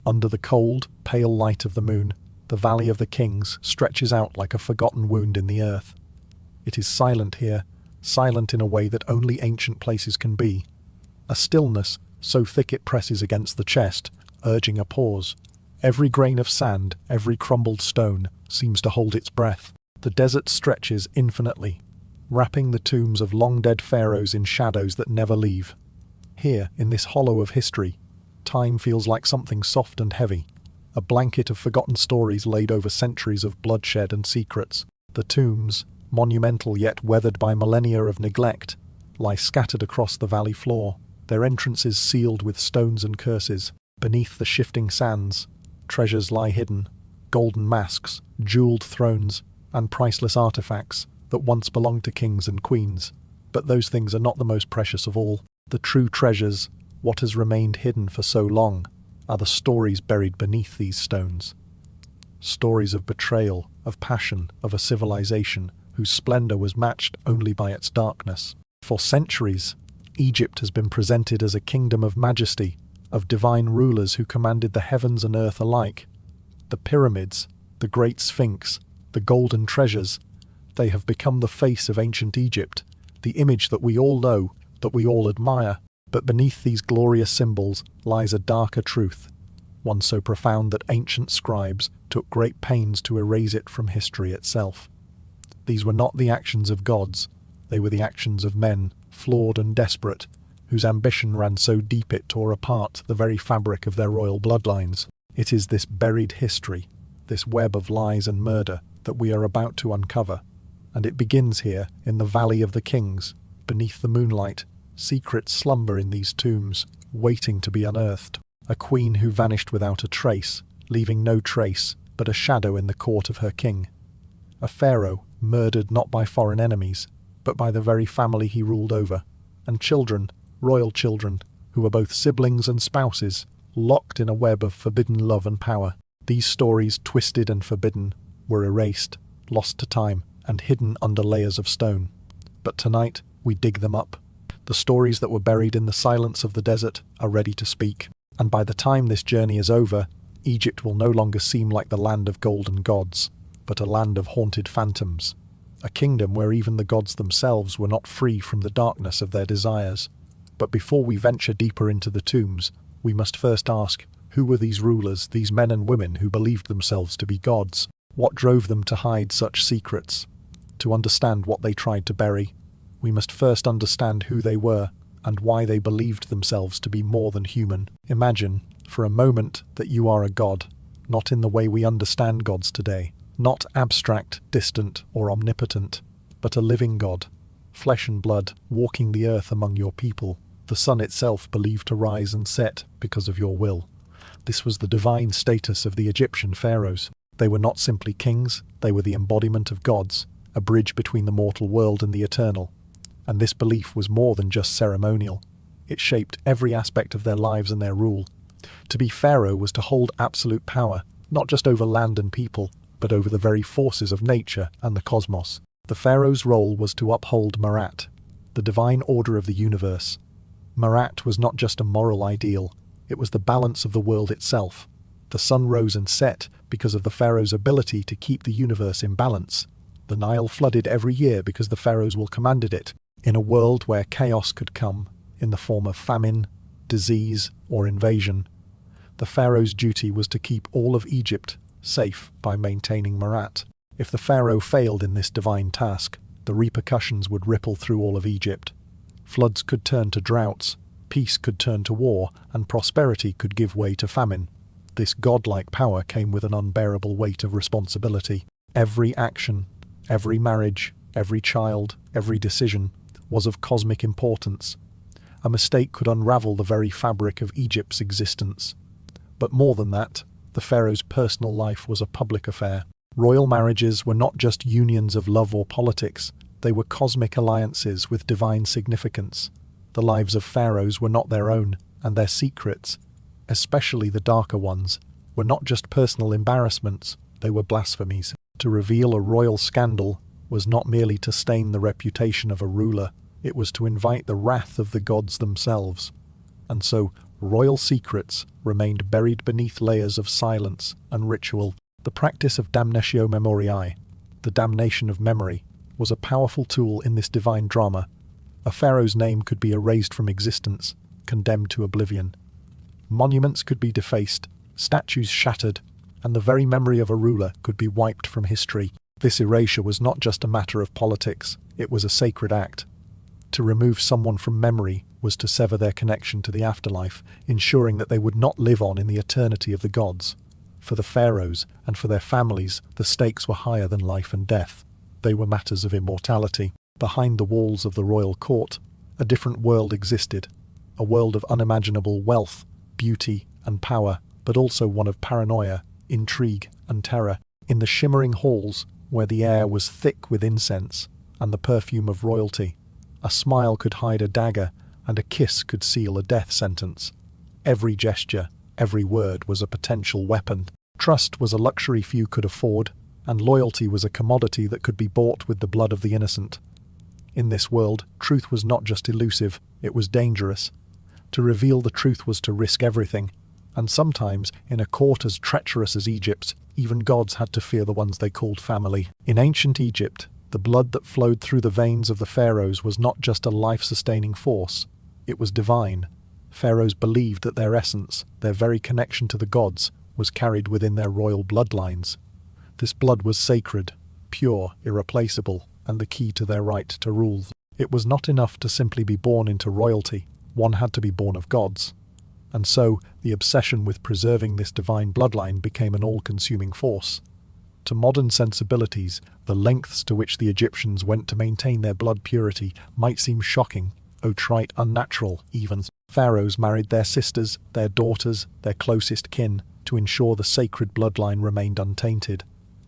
Under the cold, pale light of the moon, the Valley of the Kings stretches out like a forgotten wound in the earth. It is silent here, silent in a way that only ancient places can be. A stillness so thick it presses against the chest, urging a pause. Every grain of sand, every crumbled stone, seems to hold its breath. The desert stretches infinitely, wrapping the tombs of long-dead pharaohs in shadows that never leave. Here, in this hollow of history, time feels like something soft and heavy, a blanket of forgotten stories laid over centuries of bloodshed and secrets. The tombs, monumental yet weathered by millennia of neglect, lie scattered across the valley floor, their entrances sealed with stones and curses. Beneath the shifting sands, treasures lie hidden, golden masks, jeweled thrones, and priceless artifacts that once belonged to kings and queens. But those things are not the most precious of all. The true treasures, what has remained hidden for so long, are the stories buried beneath these stones. Stories of betrayal, of passion, of a civilization whose splendor was matched only by its darkness. For centuries, Egypt has been presented as a kingdom of majesty, of divine rulers who commanded the heavens and earth alike. The pyramids, the great sphinx, the golden treasures, they have become the face of ancient Egypt, the image that we all know, that we all admire. But beneath these glorious symbols lies a darker truth, one so profound that ancient scribes took great pains to erase it from history itself. These were not the actions of gods, they were the actions of men, flawed and desperate, whose ambition ran so deep it tore apart the very fabric of their royal bloodlines. It is this buried history, this web of lies and murder, that we are about to uncover, and it begins here in the Valley of the Kings. Beneath the moonlight, secrets slumber in these tombs, waiting to be unearthed. A queen who vanished without a trace, leaving no trace but a shadow in the court of her king. A pharaoh murdered not by foreign enemies, but by the very family he ruled over. And children, royal children, who were both siblings and spouses, locked in a web of forbidden love and power. These stories, twisted and forbidden, were erased, lost to time, and hidden under layers of stone. But tonight, we dig them up. The stories that were buried in the silence of the desert are ready to speak, and by the time this journey is over, Egypt will no longer seem like the land of golden gods, but a land of haunted phantoms, a kingdom where even the gods themselves were not free from the darkness of their desires. But before we venture deeper into the tombs, we must first ask, who were these rulers, these men and women who believed themselves to be gods? What drove them to hide such secrets? To understand what they tried to bury, we must first understand who they were and why they believed themselves to be more than human. Imagine, for a moment, that you are a god, not in the way we understand gods today, not abstract, distant, or omnipotent, but a living god, flesh and blood, walking the earth among your people, the sun itself believed to rise and set because of your will. This was the divine status of the Egyptian pharaohs. They were not simply kings, they were the embodiment of gods, a bridge between the mortal world and the eternal. And this belief was more than just ceremonial. It shaped every aspect of their lives and their rule. To be pharaoh was to hold absolute power, not just over land and people, but over the very forces of nature and the cosmos. The pharaoh's role was to uphold Marat, the divine order of the universe. Marat was not just a moral ideal, it was the balance of the world itself. The sun rose and set because of the pharaoh's ability to keep the universe in balance. The Nile flooded every year because the pharaohs will commanded it. In a world where chaos could come, in the form of famine, disease, or invasion, the pharaoh's duty was to keep all of Egypt safe by maintaining Marat. If the pharaoh failed in this divine task, the repercussions would ripple through all of Egypt. Floods could turn to droughts, peace could turn to war, and prosperity could give way to famine. This godlike power came with an unbearable weight of responsibility. Every action, every marriage, every child, every decision was of cosmic importance. A mistake could unravel the very fabric of Egypt's existence. But more than that, the pharaoh's personal life was a public affair. Royal marriages were not just unions of love or politics, they were cosmic alliances with divine significance. The lives of pharaohs were not their own, and their secrets, especially the darker ones, were not just personal embarrassments, they were blasphemies. To reveal a royal scandal was not merely to stain the reputation of a ruler, it was to invite the wrath of the gods themselves. And so, Royal secrets remained buried beneath layers of silence and ritual. The practice of damnatio memoriae, the damnation of memory, was a powerful tool in this divine drama. A pharaoh's name could be erased from existence, condemned to oblivion. Monuments could be defaced, statues shattered, and the very memory of a ruler could be wiped from history. This erasure was not just a matter of politics, it was a sacred act. To remove someone from memory was to sever their connection to the afterlife, ensuring that they would not live on in the eternity of the gods. For the pharaohs and for their families, the stakes were higher than life and death. They were matters of immortality. Behind the walls of the royal court, a different world existed, a world of unimaginable wealth, beauty, and power, but also one of paranoia, intrigue, and terror. In the shimmering halls, where the air was thick with incense and the perfume of royalty, a smile could hide a dagger, and a kiss could seal a death sentence. Every gesture, every word was a potential weapon. Trust was a luxury few could afford, and loyalty was a commodity that could be bought with the blood of the innocent. In this world, truth was not just elusive, it was dangerous. To reveal the truth was to risk everything, and sometimes, in a court as treacherous as Egypt's, even gods had to fear the ones they called family. In ancient Egypt, the blood that flowed through the veins of the pharaohs was not just a life-sustaining force, it was divine. Pharaohs believed that their essence, their very connection to the gods, was carried within their royal bloodlines. This blood was sacred, pure, irreplaceable, and the key to their right to rule. It was not enough to simply be born into royalty, one had to be born of gods. And so, the obsession with preserving this divine bloodline became an all-consuming force. To modern sensibilities, the lengths to which the Egyptians went to maintain their blood purity might seem shocking, outright unnatural even. Pharaohs married their sisters, their daughters, their closest kin, to ensure the sacred bloodline remained untainted.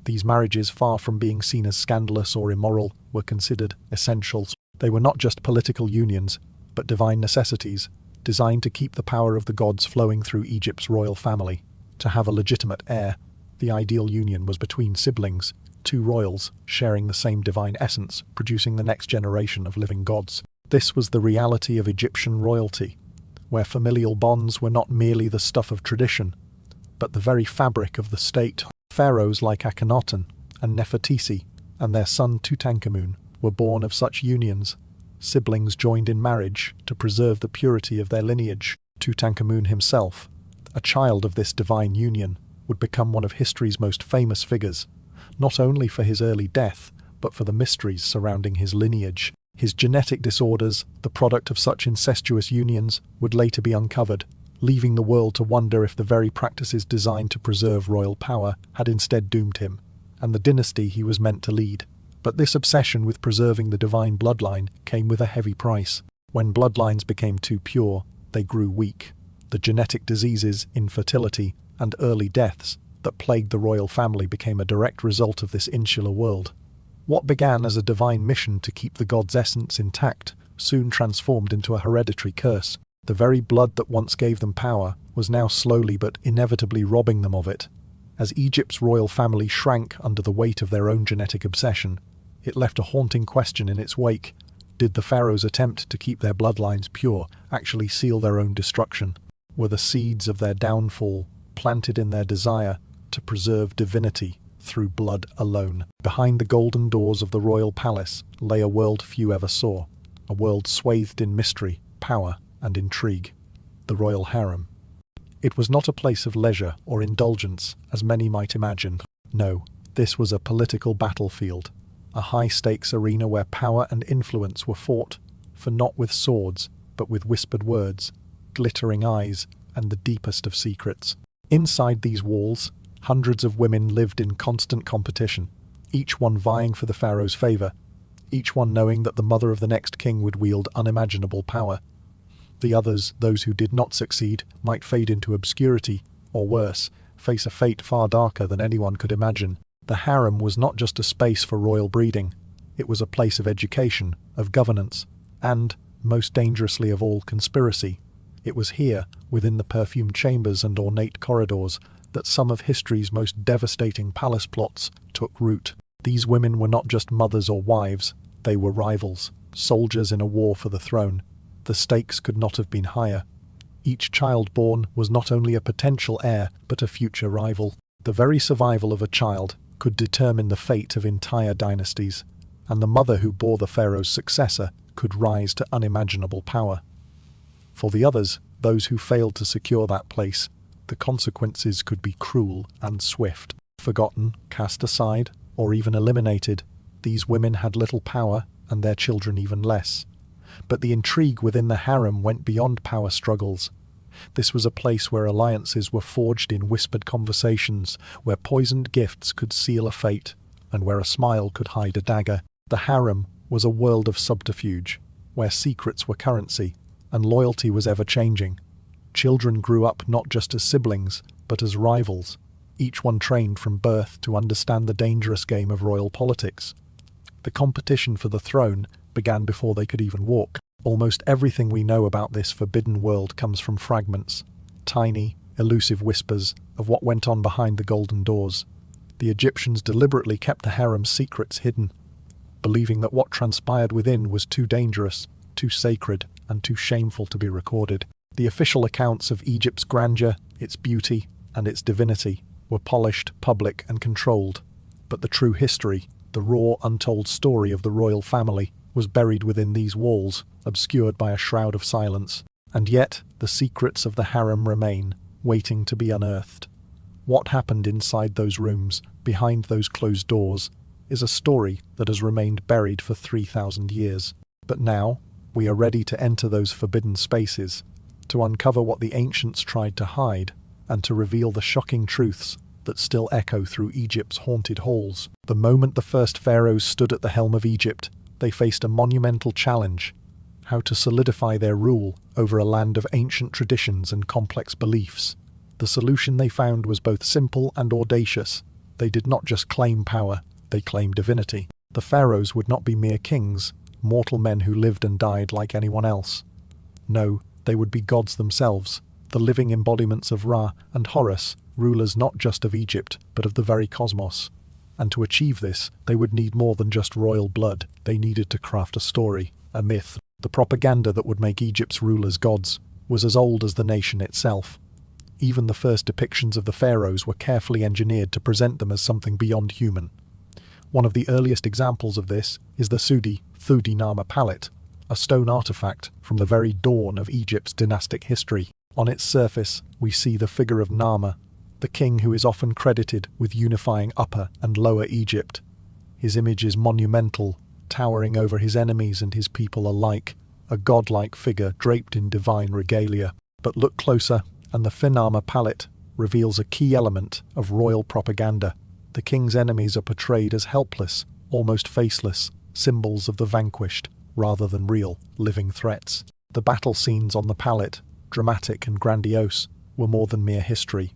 These marriages, far from being seen as scandalous or immoral, were considered essentials. They were not just political unions, but divine necessities, designed to keep the power of the gods flowing through Egypt's royal family. To have a legitimate heir, the ideal union was between siblings, two royals sharing the same divine essence, producing the next generation of living gods. This was the reality of Egyptian royalty, where familial bonds were not merely the stuff of tradition, but the very fabric of the state. Pharaohs like Akhenaten and Nefertiti and their son Tutankhamun were born of such unions. Siblings joined in marriage to preserve the purity of their lineage. Tutankhamun himself, a child of this divine union, would become one of history's most famous figures, not only for his early death, but for the mysteries surrounding his lineage. His genetic disorders, the product of such incestuous unions, would later be uncovered, leaving the world to wonder if the very practices designed to preserve royal power had instead doomed him, and the dynasty he was meant to lead. But this obsession with preserving the divine bloodline came with a heavy price. When bloodlines became too pure, they grew weak. The genetic diseases, infertility, and early deaths that plagued the royal family became a direct result of this insular world. What began as a divine mission to keep the god's essence intact soon transformed into a hereditary curse. The very blood that once gave them power was now slowly but inevitably robbing them of it. As Egypt's royal family shrank under the weight of their own genetic obsession, it left a haunting question in its wake. Did the pharaohs' attempt to keep their bloodlines pure actually seal their own destruction? Were the seeds of their downfall planted in their desire to preserve divinity through blood alone? Behind the golden doors of the royal palace lay a world few ever saw, a world swathed in mystery, power, and intrigue, the royal harem. It was not a place of leisure or indulgence, as many might imagine. No, this was a political battlefield, a high-stakes arena where power and influence were fought, for not with swords, but with whispered words, glittering eyes, and the deepest of secrets. Inside these walls, hundreds of women lived in constant competition, each one vying for the pharaoh's favor, each one knowing that the mother of the next king would wield unimaginable power. The others, those who did not succeed, might fade into obscurity, or worse, face a fate far darker than anyone could imagine. The harem was not just a space for royal breeding, it was a place of education, of governance, and, most dangerously of all, conspiracy. It was here, within the perfumed chambers and ornate corridors, that some of history's most devastating palace plots took root. These women were not just mothers or wives, they were rivals, soldiers in a war for the throne. The stakes could not have been higher. Each child born was not only a potential heir, but a future rival. The very survival of a child could determine the fate of entire dynasties, and the mother who bore the pharaoh's successor could rise to unimaginable power. For the others, those who failed to secure that place, the consequences could be cruel and swift. Forgotten, cast aside, or even eliminated, these women had little power and their children even less. But the intrigue within the harem went beyond power struggles. This was a place where alliances were forged in whispered conversations, where poisoned gifts could seal a fate, and where a smile could hide a dagger. The harem was a world of subterfuge, where secrets were currency, and loyalty was ever-changing. Children grew up not just as siblings, but as rivals, each one trained from birth to understand the dangerous game of royal politics. The competition for the throne began before they could even walk. Almost everything we know about this forbidden world comes from fragments, tiny, elusive whispers of what went on behind the golden doors. The Egyptians deliberately kept the harem's secrets hidden, believing that what transpired within was too dangerous, too sacred, and too shameful to be recorded. The official accounts of Egypt's grandeur, its beauty, and its divinity were polished, public, and controlled. But the true history, the raw, untold story of the royal family, was buried within these walls, obscured by a shroud of silence. And yet, the secrets of the harem remain, waiting to be unearthed. What happened inside those rooms, behind those closed doors, is a story that has remained buried for 3,000 years. But now, we are ready to enter those forbidden spaces, to uncover what the ancients tried to hide, and to reveal the shocking truths that still echo through Egypt's haunted halls. The moment the first pharaohs stood at the helm of Egypt, they faced a monumental challenge: how to solidify their rule over a land of ancient traditions and complex beliefs. The solution they found was both simple and audacious. They did not just claim power, they claimed divinity. The pharaohs would not be mere kings, mortal men who lived and died like anyone else. No, they would be gods themselves, the living embodiments of Ra and Horus, rulers not just of Egypt, but of the very cosmos. And to achieve this, they would need more than just royal blood. They needed to craft a story, a myth. The propaganda that would make Egypt's rulers gods was as old as the nation itself. Even the first depictions of the pharaohs were carefully engineered to present them as something beyond human. One of the earliest examples of this is the Thudi Nama palette, a stone artifact from the very dawn of Egypt's dynastic history. On its surface, we see the figure of Nama, the king who is often credited with unifying Upper and Lower Egypt. His image is monumental, towering over his enemies and his people alike, a godlike figure draped in divine regalia. But look closer, and the Finama palette reveals a key element of royal propaganda. The king's enemies are portrayed as helpless, almost faceless, symbols of the vanquished, rather than real, living threats. The battle scenes on the palette, dramatic and grandiose, were more than mere history.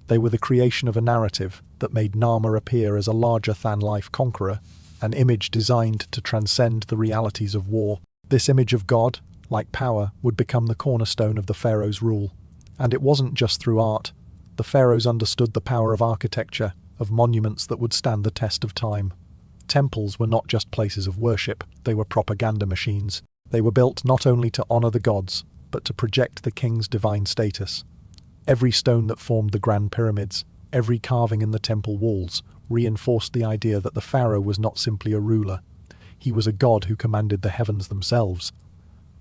They were the creation of a narrative that made Nama appear as a larger-than-life conqueror, an image designed to transcend the realities of war. This image of God, like power, would become the cornerstone of the pharaoh's rule. And it wasn't just through art. The pharaohs understood the power of architecture, of monuments that would stand the test of time. Temples were not just places of worship, they were propaganda machines. They were built not only to honor the gods, but to project the king's divine status. Every stone that formed the Grand Pyramids, every carving in the temple walls, reinforced the idea that the pharaoh was not simply a ruler. He was a god who commanded the heavens themselves.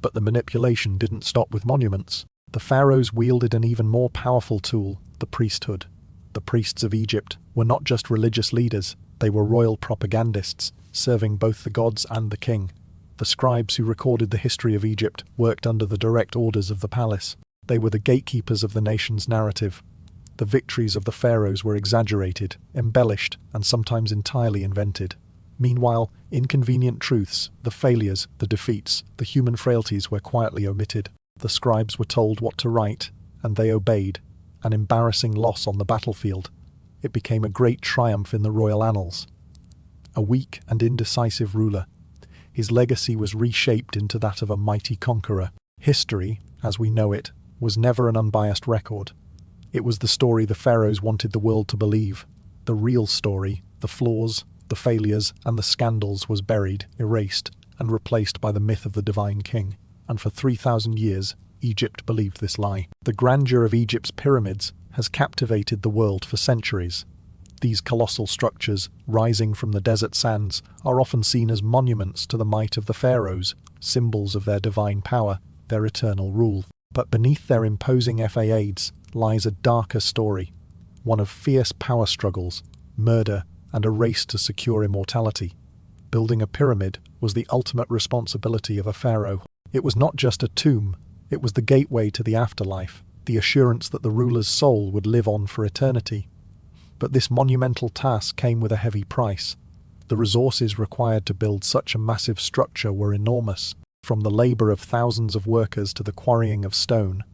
But the manipulation didn't stop with monuments. The pharaohs wielded an even more powerful tool, the priesthood. The priests of Egypt were not just religious leaders, they were royal propagandists, serving both the gods and the king. The scribes who recorded the history of Egypt worked under the direct orders of the palace. They were the gatekeepers of the nation's narrative. The victories of the pharaohs were exaggerated, embellished, and sometimes entirely invented. Meanwhile, inconvenient truths, the failures, the defeats, the human frailties were quietly omitted. The scribes were told what to write, and they obeyed. An embarrassing loss on the battlefield. It became a great triumph in the royal annals. A weak and indecisive ruler. His legacy was reshaped into that of a mighty conqueror. History, as we know it, was never an unbiased record. It was the story the pharaohs wanted the world to believe. The real story, the flaws, the failures, and the scandals was buried, erased, and replaced by the myth of the divine king. And for 3,000 years, Egypt believed this lie. The grandeur of Egypt's pyramids has captivated the world for centuries. These colossal structures, rising from the desert sands, are often seen as monuments to the might of the pharaohs, symbols of their divine power, their eternal rule. But beneath their imposing facades lies a darker story, one of fierce power struggles, murder, and a race to secure immortality. Building a pyramid was the ultimate responsibility of a pharaoh. It was not just a tomb, it was the gateway to the afterlife, the assurance that the ruler's soul would live on for eternity. But this monumental task came with a heavy price. The resources required to build such a massive structure were enormous. From the labor of thousands of workers to the quarrying of stone,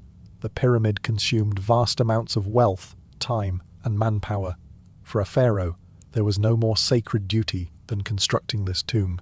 the pyramid consumed vast amounts of wealth, time, and manpower. For a pharaoh, there was no more sacred duty than constructing this tomb.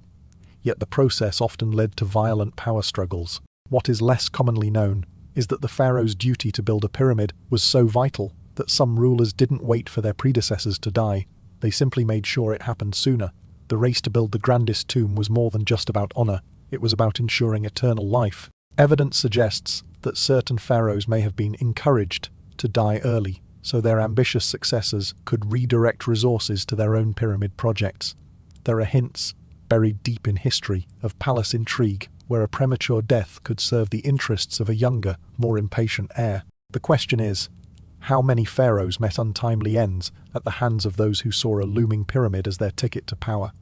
Yet the process often led to violent power struggles. What is less commonly known is that the pharaoh's duty to build a pyramid was so vital that some rulers didn't wait for their predecessors to die. They simply made sure it happened sooner. The race to build the grandest tomb was more than just about honor. It was about ensuring eternal life. Evidence suggests that certain pharaohs may have been encouraged to die early, so their ambitious successors could redirect resources to their own pyramid projects. There are hints, buried deep in history, of palace intrigue, where a premature death could serve the interests of a younger, more impatient heir. The question is, how many pharaohs met untimely ends at the hands of those who saw a looming pyramid as their ticket to power?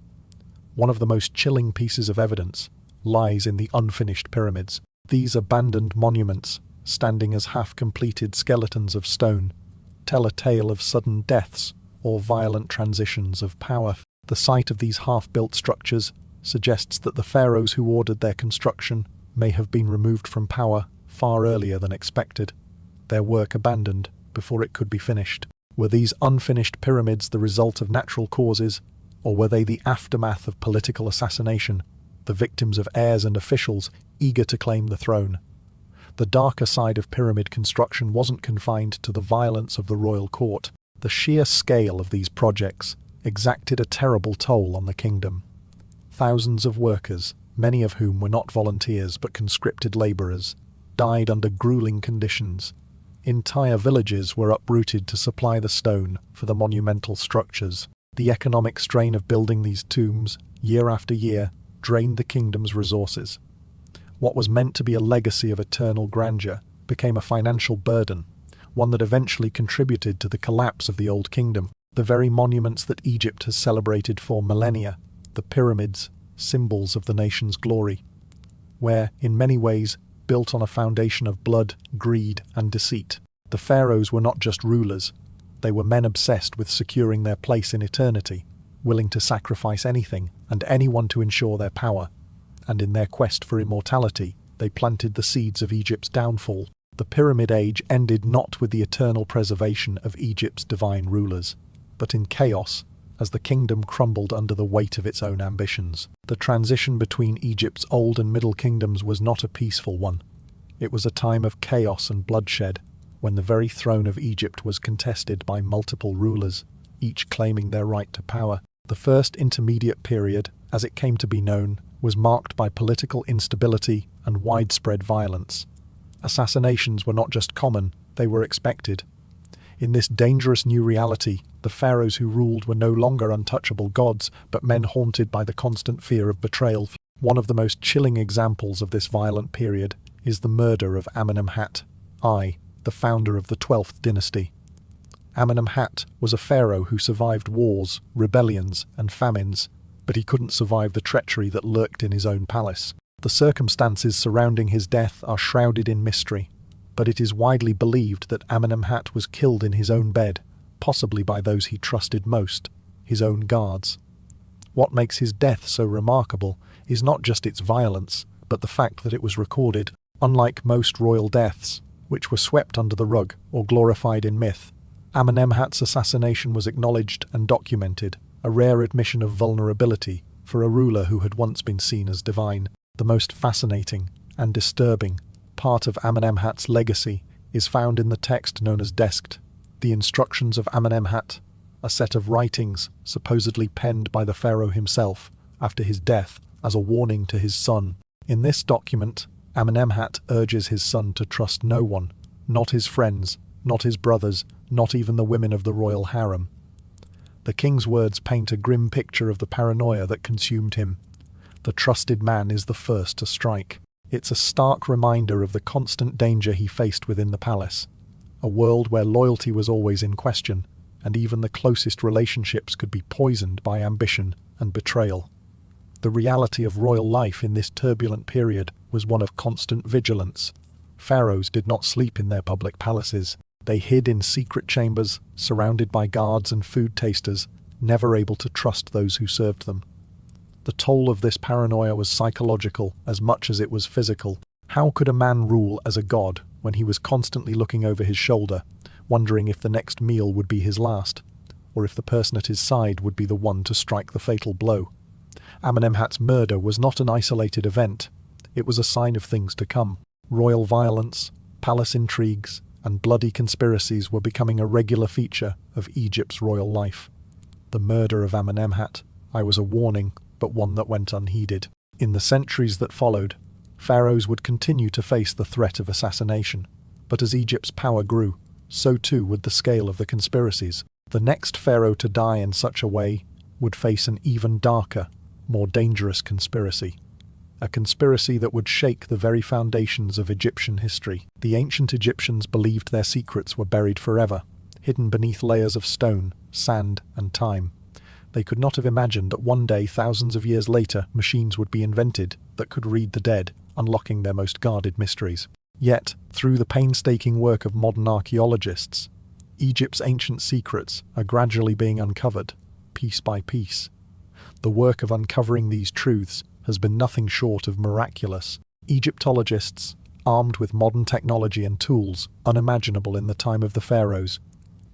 One of the most chilling pieces of evidence lies in the unfinished pyramids. These abandoned monuments, standing as half-completed skeletons of stone, tell a tale of sudden deaths or violent transitions of power. The sight of these half-built structures suggests that the pharaohs who ordered their construction may have been removed from power far earlier than expected, their work abandoned before it could be finished. Were these unfinished pyramids the result of natural causes, or were they the aftermath of political assassination, the victims of heirs and officials eager to claim the throne? The darker side of pyramid construction wasn't confined to the violence of the royal court. The sheer scale of these projects exacted a terrible toll on the kingdom. Thousands of workers, many of whom were not volunteers but conscripted laborers, died under grueling conditions. Entire villages were uprooted to supply the stone for the monumental structures. The economic strain of building these tombs, year after year, drained the kingdom's resources. What was meant to be a legacy of eternal grandeur became a financial burden, one that eventually contributed to the collapse of the Old Kingdom. The very monuments that Egypt has celebrated for millennia, the pyramids, symbols of the nation's glory, were, in many ways, built on a foundation of blood, greed, and deceit. The pharaohs were not just rulers, they were men obsessed with securing their place in eternity, willing to sacrifice anything and anyone to ensure their power. And in their quest for immortality, they planted the seeds of Egypt's downfall. The Pyramid Age ended not with the eternal preservation of Egypt's divine rulers, but in chaos, as the kingdom crumbled under the weight of its own ambitions. The transition between Egypt's Old and Middle Kingdoms was not a peaceful one. It was a time of chaos and bloodshed, when the very throne of Egypt was contested by multiple rulers, each claiming their right to power. The first intermediate period, as it came to be known, was marked by political instability and widespread violence. Assassinations were not just common, they were expected. In this dangerous new reality, the pharaohs who ruled were no longer untouchable gods, but men haunted by the constant fear of betrayal. One of the most chilling examples of this violent period is the murder of Amenemhat I, the founder of the 12th dynasty. Amenemhat was a pharaoh who survived wars, rebellions, and famines, but he couldn't survive the treachery that lurked in his own palace. The circumstances surrounding his death are shrouded in mystery, but it is widely believed that Amenemhat was killed in his own bed, possibly by those he trusted most, his own guards. What makes his death so remarkable is not just its violence, but the fact that it was recorded. Unlike most royal deaths, which were swept under the rug or glorified in myth, Amenemhat's assassination was acknowledged and documented, a rare admission of vulnerability for a ruler who had once been seen as divine. The most fascinating and disturbing part of Amenemhat's legacy is found in the text known as Deskt, the Instructions of Amenemhat, a set of writings supposedly penned by the pharaoh himself after his death as a warning to his son. In this document, Amenemhat urges his son to trust no one, not his friends, not his brothers, not even the women of the royal harem. The king's words paint a grim picture of the paranoia that consumed him. The trusted man is the first to strike. It's a stark reminder of the constant danger he faced within the palace, a world where loyalty was always in question, and even the closest relationships could be poisoned by ambition and betrayal. The reality of royal life in this turbulent period was one of constant vigilance. Pharaohs did not sleep in their public palaces. They hid in secret chambers, surrounded by guards and food tasters, never able to trust those who served them. The toll of this paranoia was psychological as much as it was physical. How could a man rule as a god when he was constantly looking over his shoulder, wondering if the next meal would be his last, or if the person at his side would be the one to strike the fatal blow? Amenemhat's murder was not an isolated event. It was a sign of things to come. Royal violence, palace intrigues, and bloody conspiracies were becoming a regular feature of Egypt's royal life. The murder of Amenemhat was a warning, but one that went unheeded. In the centuries that followed, pharaohs would continue to face the threat of assassination. But as Egypt's power grew, so too would the scale of the conspiracies. The next pharaoh to die in such a way would face an even darker, more dangerous conspiracy. A conspiracy that would shake the very foundations of Egyptian history. The ancient Egyptians believed their secrets were buried forever, hidden beneath layers of stone, sand, and time. They could not have imagined that one day, thousands of years later, machines would be invented that could read the dead, unlocking their most guarded mysteries. Yet, through the painstaking work of modern archaeologists, Egypt's ancient secrets are gradually being uncovered, piece by piece. The work of uncovering these truths has been nothing short of miraculous. Egyptologists, armed with modern technology and tools unimaginable in the time of the pharaohs,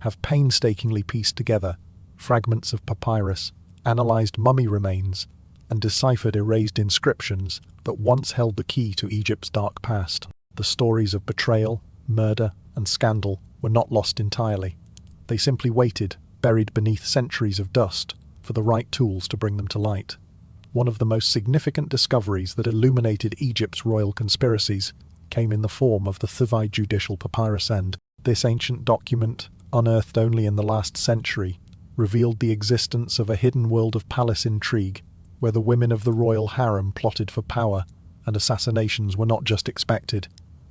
have painstakingly pieced together fragments of papyrus, analyzed mummy remains, and deciphered erased inscriptions that once held the key to Egypt's dark past. The stories of betrayal, murder, and scandal were not lost entirely. They simply waited, buried beneath centuries of dust, for the right tools to bring them to light. One of the most significant discoveries that illuminated Egypt's royal conspiracies came in the form of the Thuvai judicial papyrus end. This ancient document, unearthed only in the last century, revealed the existence of a hidden world of palace intrigue, where the women of the royal harem plotted for power, and assassinations were not just expected,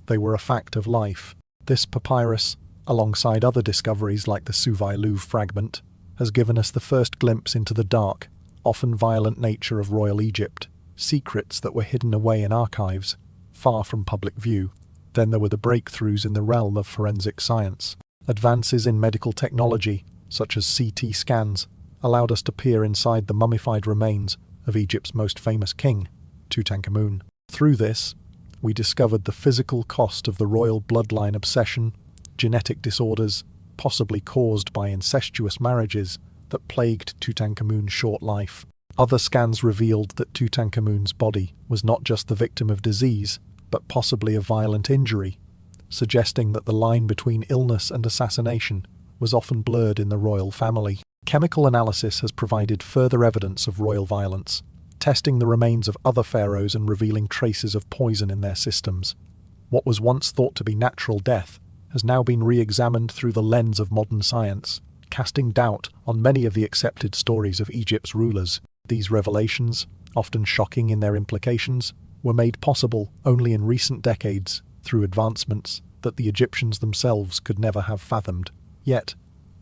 they were a fact of life. This papyrus, alongside other discoveries like the Thuvai Louvre fragment, has given us the first glimpse into the dark, often violent nature of royal Egypt, secrets that were hidden away in archives, far from public view. Then there were the breakthroughs in the realm of forensic science. Advances in medical technology, such as CT scans, allowed us to peer inside the mummified remains of Egypt's most famous king, Tutankhamun. Through this, we discovered the physical cost of the royal bloodline obsession, genetic disorders, possibly caused by incestuous marriages, that plagued Tutankhamun's short life. Other scans revealed that Tutankhamun's body was not just the victim of disease, but possibly a violent injury, suggesting that the line between illness and assassination was often blurred in the royal family. Chemical analysis has provided further evidence of royal violence, testing the remains of other pharaohs and revealing traces of poison in their systems. What was once thought to be natural death has now been re-examined through the lens of modern science, casting doubt on many of the accepted stories of Egypt's rulers. These revelations, often shocking in their implications, were made possible only in recent decades through advancements that the Egyptians themselves could never have fathomed. Yet,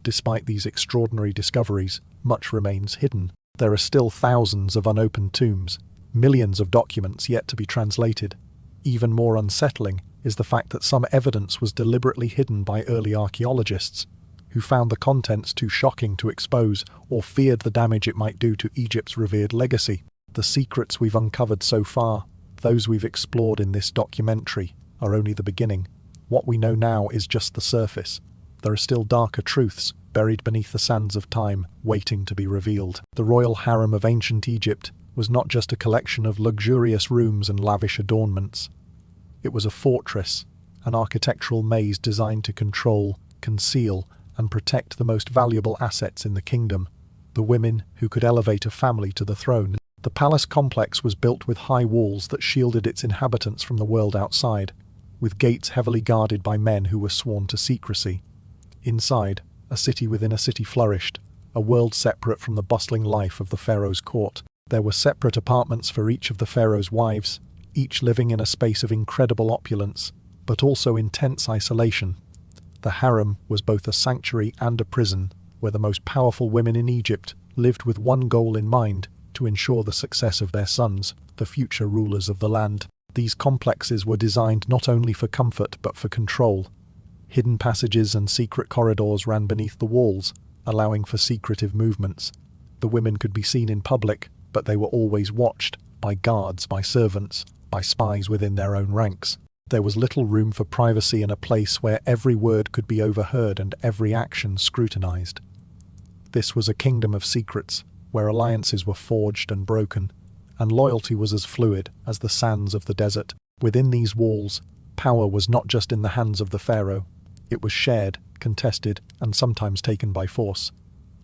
despite these extraordinary discoveries, much remains hidden. There are still thousands of unopened tombs, millions of documents yet to be translated. Even more unsettling is the fact that some evidence was deliberately hidden by early archaeologists, who found the contents too shocking to expose or feared the damage it might do to Egypt's revered legacy. The secrets we've uncovered so far, those we've explored in this documentary, are only the beginning. What we know now is just the surface. There are still darker truths buried beneath the sands of time, waiting to be revealed. The royal harem of ancient Egypt was not just a collection of luxurious rooms and lavish adornments. It was a fortress, an architectural maze designed to control, conceal, and protect the most valuable assets in the kingdom, the women who could elevate a family to the throne. The palace complex was built with high walls that shielded its inhabitants from the world outside, with gates heavily guarded by men who were sworn to secrecy. Inside, a city within a city flourished, a world separate from the bustling life of the pharaoh's court. There were separate apartments for each of the pharaoh's wives, each living in a space of incredible opulence, but also intense isolation. The harem was both a sanctuary and a prison, where the most powerful women in Egypt lived with one goal in mind: to ensure the success of their sons, the future rulers of the land. These complexes were designed not only for comfort but for control. Hidden passages and secret corridors ran beneath the walls, allowing for secretive movements. The women could be seen in public, but they were always watched, by guards, by servants, by spies within their own ranks. There was little room for privacy in a place where every word could be overheard and every action scrutinized. This was a kingdom of secrets, where alliances were forged and broken, and loyalty was as fluid as the sands of the desert. Within these walls, power was not just in the hands of the pharaoh. It was shared, contested, and sometimes taken by force.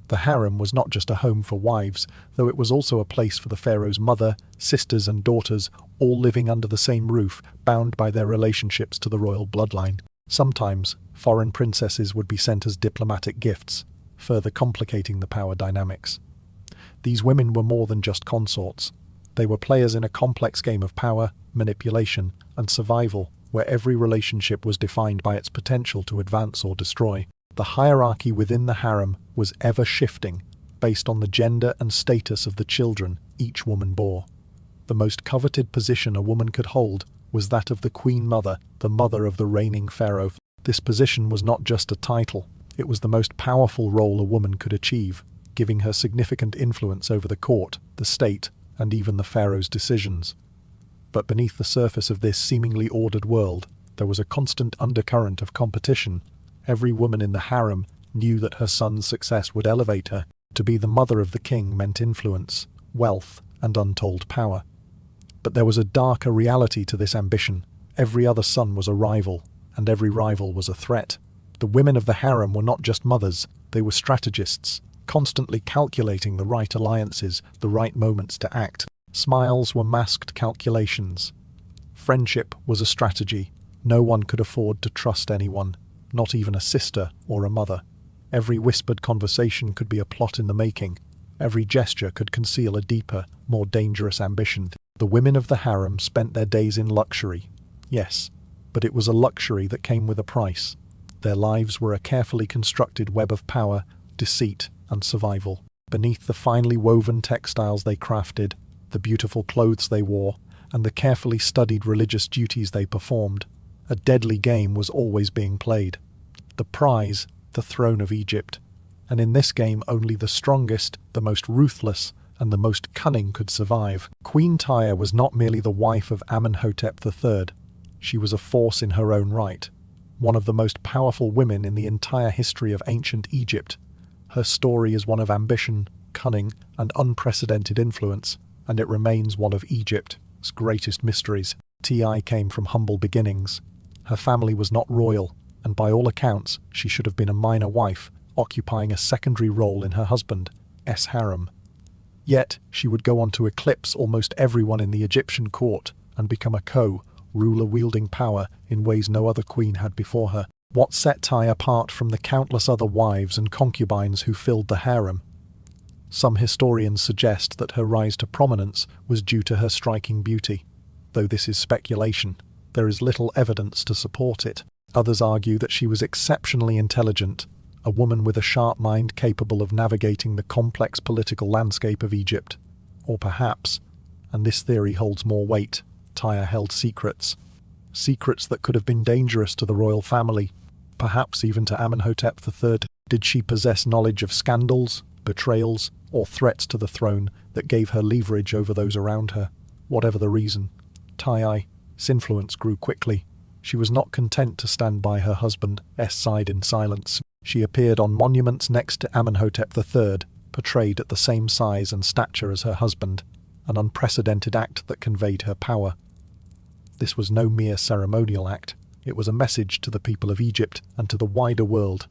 The harem was not just a home for wives, though it was also a place for the pharaoh's mother, sisters and daughters, all living under the same roof, bound by their relationships to the royal bloodline. Sometimes, foreign princesses would be sent as diplomatic gifts, further complicating the power dynamics. These women were more than just consorts. They were players in a complex game of power, manipulation, and survival, where every relationship was defined by its potential to advance or destroy. The hierarchy within the harem was ever shifting, based on the gender and status of the children each woman bore. The most coveted position a woman could hold was that of the queen mother, the mother of the reigning pharaoh. This position was not just a title, it was the most powerful role a woman could achieve, giving her significant influence over the court, the state, and even the pharaoh's decisions. But beneath the surface of this seemingly ordered world, there was a constant undercurrent of competition. Every woman in the harem knew that her son's success would elevate her. To be the mother of the king meant influence, wealth, and untold power. But there was a darker reality to this ambition. Every other son was a rival, and every rival was a threat. The women of the harem were not just mothers, they were strategists, constantly calculating the right alliances, the right moments to act. Smiles were masked calculations. Friendship was a strategy. No one could afford to trust anyone, not even a sister or a mother. Every whispered conversation could be a plot in the making. Every gesture could conceal a deeper, more dangerous ambition. The women of the harem spent their days in luxury. Yes, but it was a luxury that came with a price. Their lives were a carefully constructed web of power, deceit, and survival. Beneath the finely woven textiles they crafted, the beautiful clothes they wore, and the carefully studied religious duties they performed, a deadly game was always being played. The prize, the throne of Egypt. And in this game only the strongest, the most ruthless, and the most cunning could survive. Queen Tyre was not merely the wife of Amenhotep III. She was a force in her own right, one of the most powerful women in the entire history of ancient Egypt. Her story is one of ambition, cunning, and unprecedented influence, and it remains one of Egypt's greatest mysteries. Ti came from humble beginnings. Her family was not royal, and by all accounts, she should have been a minor wife, occupying a secondary role in her husband's harem. Yet, she would go on to eclipse almost everyone in the Egyptian court and become a ruler wielding power in ways no other queen had before her. What set Ty apart from the countless other wives and concubines who filled the harem? Some historians suggest that her rise to prominence was due to her striking beauty. Though this is speculation, there is little evidence to support it. Others argue that she was exceptionally intelligent, a woman with a sharp mind capable of navigating the complex political landscape of Egypt. Or perhaps, and this theory holds more weight, Tyre held secrets. Secrets that could have been dangerous to the royal family, perhaps even to Amenhotep III. Did she possess knowledge of scandals, betrayals, or threats to the throne that gave her leverage over those around her? Whatever the reason, Tyre's influence grew quickly. She was not content to stand by her husband's side in silence. She appeared on monuments next to Amenhotep III, portrayed at the same size and stature as her husband, an unprecedented act that conveyed her power. This was no mere ceremonial act, it was a message to the people of Egypt and to the wider world.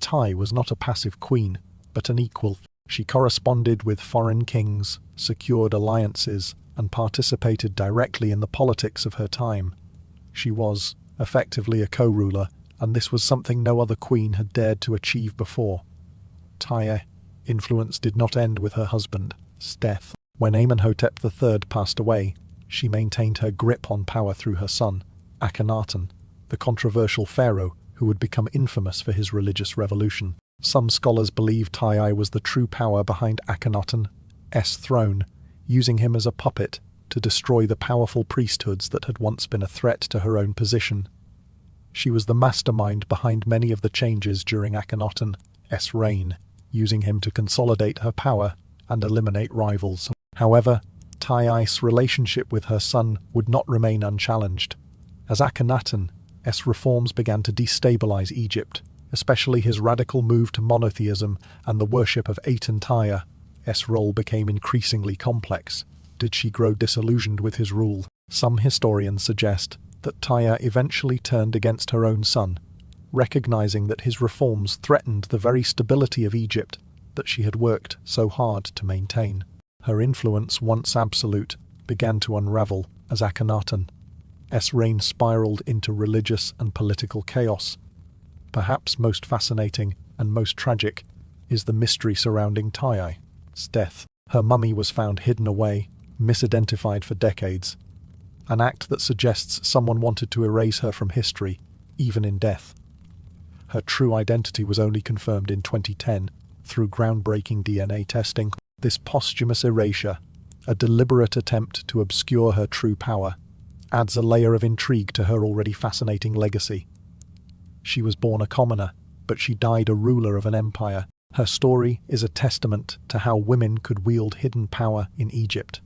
Ty was not a passive queen, but an equal. She corresponded with foreign kings, secured alliances, and participated directly in the politics of her time. She was, effectively, a co-ruler, and this was something no other queen had dared to achieve before. Tyre's influence did not end with her husband's death. When Amenhotep III passed away, she maintained her grip on power through her son, Akhenaten, the controversial pharaoh who would become infamous for his religious revolution. Some scholars believe Tyre was the true power behind Akhenaten's throne, using him as a puppet to destroy the powerful priesthoods that had once been a threat to her own position. She was the mastermind behind many of the changes during Akhenaten's reign, using him to consolidate her power and eliminate rivals. However, Tyre's relationship with her son would not remain unchallenged. As Akhenaten's reforms began to destabilize Egypt, especially his radical move to monotheism and the worship of Aten, Tyre's role became increasingly complex. Did she grow disillusioned with his rule? Some historians suggest that Tyre eventually turned against her own son, recognizing that his reforms threatened the very stability of Egypt that she had worked so hard to maintain. Her influence, once absolute, began to unravel as Akhenaten's reign spiraled into religious and political chaos. Perhaps most fascinating and most tragic is the mystery surrounding Tyre's death. Her mummy was found hidden away, misidentified for decades, an act that suggests someone wanted to erase her from history, even in death. Her true identity was only confirmed in 2010 through groundbreaking DNA testing. This posthumous erasure, a deliberate attempt to obscure her true power, adds a layer of intrigue to her already fascinating legacy. She was born a commoner, but she died a ruler of an empire. Her story is a testament to how women could wield hidden power in Egypt,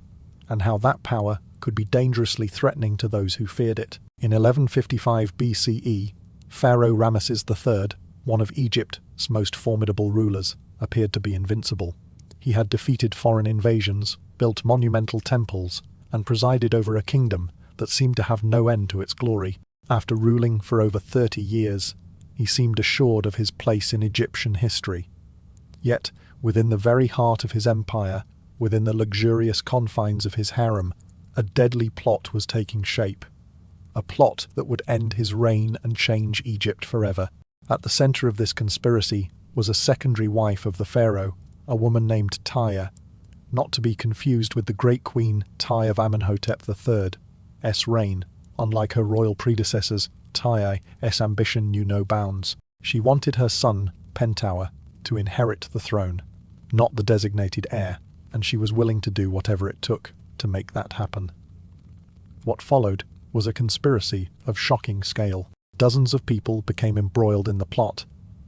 and how that power could be dangerously threatening to those who feared it. In 1155 BCE, Pharaoh Ramesses III, one of Egypt's most formidable rulers, appeared to be invincible. He had defeated foreign invasions, built monumental temples, and presided over a kingdom that seemed to have no end to its glory. After ruling for over 30 years, he seemed assured of his place in Egyptian history. Yet, within the very heart of his empire, within the luxurious confines of his harem, a deadly plot was taking shape. A plot that would end his reign and change Egypt forever. At the center of this conspiracy was a secondary wife of the pharaoh, a woman named Tyre, not to be confused with the great queen Ty of Amenhotep III's reign. Unlike her royal predecessors, Tyre's ambition knew no bounds. She wanted her son, Pentower, to inherit the throne, not the designated heir, and she was willing to do whatever it took to make that happen. What followed was a conspiracy of shocking scale. Dozens of people became embroiled in the plot.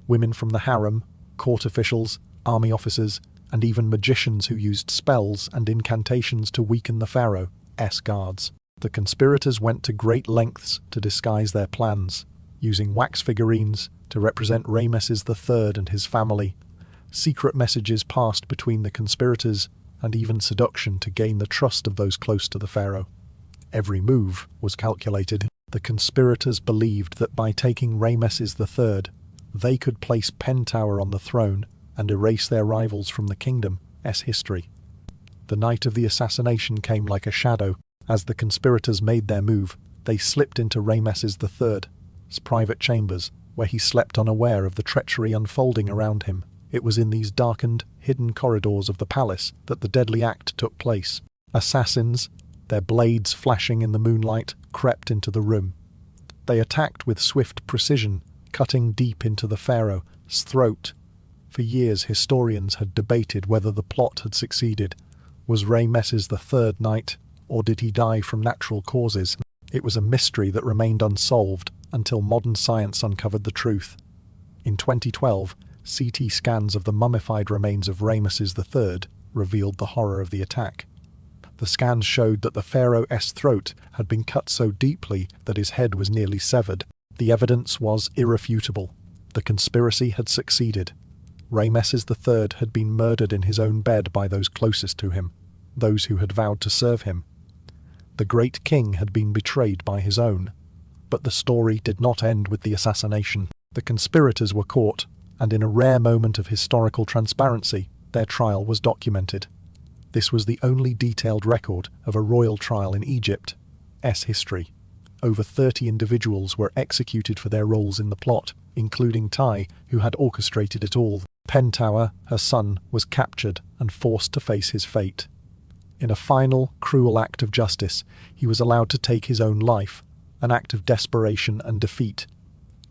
Women from the harem, court officials, army officers, and even magicians who used spells and incantations to weaken the pharaoh's guards. The conspirators went to great lengths to disguise their plans, using wax figurines to represent Ramesses III and his family. Secret messages passed between the conspirators, and even seduction to gain the trust of those close to the pharaoh. Every move was calculated. The conspirators believed that by taking Ramesses III, they could place Pentower on the throne and erase their rivals from the kingdom's history. The night of the assassination came like a shadow. As the conspirators made their move, they slipped into Ramesses III's private chambers, where he slept unaware of the treachery unfolding around him. It was in these darkened, hidden corridors of the palace that the deadly act took place. Assassins, their blades flashing in the moonlight, crept into the room. They attacked with swift precision, cutting deep into the pharaoh's throat. For years, historians had debated whether the plot had succeeded. Was Ramesses III knight, or did he die from natural causes? It was a mystery that remained unsolved until modern science uncovered the truth. In 2012, CT scans of the mummified remains of Ramesses III revealed the horror of the attack. The scans showed that the pharaoh's throat had been cut so deeply that his head was nearly severed. The evidence was irrefutable. The conspiracy had succeeded. Ramesses III had been murdered in his own bed by those closest to him, those who had vowed to serve him. The great king had been betrayed by his own. But the story did not end with the assassination. The conspirators were caught, and in a rare moment of historical transparency, their trial was documented. This was the only detailed record of a royal trial in Egypt's history. Over 30 individuals were executed for their roles in the plot, including Tai, who had orchestrated it all. Pentower, her son, was captured and forced to face his fate. In a final, cruel act of justice, he was allowed to take his own life, an act of desperation and defeat.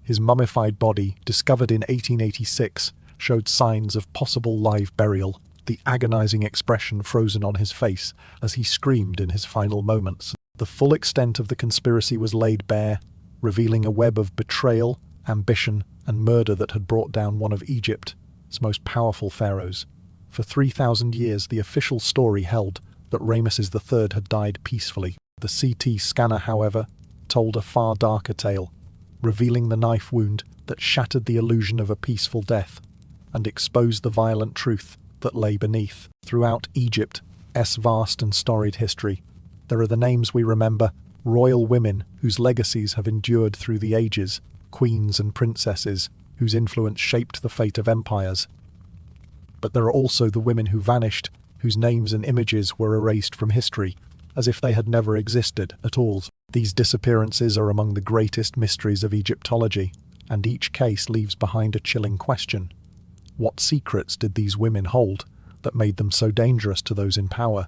His mummified body, discovered in 1886, showed signs of possible live burial, the agonizing expression frozen on his face as he screamed in his final moments. The full extent of the conspiracy was laid bare, revealing a web of betrayal, ambition, and murder that had brought down one of Egypt's most powerful pharaohs. For 3,000 years, the official story held that Ramesses III had died peacefully. The CT scanner, however, told a far darker tale, revealing the knife wound that shattered the illusion of a peaceful death and exposed the violent truth that lay beneath. Throughout Egypt's vast and storied history, there are the names we remember, royal women whose legacies have endured through the ages, queens and princesses whose influence shaped the fate of empires. But there are also the women who vanished, whose names and images were erased from history, as if they had never existed at all. These disappearances are among the greatest mysteries of Egyptology, and each case leaves behind a chilling question. What secrets did these women hold that made them so dangerous to those in power?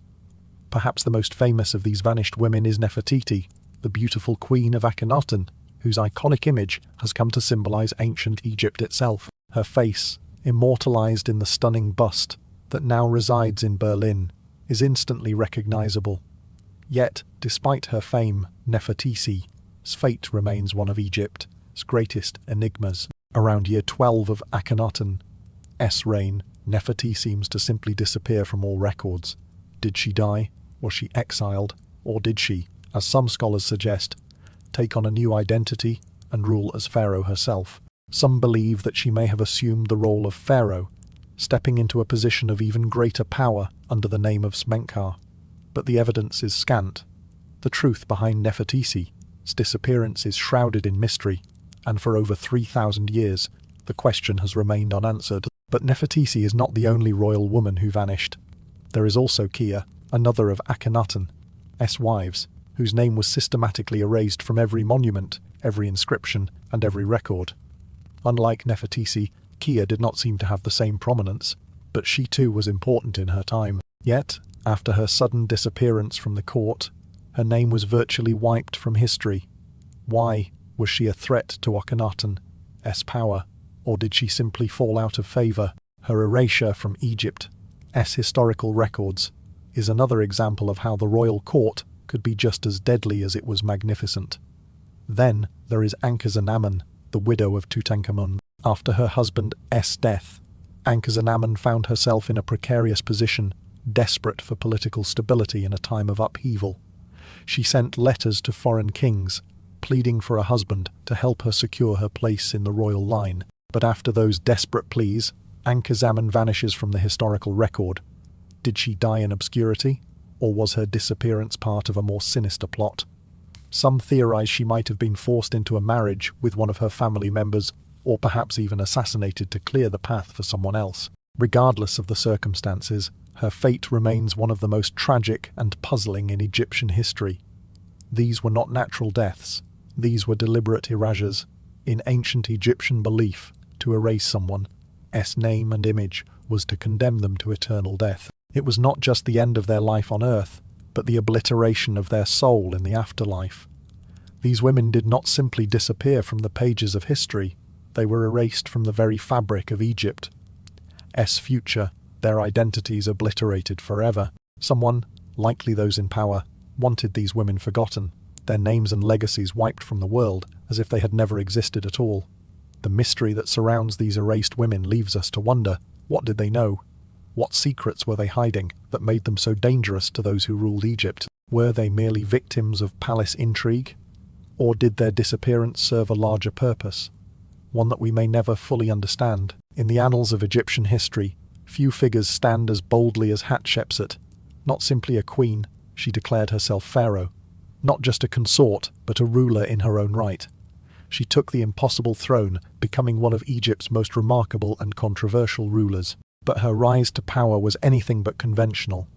Perhaps the most famous of these vanished women is Nefertiti, the beautiful queen of Akhenaten, whose iconic image has come to symbolize ancient Egypt itself. Her face, immortalized in the stunning bust that now resides in Berlin, is instantly recognizable. Yet, despite her fame, Nefertiti's fate remains one of Egypt's greatest enigmas. Around year 12 of Akhenaten's reign, Nefertiti seems to simply disappear from all records. Did she die? Was she exiled? Or did she, as some scholars suggest, take on a new identity and rule as pharaoh herself? Some believe that she may have assumed the role of pharaoh, stepping into a position of even greater power under the name of Smenkhar. But the evidence is scant. The truth behind Nefertiti's disappearance is shrouded in mystery, and for over 3,000 years, the question has remained unanswered. But Nefertiti is not the only royal woman who vanished. There is also Kia, another of Akhenaten's wives, whose name was systematically erased from every monument, every inscription, and every record. Unlike Nefertiti, Kia did not seem to have the same prominence, but she too was important in her time. Yet, after her sudden disappearance from the court, her name was virtually wiped from history. Why? Was she a threat to Akhenaten's power, or did she simply fall out of favor? Her erasure from Egypt's historical records is another example of how the royal court could be just as deadly as it was magnificent. Then there is Ankhesenamun, the widow of Tutankhamun. After her husband's death, Ankhesenamun found herself in a precarious position, desperate for political stability in a time of upheaval. She sent letters to foreign kings, pleading for a husband to help her secure her place in the royal line. But after those desperate pleas, Ankhesenamun vanishes from the historical record. Did she die in obscurity, or was her disappearance part of a more sinister plot? Some theorize she might have been forced into a marriage with one of her family members, or perhaps even assassinated to clear the path for someone else. Regardless of the circumstances, her fate remains one of the most tragic and puzzling in Egyptian history. These were not natural deaths. These were deliberate erasures. In ancient Egyptian belief, to erase someone's name and image was to condemn them to eternal death. It was not just the end of their life on earth, but the obliteration of their soul in the afterlife. These women did not simply disappear from the pages of history, they were erased from the very fabric of Egypt's future, their identities obliterated forever. Someone, likely those in power, wanted these women forgotten, their names and legacies wiped from the world as if they had never existed at all. The mystery that surrounds these erased women leaves us to wonder, what did they know? What secrets were they hiding that made them so dangerous to those who ruled Egypt? Were they merely victims of palace intrigue? Or did their disappearance serve a larger purpose? One that we may never fully understand. In the annals of Egyptian history, few figures stand as boldly as Hatshepsut. Not simply a queen, she declared herself pharaoh. Not just a consort, but a ruler in her own right. She took the impossible throne, becoming one of Egypt's most remarkable and controversial rulers. But her rise to power was anything but conventional.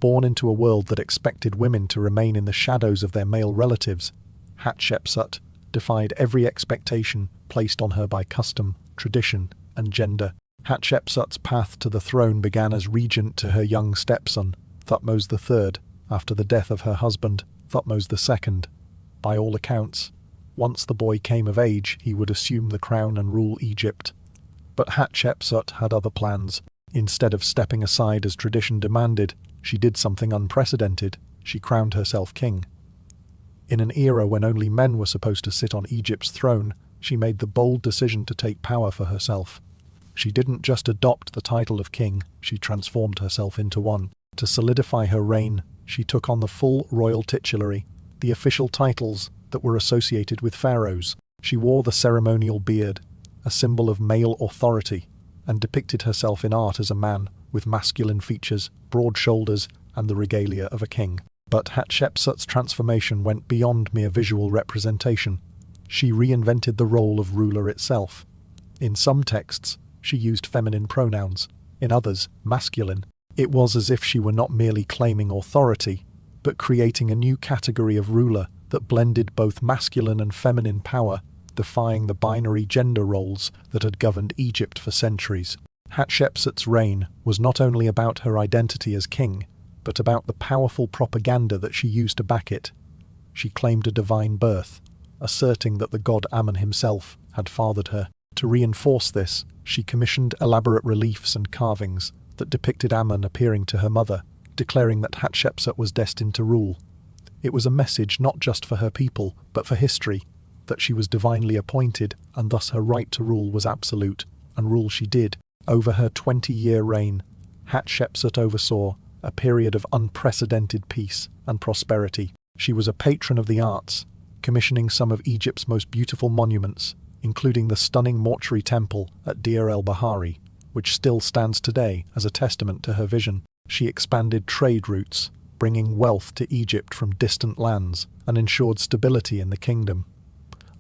Born into a world that expected women to remain in the shadows of their male relatives, Hatshepsut defied every expectation placed on her by custom, tradition, and gender. Hatshepsut's path to the throne began as regent to her young stepson, Thutmose III, after the death of her husband, Thutmose II. By all accounts, once the boy came of age, he would assume the crown and rule Egypt. But Hatshepsut had other plans. Instead of stepping aside as tradition demanded, she did something unprecedented. She crowned herself king. In an era when only men were supposed to sit on Egypt's throne, she made the bold decision to take power for herself. She didn't just adopt the title of king, she transformed herself into one. To solidify her reign, she took on the full royal titulary, the official titles that were associated with pharaohs. She wore the ceremonial beard, a symbol of male authority, and depicted herself in art as a man, with masculine features, broad shoulders, and the regalia of a king. But Hatshepsut's transformation went beyond mere visual representation. She reinvented the role of ruler itself. In some texts, she used feminine pronouns, in others, masculine. It was as if she were not merely claiming authority, but creating a new category of ruler that blended both masculine and feminine power, defying the binary gender roles that had governed Egypt for centuries. Hatshepsut's reign was not only about her identity as king, but about the powerful propaganda that she used to back it. She claimed a divine birth, asserting that the god Ammon himself had fathered her. To reinforce this, she commissioned elaborate reliefs and carvings that depicted Ammon appearing to her mother, declaring that Hatshepsut was destined to rule. It was a message not just for her people, but for history, that she was divinely appointed, and thus her right to rule was absolute, and rule she did. Over her 20-year reign, Hatshepsut oversaw a period of unprecedented peace and prosperity. She was a patron of the arts, commissioning some of Egypt's most beautiful monuments, including the stunning mortuary temple at Deir el-Bahari, which still stands today as a testament to her vision. She expanded trade routes, bringing wealth to Egypt from distant lands, and ensured stability in the kingdom.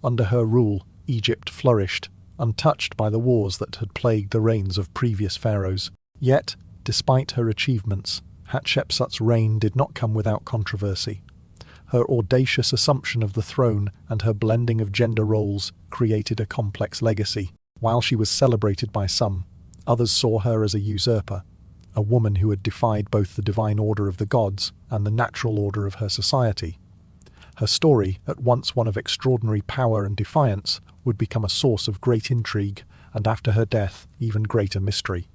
Under her rule, Egypt flourished, untouched by the wars that had plagued the reigns of previous pharaohs. Yet, despite her achievements, Hatshepsut's reign did not come without controversy. Her audacious assumption of the throne and her blending of gender roles created a complex legacy. While she was celebrated by some, others saw her as a usurper, a woman who had defied both the divine order of the gods and the natural order of her society. Her story, at once one of extraordinary power and defiance, would become a source of great intrigue, and after her death, even greater mystery.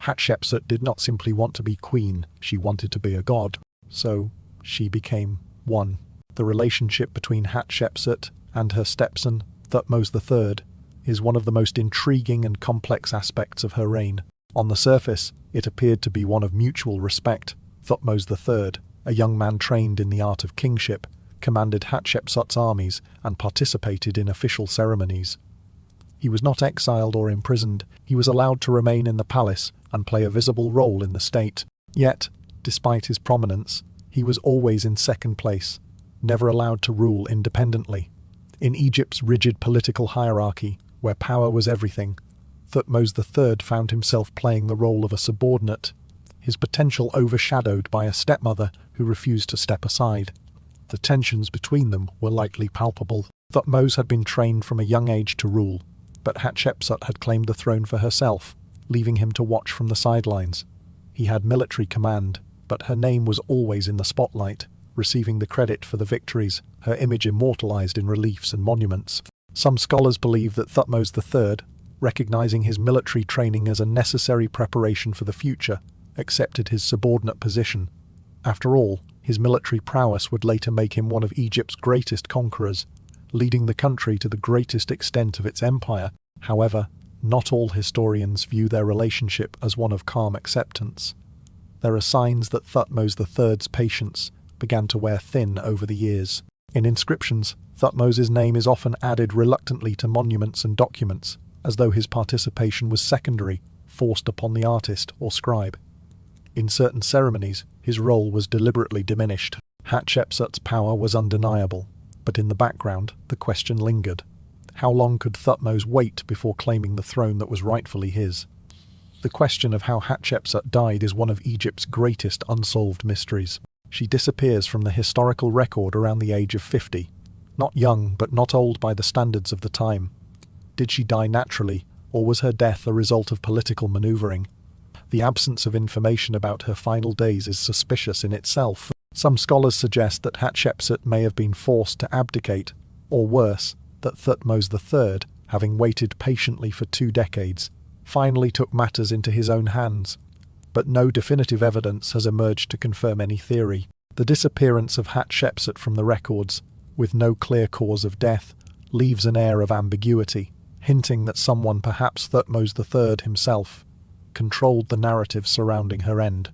Hatshepsut did not simply want to be queen, she wanted to be a god. So, she became one. The relationship between Hatshepsut and her stepson, Thutmose III, is one of the most intriguing and complex aspects of her reign. On the surface, it appeared to be one of mutual respect. Thutmose III, a young man trained in the art of kingship, commanded Hatshepsut's armies and participated in official ceremonies. He was not exiled or imprisoned, he was allowed to remain in the palace and play a visible role in the state. Yet, despite his prominence, he was always in second place, never allowed to rule independently. In Egypt's rigid political hierarchy, where power was everything, Thutmose III found himself playing the role of a subordinate, his potential overshadowed by a stepmother who refused to step aside. The tensions between them were likely palpable. Thutmose had been trained from a young age to rule, but Hatshepsut had claimed the throne for herself, leaving him to watch from the sidelines. He had military command, but her name was always in the spotlight, receiving the credit for the victories, her image immortalized in reliefs and monuments. Some scholars believe that Thutmose III, recognizing his military training as a necessary preparation for the future, accepted his subordinate position. After all, his military prowess would later make him one of Egypt's greatest conquerors, leading the country to the greatest extent of its empire. However, not all historians view their relationship as one of calm acceptance. There are signs that Thutmose III's patience began to wear thin over the years. In inscriptions, Thutmose's name is often added reluctantly to monuments and documents, as though his participation was secondary, forced upon the artist or scribe. In certain ceremonies, his role was deliberately diminished. Hatshepsut's power was undeniable, but in the background, the question lingered. How long could Thutmose wait before claiming the throne that was rightfully his? The question of how Hatshepsut died is one of Egypt's greatest unsolved mysteries. She disappears from the historical record around the age of 50. Not young, but not old by the standards of the time. Did she die naturally, or was her death a result of political maneuvering? The absence of information about her final days is suspicious in itself. Some scholars suggest that Hatshepsut may have been forced to abdicate, or worse, that Thutmose III, having waited patiently for 2 decades, finally took matters into his own hands. But no definitive evidence has emerged to confirm any theory. The disappearance of Hatshepsut from the records, with no clear cause of death, leaves an air of ambiguity, hinting that someone, perhaps Thutmose III himself, controlled the narrative surrounding her end.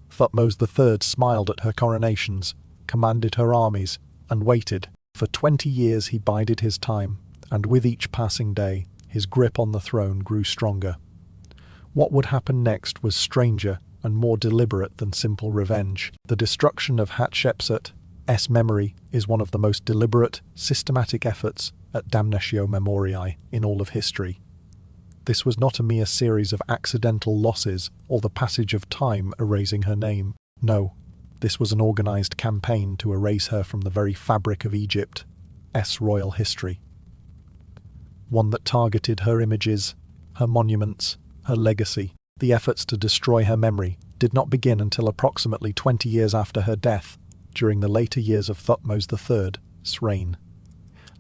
Thutmose III smiled at her coronations, commanded her armies, and waited. For 20 years he bided his time, and with each passing day, his grip on the throne grew stronger. What would happen next was stranger and more deliberate than simple revenge. The destruction of Hatshepsut's memory is one of the most deliberate, systematic efforts at damnatio memoriae in all of history. This was not a mere series of accidental losses or the passage of time erasing her name. No, this was an organized campaign to erase her from the very fabric of Egypt's royal history. One that targeted her images, her monuments, her legacy. The efforts to destroy her memory did not begin until approximately 20 years after her death, during the later years of Thutmose III's reign.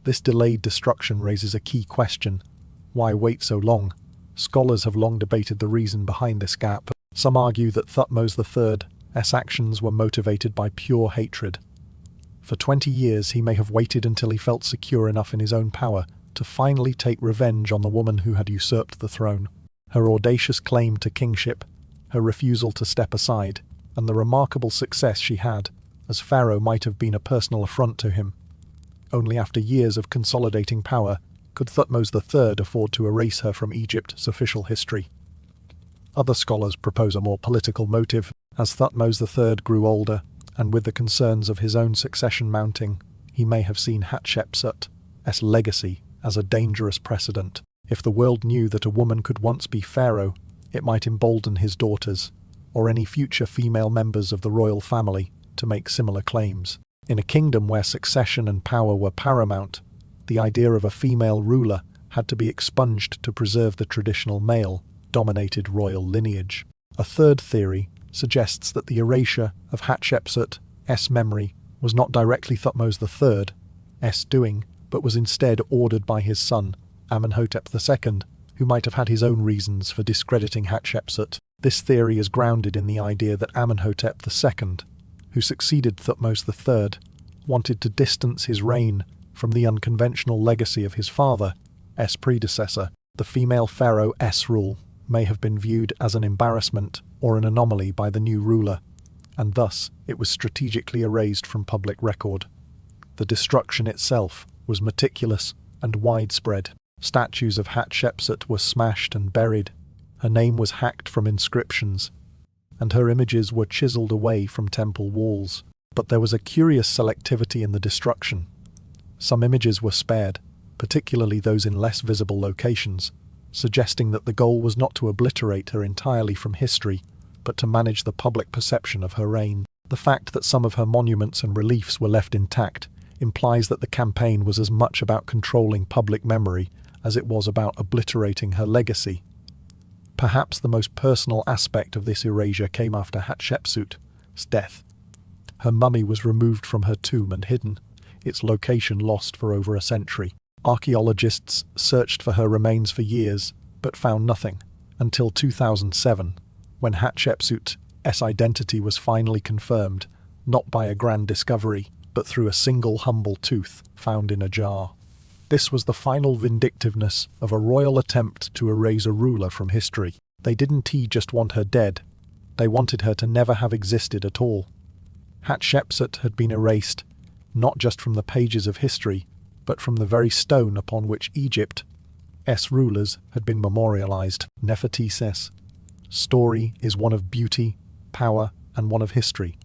This delayed destruction raises a key question. Why wait so long? Scholars have long debated the reason behind this gap. Some argue that Thutmose III's actions were motivated by pure hatred. For 20 years he may have waited until he felt secure enough in his own power to finally take revenge on the woman who had usurped the throne. Her audacious claim to kingship, her refusal to step aside, and the remarkable success she had as pharaoh might have been a personal affront to him. Only after years of consolidating power could Thutmose III afford to erase her from Egypt's official history. Other scholars propose a more political motive. As Thutmose III grew older, and with the concerns of his own succession mounting, he may have seen Hatshepsut's legacy as a dangerous precedent. If the world knew that a woman could once be pharaoh, it might embolden his daughters, or any future female members of the royal family, to make similar claims. In a kingdom where succession and power were paramount, the idea of a female ruler had to be expunged to preserve the traditional male-dominated royal lineage. A third theory suggests that the erasure of Hatshepsut's memory was not directly Thutmose III's doing, but was instead ordered by his son, Amenhotep II, who might have had his own reasons for discrediting Hatshepsut. This theory is grounded in the idea that Amenhotep II, who succeeded Thutmose III, wanted to distance his reign from the unconventional legacy of his father's predecessor. The female pharaoh's rule may have been viewed as an embarrassment or an anomaly by the new ruler, and thus it was strategically erased from public record. The destruction itself was meticulous and widespread. Statues of Hatshepsut were smashed and buried, her name was hacked from inscriptions, and her images were chiseled away from temple walls. But there was a curious selectivity in the destruction. Some images were spared, particularly those in less visible locations, suggesting that the goal was not to obliterate her entirely from history, but to manage the public perception of her reign. The fact that some of her monuments and reliefs were left intact implies that the campaign was as much about controlling public memory as it was about obliterating her legacy. Perhaps the most personal aspect of this erasure came after Hatshepsut's death. Her mummy was removed from her tomb and hidden, its location lost for over a century. Archaeologists searched for her remains for years, but found nothing, until 2007, when Hatshepsut's identity was finally confirmed, not by a grand discovery, but through a single humble tooth found in a jar. This was the final vindictiveness of a royal attempt to erase a ruler from history. They didn't just want her dead, they wanted her to never have existed at all. Hatshepsut had been erased, not just from the pages of history, but from the very stone upon which Egypt's rulers had been memorialized. Nefertiti's story is one of beauty, power, and one of history's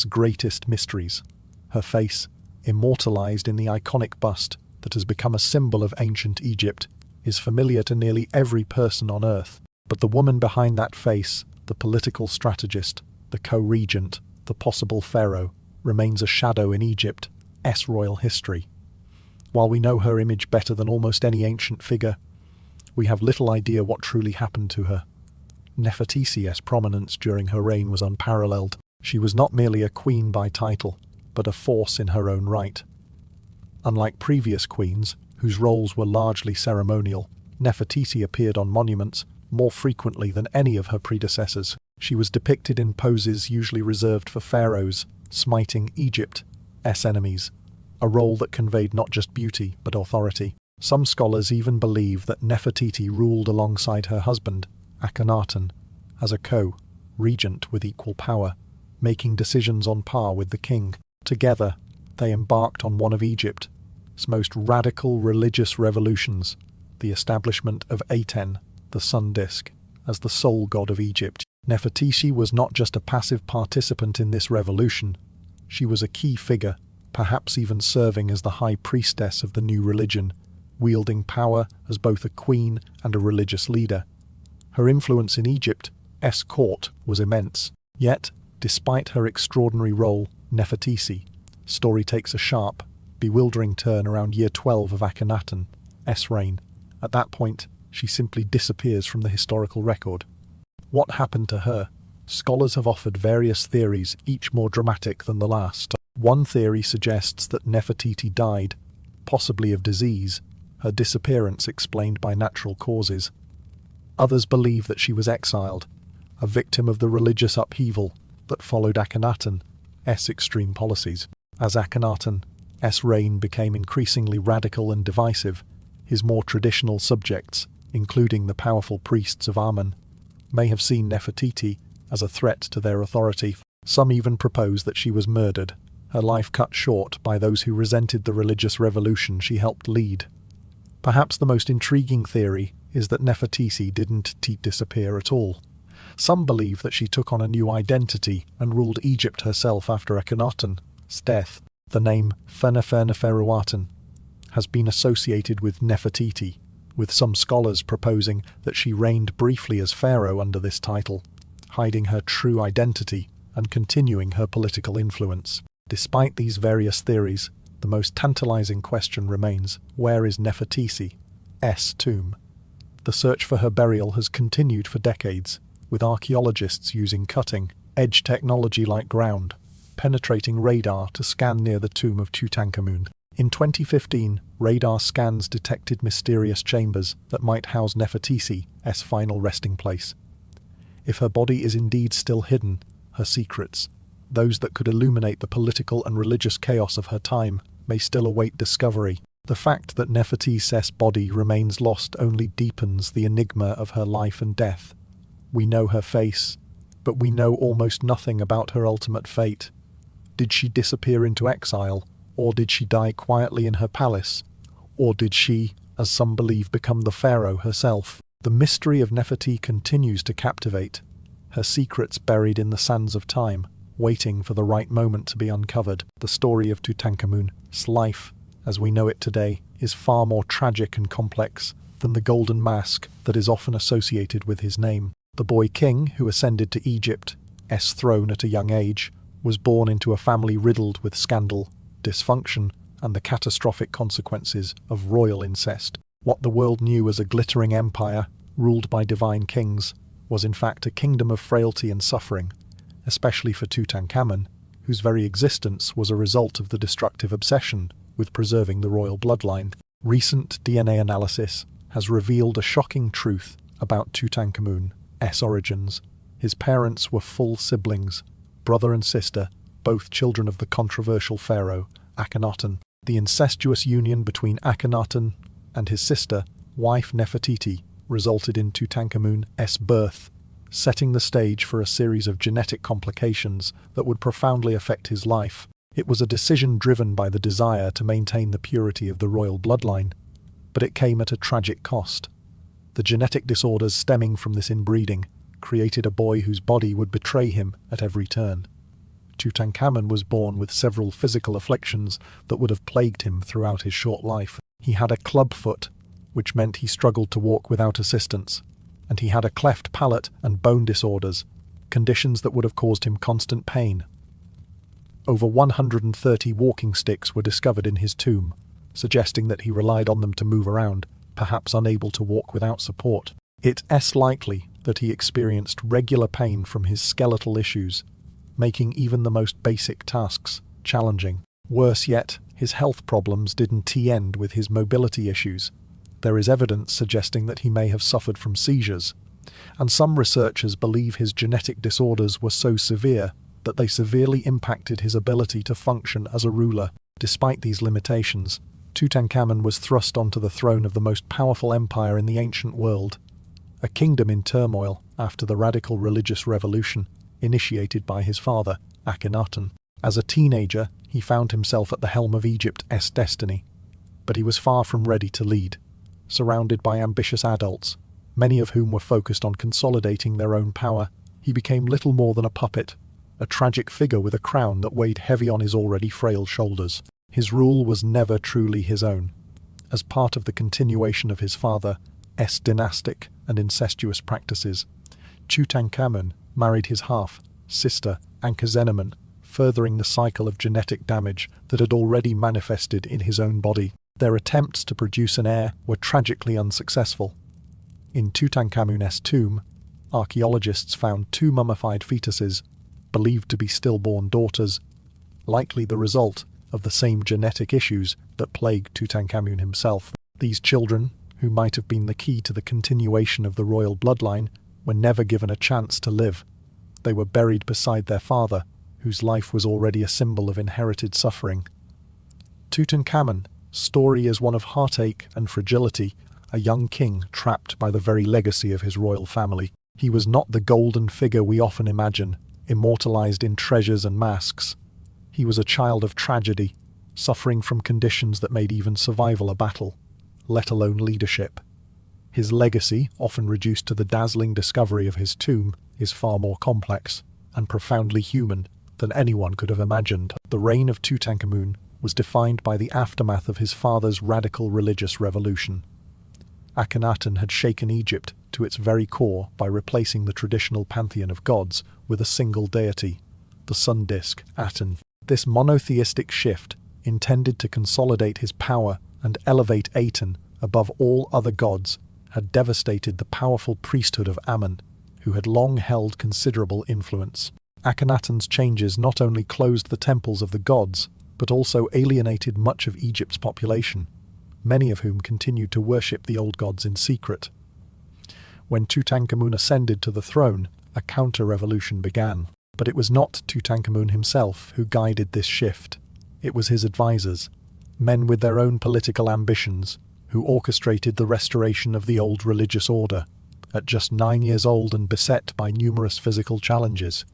greatest mysteries. Her face, immortalized in the iconic bust that has become a symbol of ancient Egypt, is familiar to nearly every person on Earth. But the woman behind that face, the political strategist, the co-regent, the possible pharaoh, remains a shadow in Egypt's royal history. While we know her image better than almost any ancient figure, we have little idea what truly happened to her. Nefertiti's prominence during her reign was unparalleled. She was not merely a queen by title, but a force in her own right. Unlike previous queens, whose roles were largely ceremonial, Nefertiti appeared on monuments more frequently than any of her predecessors. She was depicted in poses usually reserved for pharaohs, smiting Egypt's enemies, a role that conveyed not just beauty but authority. Some scholars even believe that Nefertiti ruled alongside her husband, Akhenaten, as a co-regent with equal power, making decisions on par with the king. Together, they embarked on one of Egypt's most radical religious revolutions, the establishment of Aten, the sun disk, as the sole god of Egypt. Nefertiti was not just a passive participant in this revolution, she was a key figure, perhaps even serving as the high priestess of the new religion, wielding power as both a queen and a religious leader. Her influence in Egypt's court was immense. Yet, despite her extraordinary role, Nefertiti's story takes a sharp, bewildering turn around year 12 of Akhenaten's reign. At that point, she simply disappears from the historical record. What happened to her? Scholars have offered various theories, each more dramatic than the last. One theory suggests that Nefertiti died, possibly of disease, her disappearance explained by natural causes. Others believe that she was exiled, a victim of the religious upheaval that followed Akhenaten's extreme policies. As Akhenaten's reign became increasingly radical and divisive, his more traditional subjects, including the powerful priests of Amun, may have seen Nefertiti as a threat to their authority. Some even propose that she was murdered, her life cut short by those who resented the religious revolution she helped lead. Perhaps the most intriguing theory is that Nefertiti didn't disappear at all. Some believe that she took on a new identity and ruled Egypt herself after Akhenaten's death. The name Pharaohs has been associated with Nefertiti, with some scholars proposing that she reigned briefly as pharaoh under this title, hiding her true identity and continuing her political influence. Despite these various theories, the most tantalizing question remains: where is Nefertiti's tomb? The search for her burial has continued for decades, with archaeologists using cutting-edge technology like ground-penetrating radar to scan near the tomb of Tutankhamun. In 2015, radar scans detected mysterious chambers that might house Nefertiti's final resting place. If her body is indeed still hidden, her secrets, those that could illuminate the political and religious chaos of her time, may still await discovery. The fact that Nefertiti's body remains lost only deepens the enigma of her life and death. We know her face, but we know almost nothing about her ultimate fate. Did she disappear into exile, or did she die quietly in her palace? Or did she, as some believe, become the pharaoh herself? The mystery of Nefertiti continues to captivate, her secrets buried in the sands of time, waiting for the right moment to be uncovered. The story of Tutankhamun's life, as we know it today, is far more tragic and complex than the golden mask that is often associated with his name. The boy king, who ascended to Egypt's throne at a young age, was born into a family riddled with scandal, dysfunction, and the catastrophic consequences of royal incest. What the world knew as a glittering empire, ruled by divine kings, was in fact a kingdom of frailty and suffering, especially for Tutankhamun, whose very existence was a result of the destructive obsession with preserving the royal bloodline. Recent DNA analysis has revealed a shocking truth about Tutankhamun's origins. His parents were full siblings, brother and sister, both children of the controversial pharaoh, Akhenaten. The incestuous union between Akhenaten and his sister, wife Nefertiti, resulted in Tutankhamun's birth, setting the stage for a series of genetic complications that would profoundly affect his life. It was a decision driven by the desire to maintain the purity of the royal bloodline, but it came at a tragic cost. The genetic disorders stemming from this inbreeding created a boy whose body would betray him at every turn. Tutankhamun was born with several physical afflictions that would have plagued him throughout his short life. He had a club foot, which meant he struggled to walk without assistance, and he had a cleft palate and bone disorders, conditions that would have caused him constant pain. Over 130 walking sticks were discovered in his tomb, suggesting that he relied on them to move around, perhaps unable to walk without support. It's likely that he experienced regular pain from his skeletal issues, making even the most basic tasks challenging. Worse yet, his health problems didn't end with his mobility issues. There is evidence suggesting that he may have suffered from seizures, and some researchers believe his genetic disorders were so severe that they severely impacted his ability to function as a ruler. Despite these limitations, Tutankhamun was thrust onto the throne of the most powerful empire in the ancient world, a kingdom in turmoil after the radical religious revolution initiated by his father, Akhenaten. As a teenager, he found himself at the helm of Egypt's destiny, but he was far from ready to lead. Surrounded by ambitious adults, many of whom were focused on consolidating their own power, he became little more than a puppet, a tragic figure with a crown that weighed heavy on his already frail shoulders. His rule was never truly his own. As part of the continuation of his father's dynastic and incestuous practices, Tutankhamun married his half-sister Ankhesenamun, furthering the cycle of genetic damage that had already manifested in his own body. Their attempts to produce an heir were tragically unsuccessful. In Tutankhamun's tomb, archaeologists found 2 mummified fetuses, believed to be stillborn daughters, likely the result of the same genetic issues that plagued Tutankhamun himself. These children, who might have been the key to the continuation of the royal bloodline, were never given a chance to live. They were buried beside their father, whose life was already a symbol of inherited suffering. Tutankhamun's story is one of heartache and fragility, a young king trapped by the very legacy of his royal family. He was not the golden figure we often imagine, immortalized in treasures and masks. He was a child of tragedy, suffering from conditions that made even survival a battle, let alone leadership. His legacy, often reduced to the dazzling discovery of his tomb, is far more complex and profoundly human than anyone could have imagined. The reign of Tutankhamun was defined by the aftermath of his father's radical religious revolution. Akhenaten had shaken Egypt to its very core by replacing the traditional pantheon of gods with a single deity, the sun disk, Aten. This monotheistic shift, intended to consolidate his power and elevate Aten above all other gods, had devastated the powerful priesthood of Amun, who had long held considerable influence. Akhenaten's changes not only closed the temples of the gods, but also alienated much of Egypt's population, many of whom continued to worship the old gods in secret. When Tutankhamun ascended to the throne, a counter-revolution began. But it was not Tutankhamun himself who guided this shift. It was his advisors, men with their own political ambitions, who orchestrated the restoration of the old religious order. At just 9 years old and beset by numerous physical challenges,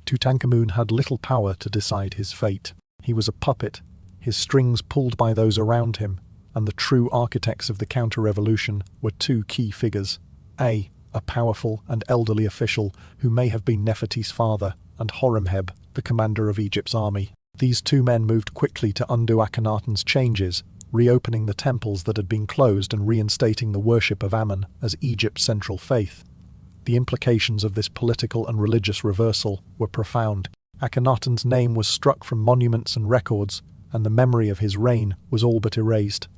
Tutankhamun had little power to decide his fate. He was a puppet, his strings pulled by those around him, and the true architects of the counter-revolution were 2 key figures. A powerful and elderly official who may have been Nefertiti's father, and Horemheb, the commander of Egypt's army. These 2 men moved quickly to undo Akhenaten's changes, reopening the temples that had been closed and reinstating the worship of Amun as Egypt's central faith. The implications of this political and religious reversal were profound. Akhenaten's name was struck from monuments and records, and the memory of his reign was all but erased.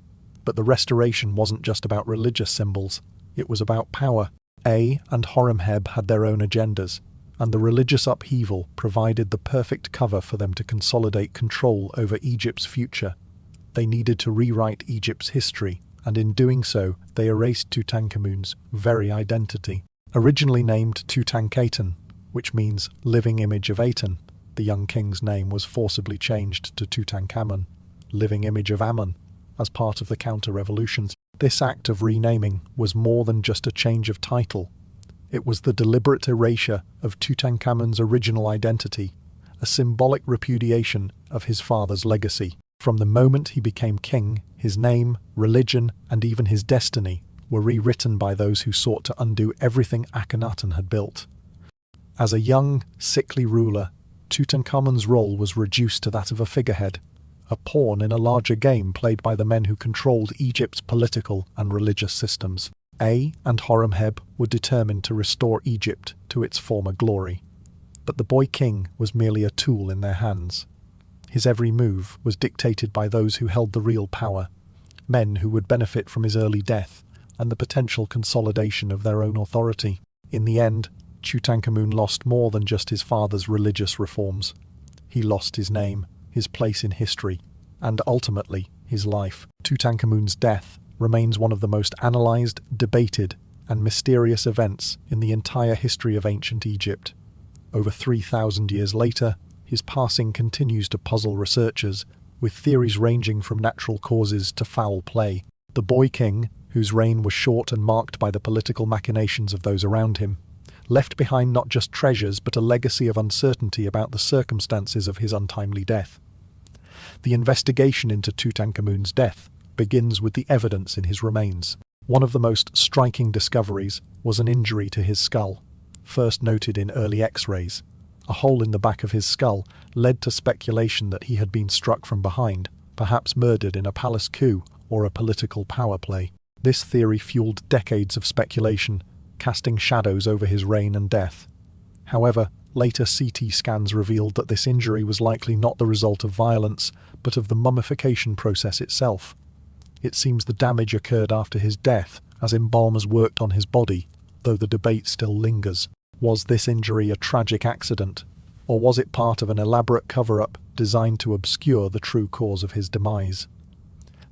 But the restoration wasn't just about religious symbols, it was about power. And Horemheb had their own agendas, and the religious upheaval provided the perfect cover for them to consolidate control over Egypt's future. They needed to rewrite Egypt's history, and in doing so, they erased Tutankhamun's very identity. Originally named Tutankhaten, which means living image of Aten, the young king's name was forcibly changed to Tutankhamun, living image of Amun, as part of the counter-revolutions. This act of renaming was more than just a change of title. It was the deliberate erasure of Tutankhamun's original identity, a symbolic repudiation of his father's legacy. From the moment he became king, his name, religion, and even his destiny were rewritten by those who sought to undo everything Akhenaten had built. As a young, sickly ruler, Tutankhamun's role was reduced to that of a figurehead, a pawn in a larger game played by the men who controlled Egypt's political and religious systems. and Horemheb were determined to restore Egypt to its former glory. But the boy king was merely a tool in their hands. His every move was dictated by those who held the real power, men who would benefit from his early death and the potential consolidation of their own authority. In the end, Tutankhamun lost more than just his father's religious reforms. He lost his name, his place in history, and ultimately his life. Tutankhamun's death remains one of the most analysed, debated, and mysterious events in the entire history of ancient Egypt. Over 3,000 years later, his passing continues to puzzle researchers, with theories ranging from natural causes to foul play. The boy king, whose reign was short and marked by the political machinations of those around him, left behind not just treasures but a legacy of uncertainty about the circumstances of his untimely death. The investigation into Tutankhamun's death begins with the evidence in his remains. One of the most striking discoveries was an injury to his skull, first noted in early X-rays. A hole in the back of his skull led to speculation that he had been struck from behind, perhaps murdered in a palace coup or a political power play. This theory fueled decades of speculation, casting shadows over his reign and death. However, later CT scans revealed that this injury was likely not the result of violence, but of the mummification process itself. It seems the damage occurred after his death, as embalmers worked on his body, though the debate still lingers. Was this injury a tragic accident, or was it part of an elaborate cover-up designed to obscure the true cause of his demise?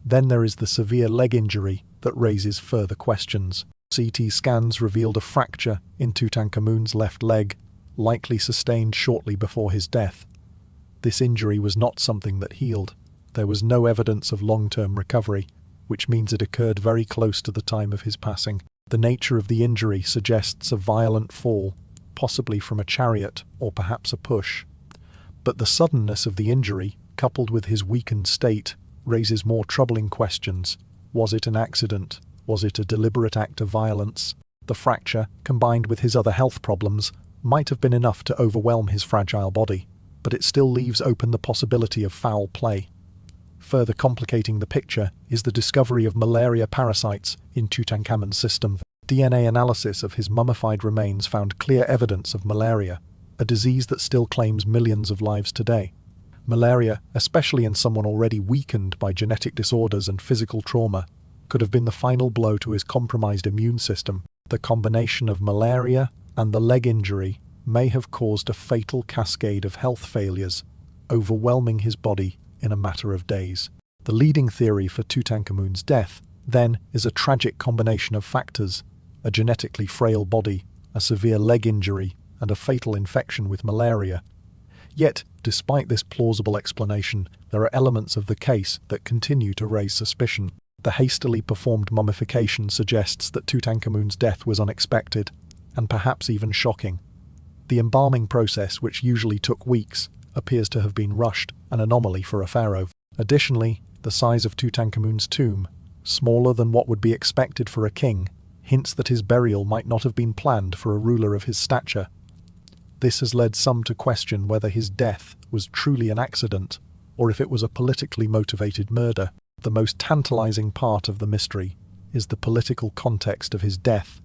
Then there is the severe leg injury that raises further questions. CT scans revealed a fracture in Tutankhamun's left leg, likely sustained shortly before his death. This injury was not something that healed. There was no evidence of long-term recovery, which means it occurred very close to the time of his passing. The nature of the injury suggests a violent fall, possibly from a chariot or perhaps a push. But the suddenness of the injury, coupled with his weakened state, raises more troubling questions. Was it an accident? Was it a deliberate act of violence? The fracture, combined with his other health problems, might have been enough to overwhelm his fragile body, but it still leaves open the possibility of foul play. Further complicating the picture is the discovery of malaria parasites in Tutankhamun's system. DNA analysis of his mummified remains found clear evidence of malaria, a disease that still claims millions of lives today. Malaria, especially in someone already weakened by genetic disorders and physical trauma, could have been the final blow to his compromised immune system. The combination of malaria and the leg injury may have caused a fatal cascade of health failures, overwhelming his body in a matter of days. The leading theory for Tutankhamun's death, then, is a tragic combination of factors: a genetically frail body, a severe leg injury, and a fatal infection with malaria. Yet, despite this plausible explanation, there are elements of the case that continue to raise suspicion. The hastily performed mummification suggests that Tutankhamun's death was unexpected, and perhaps even shocking. The embalming process, which usually took weeks, appears to have been rushed, an anomaly for a pharaoh. Additionally, the size of Tutankhamun's tomb, smaller than what would be expected for a king, hints that his burial might not have been planned for a ruler of his stature. This has led some to question whether his death was truly an accident, or if it was a politically motivated murder. The most tantalizing part of the mystery is the political context of his death.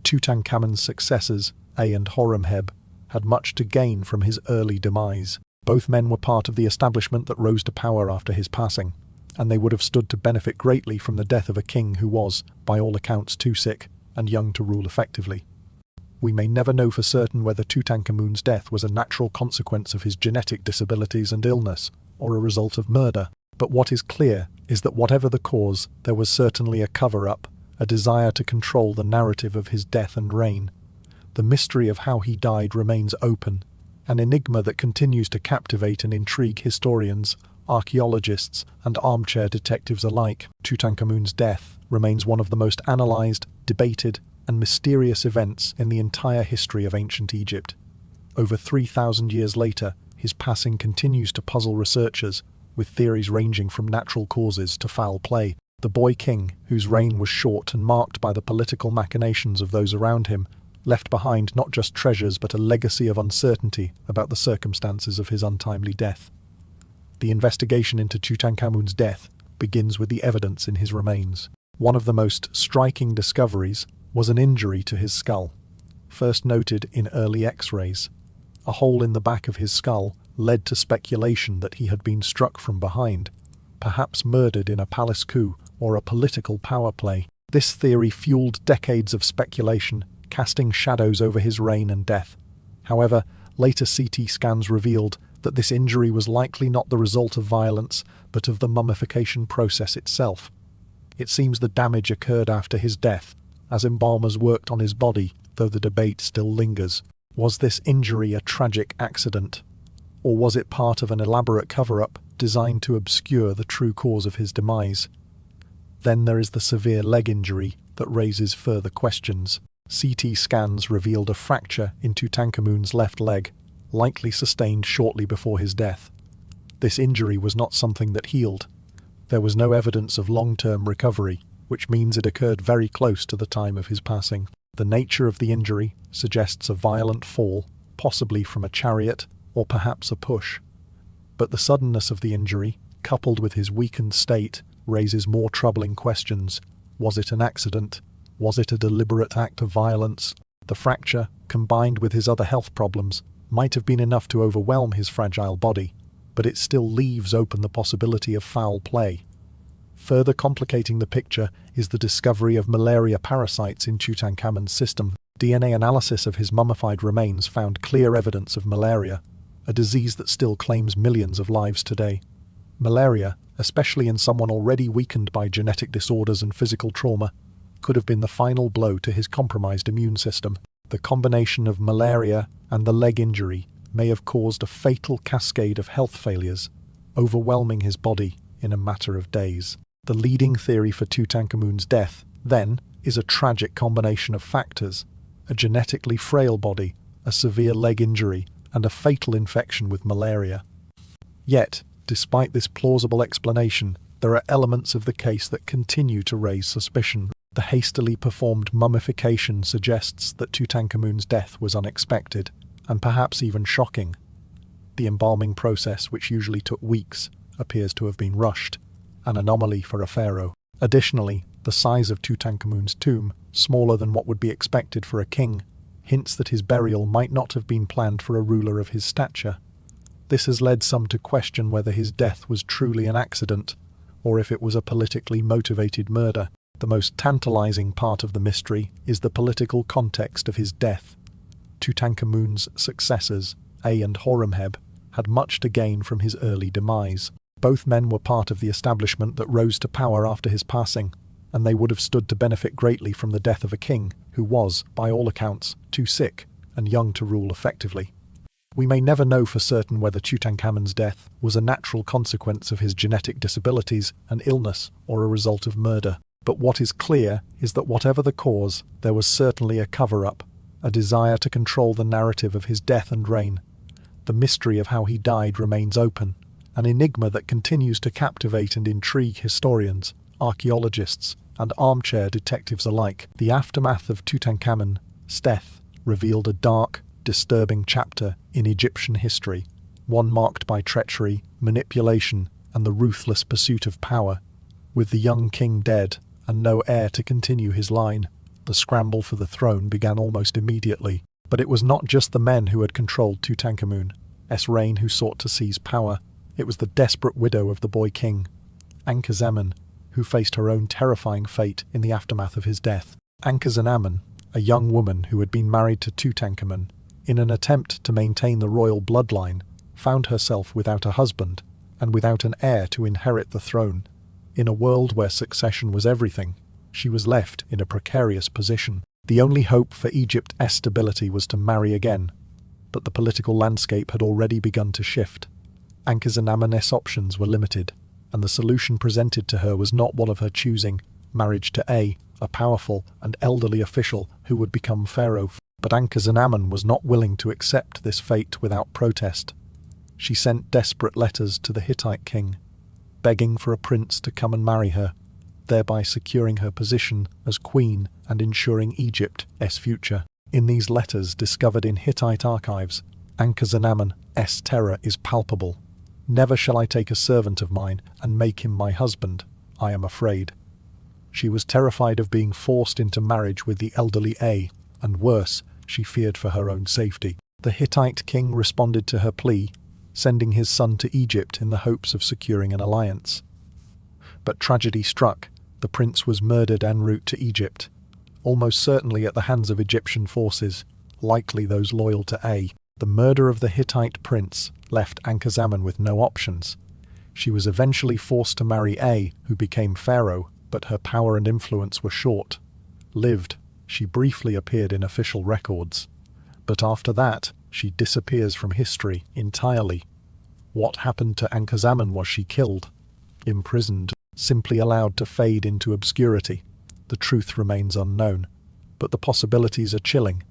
Tutankhamun's successors, and Horemheb, had much to gain from his early demise. Both men were part of the establishment that rose to power after his passing, and they would have stood to benefit greatly from the death of a king who was, by all accounts, too sick and young to rule effectively. We may never know for certain whether Tutankhamun's death was a natural consequence of his genetic disabilities and illness, or a result of murder. But what is clear is that whatever the cause, there was certainly a cover-up, a desire to control the narrative of his death and reign. The mystery of how he died remains open, an enigma that continues to captivate and intrigue historians, archaeologists, and armchair detectives alike. Tutankhamun's death remains one of the most analysed, debated, and mysterious events in the entire history of ancient Egypt. Over 3,000 years later, his passing continues to puzzle researchers, with theories ranging from natural causes to foul play. The boy king, whose reign was short and marked by the political machinations of those around him, left behind not just treasures but a legacy of uncertainty about the circumstances of his untimely death. The investigation into Tutankhamun's death begins with the evidence in his remains. One of the most striking discoveries was an injury to his skull, first noted in early X-rays. A hole in the back of his skull led to speculation that he had been struck from behind, perhaps murdered in a palace coup or a political power play. This theory fueled decades of speculation, casting shadows over his reign and death. However, later CT scans revealed that this injury was likely not the result of violence, but of the mummification process itself. It seems the damage occurred after his death, as embalmers worked on his body, though the debate still lingers. Was this injury a tragic accident? Or was it part of an elaborate cover-up designed to obscure the true cause of his demise? Then there is the severe leg injury that raises further questions. CT scans revealed a fracture in Tutankhamun's left leg, likely sustained shortly before his death. This injury was not something that healed. There was no evidence of long-term recovery, which means it occurred very close to the time of his passing. The nature of the injury suggests a violent fall, possibly from a chariot or perhaps a push. But the suddenness of the injury, coupled with his weakened state, raises more troubling questions. Was it an accident? Was it a deliberate act of violence? The fracture, combined with his other health problems, might have been enough to overwhelm his fragile body, but it still leaves open the possibility of foul play. Further complicating the picture is the discovery of malaria parasites in Tutankhamun's system. DNA analysis of his mummified remains found clear evidence of malaria, a disease that still claims millions of lives today. Malaria, especially in someone already weakened by genetic disorders and physical trauma, could have been the final blow to his compromised immune system. The combination of malaria and the leg injury may have caused a fatal cascade of health failures, overwhelming his body in a matter of days. The leading theory for Tutankhamun's death, then, is a tragic combination of factors: a genetically frail body, a severe leg injury, and a fatal infection with malaria. Yet, despite this plausible explanation, there are elements of the case that continue to raise suspicion. The hastily performed mummification suggests that Tutankhamun's death was unexpected, and perhaps even shocking. The embalming process, which usually took weeks, appears to have been rushed, an anomaly for a pharaoh. Additionally, the size of Tutankhamun's tomb, smaller than what would be expected for a king, hints that his burial might not have been planned for a ruler of his stature. This has led some to question whether his death was truly an accident, or if it was a politically motivated murder. The most tantalizing part of the mystery is the political context of his death. Tutankhamun's successors, A and Horemheb, had much to gain from his early demise. Both men were part of the establishment that rose to power after his passing, and they would have stood to benefit greatly from the death of a king who was, by all accounts, too sick and young to rule effectively. We may never know for certain whether Tutankhamun's death was a natural consequence of his genetic disabilities and illness or a result of murder. But what is clear is that whatever the cause, there was certainly a cover-up, a desire to control the narrative of his death and reign. The mystery of how he died remains open, an enigma that continues to captivate and intrigue historians, archaeologists, and armchair detectives alike. The aftermath of Tutankhamun's death revealed a dark, disturbing chapter in Egyptian history, one marked by treachery, manipulation, and the ruthless pursuit of power. With the young king dead and no heir to continue his line, the scramble for the throne began almost immediately. But it was not just the men who had controlled Tutankhamun's reign who sought to seize power. It was the desperate widow of the boy king, Ankhesemen, who faced her own terrifying fate in the aftermath of his death. Ankhesemen, a young woman who had been married to Tutankhamun, in an attempt to maintain the royal bloodline, found herself without a husband and without an heir to inherit the throne. In a world where succession was everything, she was left in a precarious position. The only hope for Egypt's stability was to marry again, but the political landscape had already begun to shift. Ankhesemen's options were limited, and the solution presented to her was not one of her choosing: marriage to a powerful and elderly official who would become pharaoh. But Ankhesemen was not willing to accept this fate without protest. She sent desperate letters to the Hittite king, begging for a prince to come and marry her, thereby securing her position as queen and ensuring Egypt's future. In these letters discovered in Hittite archives, Ankhesemen's terror is palpable. "Never shall I take a servant of mine and make him my husband, I am afraid." She was terrified of being forced into marriage with the elderly A, and worse, she feared for her own safety. The Hittite king responded to her plea, sending his son to Egypt in the hopes of securing an alliance. But tragedy struck. The prince was murdered en route to Egypt, almost certainly at the hands of Egyptian forces, likely those loyal to A. The murder of the Hittite prince left Ankhesemen with no options. She was eventually forced to marry A, who became pharaoh, but her power and influence were short-lived. She briefly appeared in official records, but after that, she disappears from history entirely. What happened to Ankhesemen? Was she killed, imprisoned, simply allowed to fade into obscurity? The truth remains unknown, but the possibilities are chilling.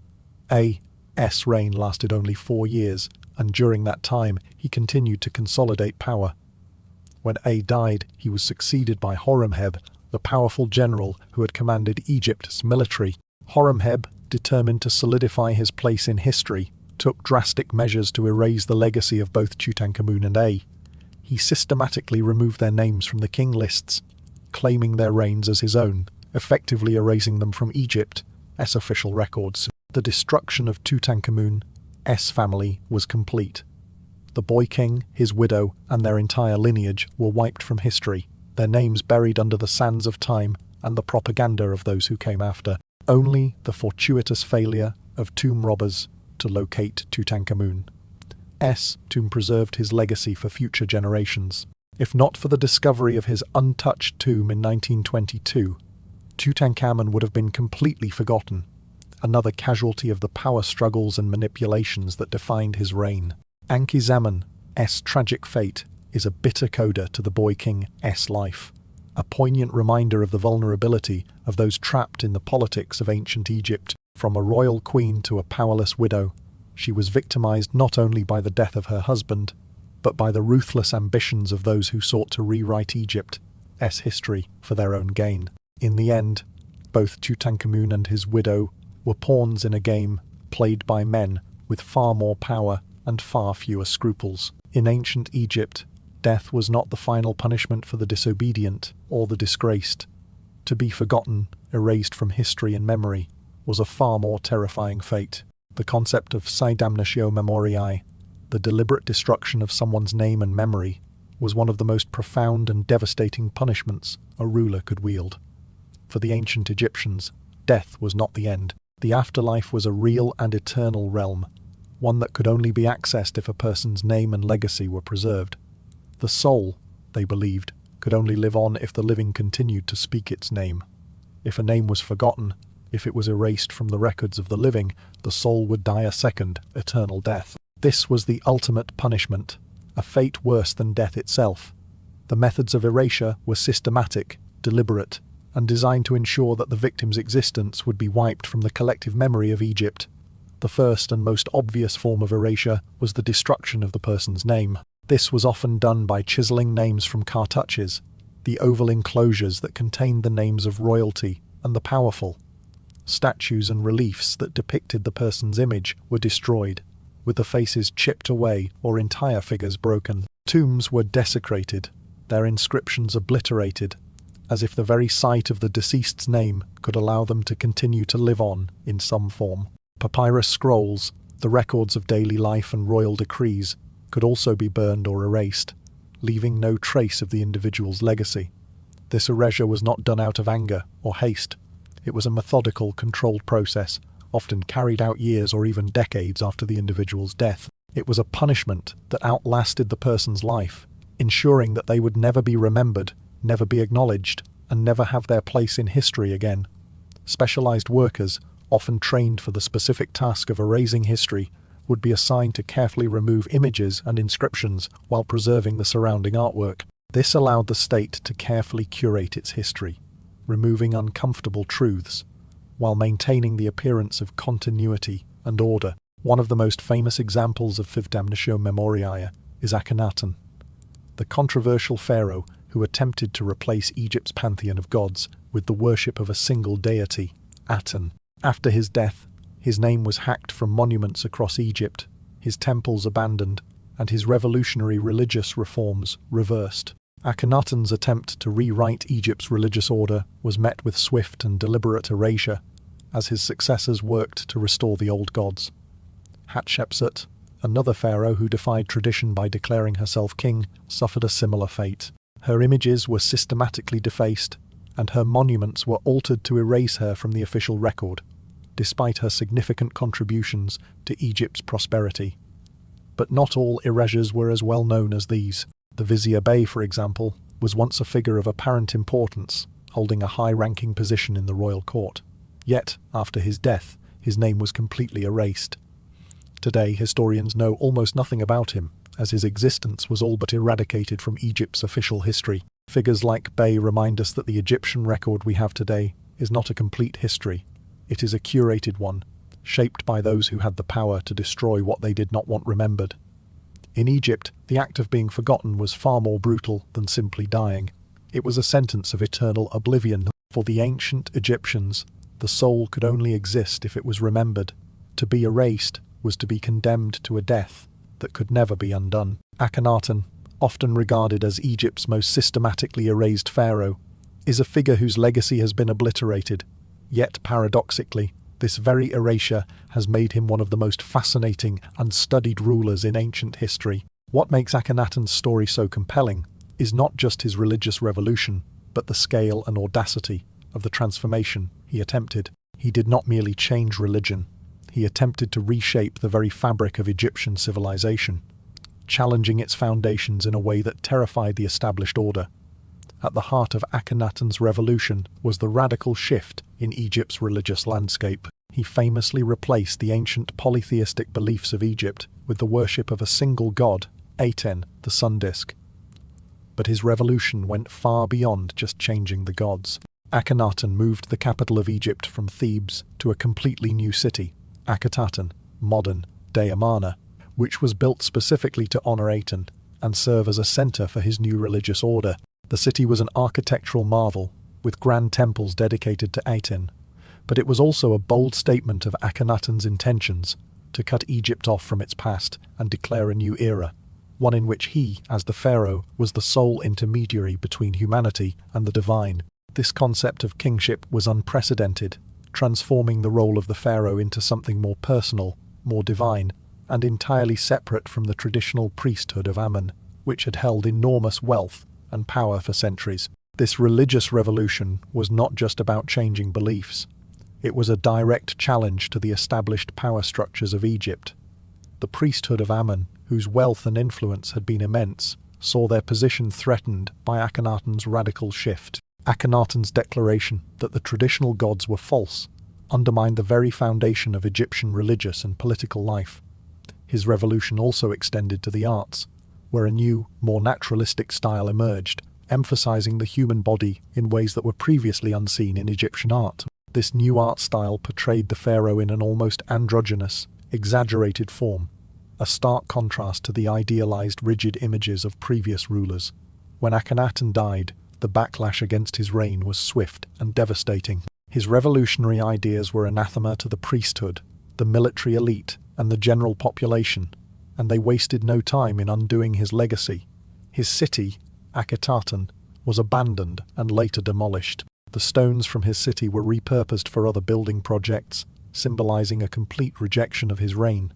A's reign lasted only 4 years, and during that time he continued to consolidate power. When A died, he was succeeded by Horemheb, the powerful general who had commanded Egypt's military. Horemheb, determined to solidify his place in history, took drastic measures to erase the legacy of both Tutankhamun and A. He systematically removed their names from the king lists, claiming their reigns as his own, effectively erasing them from Egypt's official records. The destruction of Tutankhamun's family was complete. The boy king, his widow, and their entire lineage were wiped from history, their names buried under the sands of time and the propaganda of those who came after. Only the fortuitous failure of tomb robbers to locate Tutankhamun's tomb preserved his legacy for future generations. If not for the discovery of his untouched tomb in 1922, Tutankhamun would have been completely forgotten, another casualty of the power struggles and manipulations that defined his reign. Ankhesemen's tragic fate is a bitter coda to the boy king's life, a poignant reminder of the vulnerability of those trapped in the politics of ancient Egypt. From a royal queen to a powerless widow, she was victimized not only by the death of her husband, but by the ruthless ambitions of those who sought to rewrite Egypt's history for their own gain. In the end, both Tutankhamun and his widow were pawns in a game played by men with far more power and far fewer scruples. In ancient Egypt, death was not the final punishment for the disobedient or the disgraced. To be forgotten, erased from history and memory, was a far more terrifying fate. The concept of damnatio memoriae, the deliberate destruction of someone's name and memory, was one of the most profound and devastating punishments a ruler could wield. For the ancient Egyptians, death was not the end. The afterlife was a real and eternal realm, one that could only be accessed if a person's name and legacy were preserved. The soul, they believed, could only live on if the living continued to speak its name. If a name was forgotten, if it was erased from the records of the living, the soul would die a second, eternal death. This was the ultimate punishment, a fate worse than death itself. The methods of erasure were systematic, deliberate, and designed to ensure that the victim's existence would be wiped from the collective memory of Egypt. The first and most obvious form of erasure was the destruction of the person's name. This was often done by chiseling names from cartouches, the oval enclosures that contained the names of royalty and the powerful. Statues and reliefs that depicted the person's image were destroyed, with the faces chipped away or entire figures broken. Tombs were desecrated, their inscriptions obliterated, as if the very sight of the deceased's name could allow them to continue to live on in some form. Papyrus scrolls, the records of daily life and royal decrees, could also be burned or erased, leaving no trace of the individual's legacy. This erasure was not done out of anger or haste. It was a methodical, controlled process, often carried out years or even decades after the individual's death. It was a punishment that outlasted the person's life, ensuring that they would never be remembered, never be acknowledged, and never have their place in history again. Specialized workers, often trained for the specific task of erasing history, would be assigned to carefully remove images and inscriptions while preserving the surrounding artwork. This allowed the state to carefully curate its history, removing uncomfortable truths, while maintaining the appearance of continuity and order. One of the most famous examples of damnatio memoriae is Akhenaten, the controversial pharaoh who attempted to replace Egypt's pantheon of gods with the worship of a single deity, Aten. After his death, his name was hacked from monuments across Egypt, his temples abandoned, and his revolutionary religious reforms reversed. Akhenaten's attempt to rewrite Egypt's religious order was met with swift and deliberate erasure, as his successors worked to restore the old gods. Hatshepsut, another pharaoh who defied tradition by declaring herself king, suffered a similar fate. Her images were systematically defaced, and her monuments were altered to erase her from the official record, despite her significant contributions to Egypt's prosperity. But not all erasures were as well known as these. The Vizier Bey, for example, was once a figure of apparent importance, holding a high-ranking position in the royal court. Yet, after his death, his name was completely erased. Today, historians know almost nothing about him, as his existence was all but eradicated from Egypt's official history. Figures like Bey remind us that the Egyptian record we have today is not a complete history. It is a curated one, shaped by those who had the power to destroy what they did not want remembered. In Egypt, the act of being forgotten was far more brutal than simply dying. It was a sentence of eternal oblivion. For the ancient Egyptians, the soul could only exist if it was remembered. To be erased was to be condemned to a death that could never be undone. Akhenaten, often regarded as Egypt's most systematically erased pharaoh, is a figure whose legacy has been obliterated. Yet, paradoxically, this very erasure has made him one of the most fascinating and studied rulers in ancient history. What makes Akhenaten's story so compelling is not just his religious revolution, but the scale and audacity of the transformation he attempted. He did not merely change religion, he attempted to reshape the very fabric of Egyptian civilization, challenging its foundations in a way that terrified the established order. At the heart of Akhenaten's revolution was the radical shift in Egypt's religious landscape. He famously replaced the ancient polytheistic beliefs of Egypt with the worship of a single god, Aten, the sun disk. But his revolution went far beyond just changing the gods. Akhenaten moved the capital of Egypt from Thebes to a completely new city, Akhetaten, modern Day Amarna, which was built specifically to honor Aten and serve as a center for his new religious order. The city was an architectural marvel, with grand temples dedicated to Aten, but it was also a bold statement of Akhenaten's intentions to cut Egypt off from its past and declare a new era, one in which he, as the pharaoh, was the sole intermediary between humanity and the divine. This concept of kingship was unprecedented, transforming the role of the pharaoh into something more personal, more divine, and entirely separate from the traditional priesthood of Amun, which had held enormous wealth and power for centuries. This religious revolution was not just about changing beliefs. It was a direct challenge to the established power structures of Egypt. The priesthood of Amun, whose wealth and influence had been immense, saw their position threatened by Akhenaten's radical shift. Akhenaten's declaration that the traditional gods were false undermined the very foundation of Egyptian religious and political life. His revolution also extended to the arts, where a new, more naturalistic style emerged, emphasizing the human body in ways that were previously unseen in Egyptian art. This new art style portrayed the pharaoh in an almost androgynous, exaggerated form, a stark contrast to the idealized, rigid images of previous rulers. When Akhenaten died, the backlash against his reign was swift and devastating. His revolutionary ideas were anathema to the priesthood, the military elite, and the general population, and they wasted no time in undoing his legacy. His city, Akhetaten, was abandoned and later demolished. The stones from his city were repurposed for other building projects, symbolizing a complete rejection of his reign.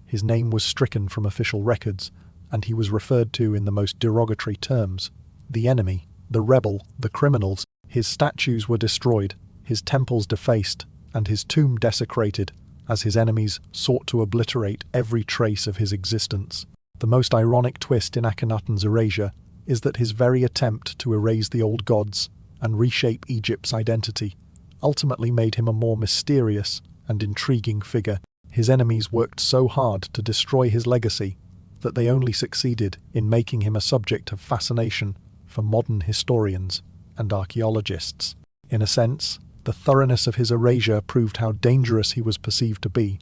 His name was stricken from official records, and he was referred to in the most derogatory terms: the enemy, the rebel, the criminals. His statues were destroyed, his temples defaced, and his tomb desecrated, as his enemies sought to obliterate every trace of his existence. The most ironic twist in Akhenaten's erasure is that his very attempt to erase the old gods and reshape Egypt's identity ultimately made him a more mysterious and intriguing figure. His enemies worked so hard to destroy his legacy that they only succeeded in making him a subject of fascination for modern historians and archaeologists. In a sense, the thoroughness of his erasure proved how dangerous he was perceived to be,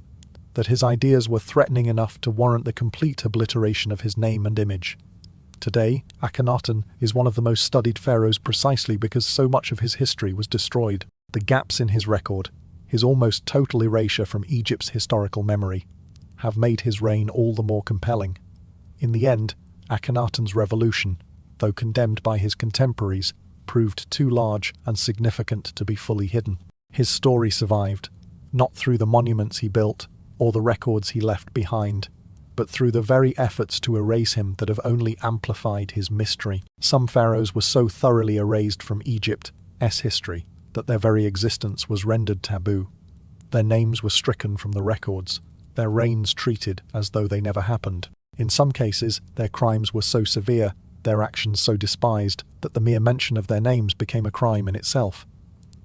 that his ideas were threatening enough to warrant the complete obliteration of his name and image. Today, Akhenaten is one of the most studied pharaohs precisely because so much of his history was destroyed. The gaps in his record, his almost total erasure from Egypt's historical memory, have made his reign all the more compelling. In the end, Akhenaten's revolution though condemned by his contemporaries, proved too large and significant to be fully hidden. His story survived, not through the monuments he built or the records he left behind, but through the very efforts to erase him that have only amplified his mystery. Some pharaohs were so thoroughly erased from Egypt's history that their very existence was rendered taboo. Their names were stricken from the records, their reigns treated as though they never happened. In some cases, their crimes were so severe, their actions so despised, that the mere mention of their names became a crime in itself.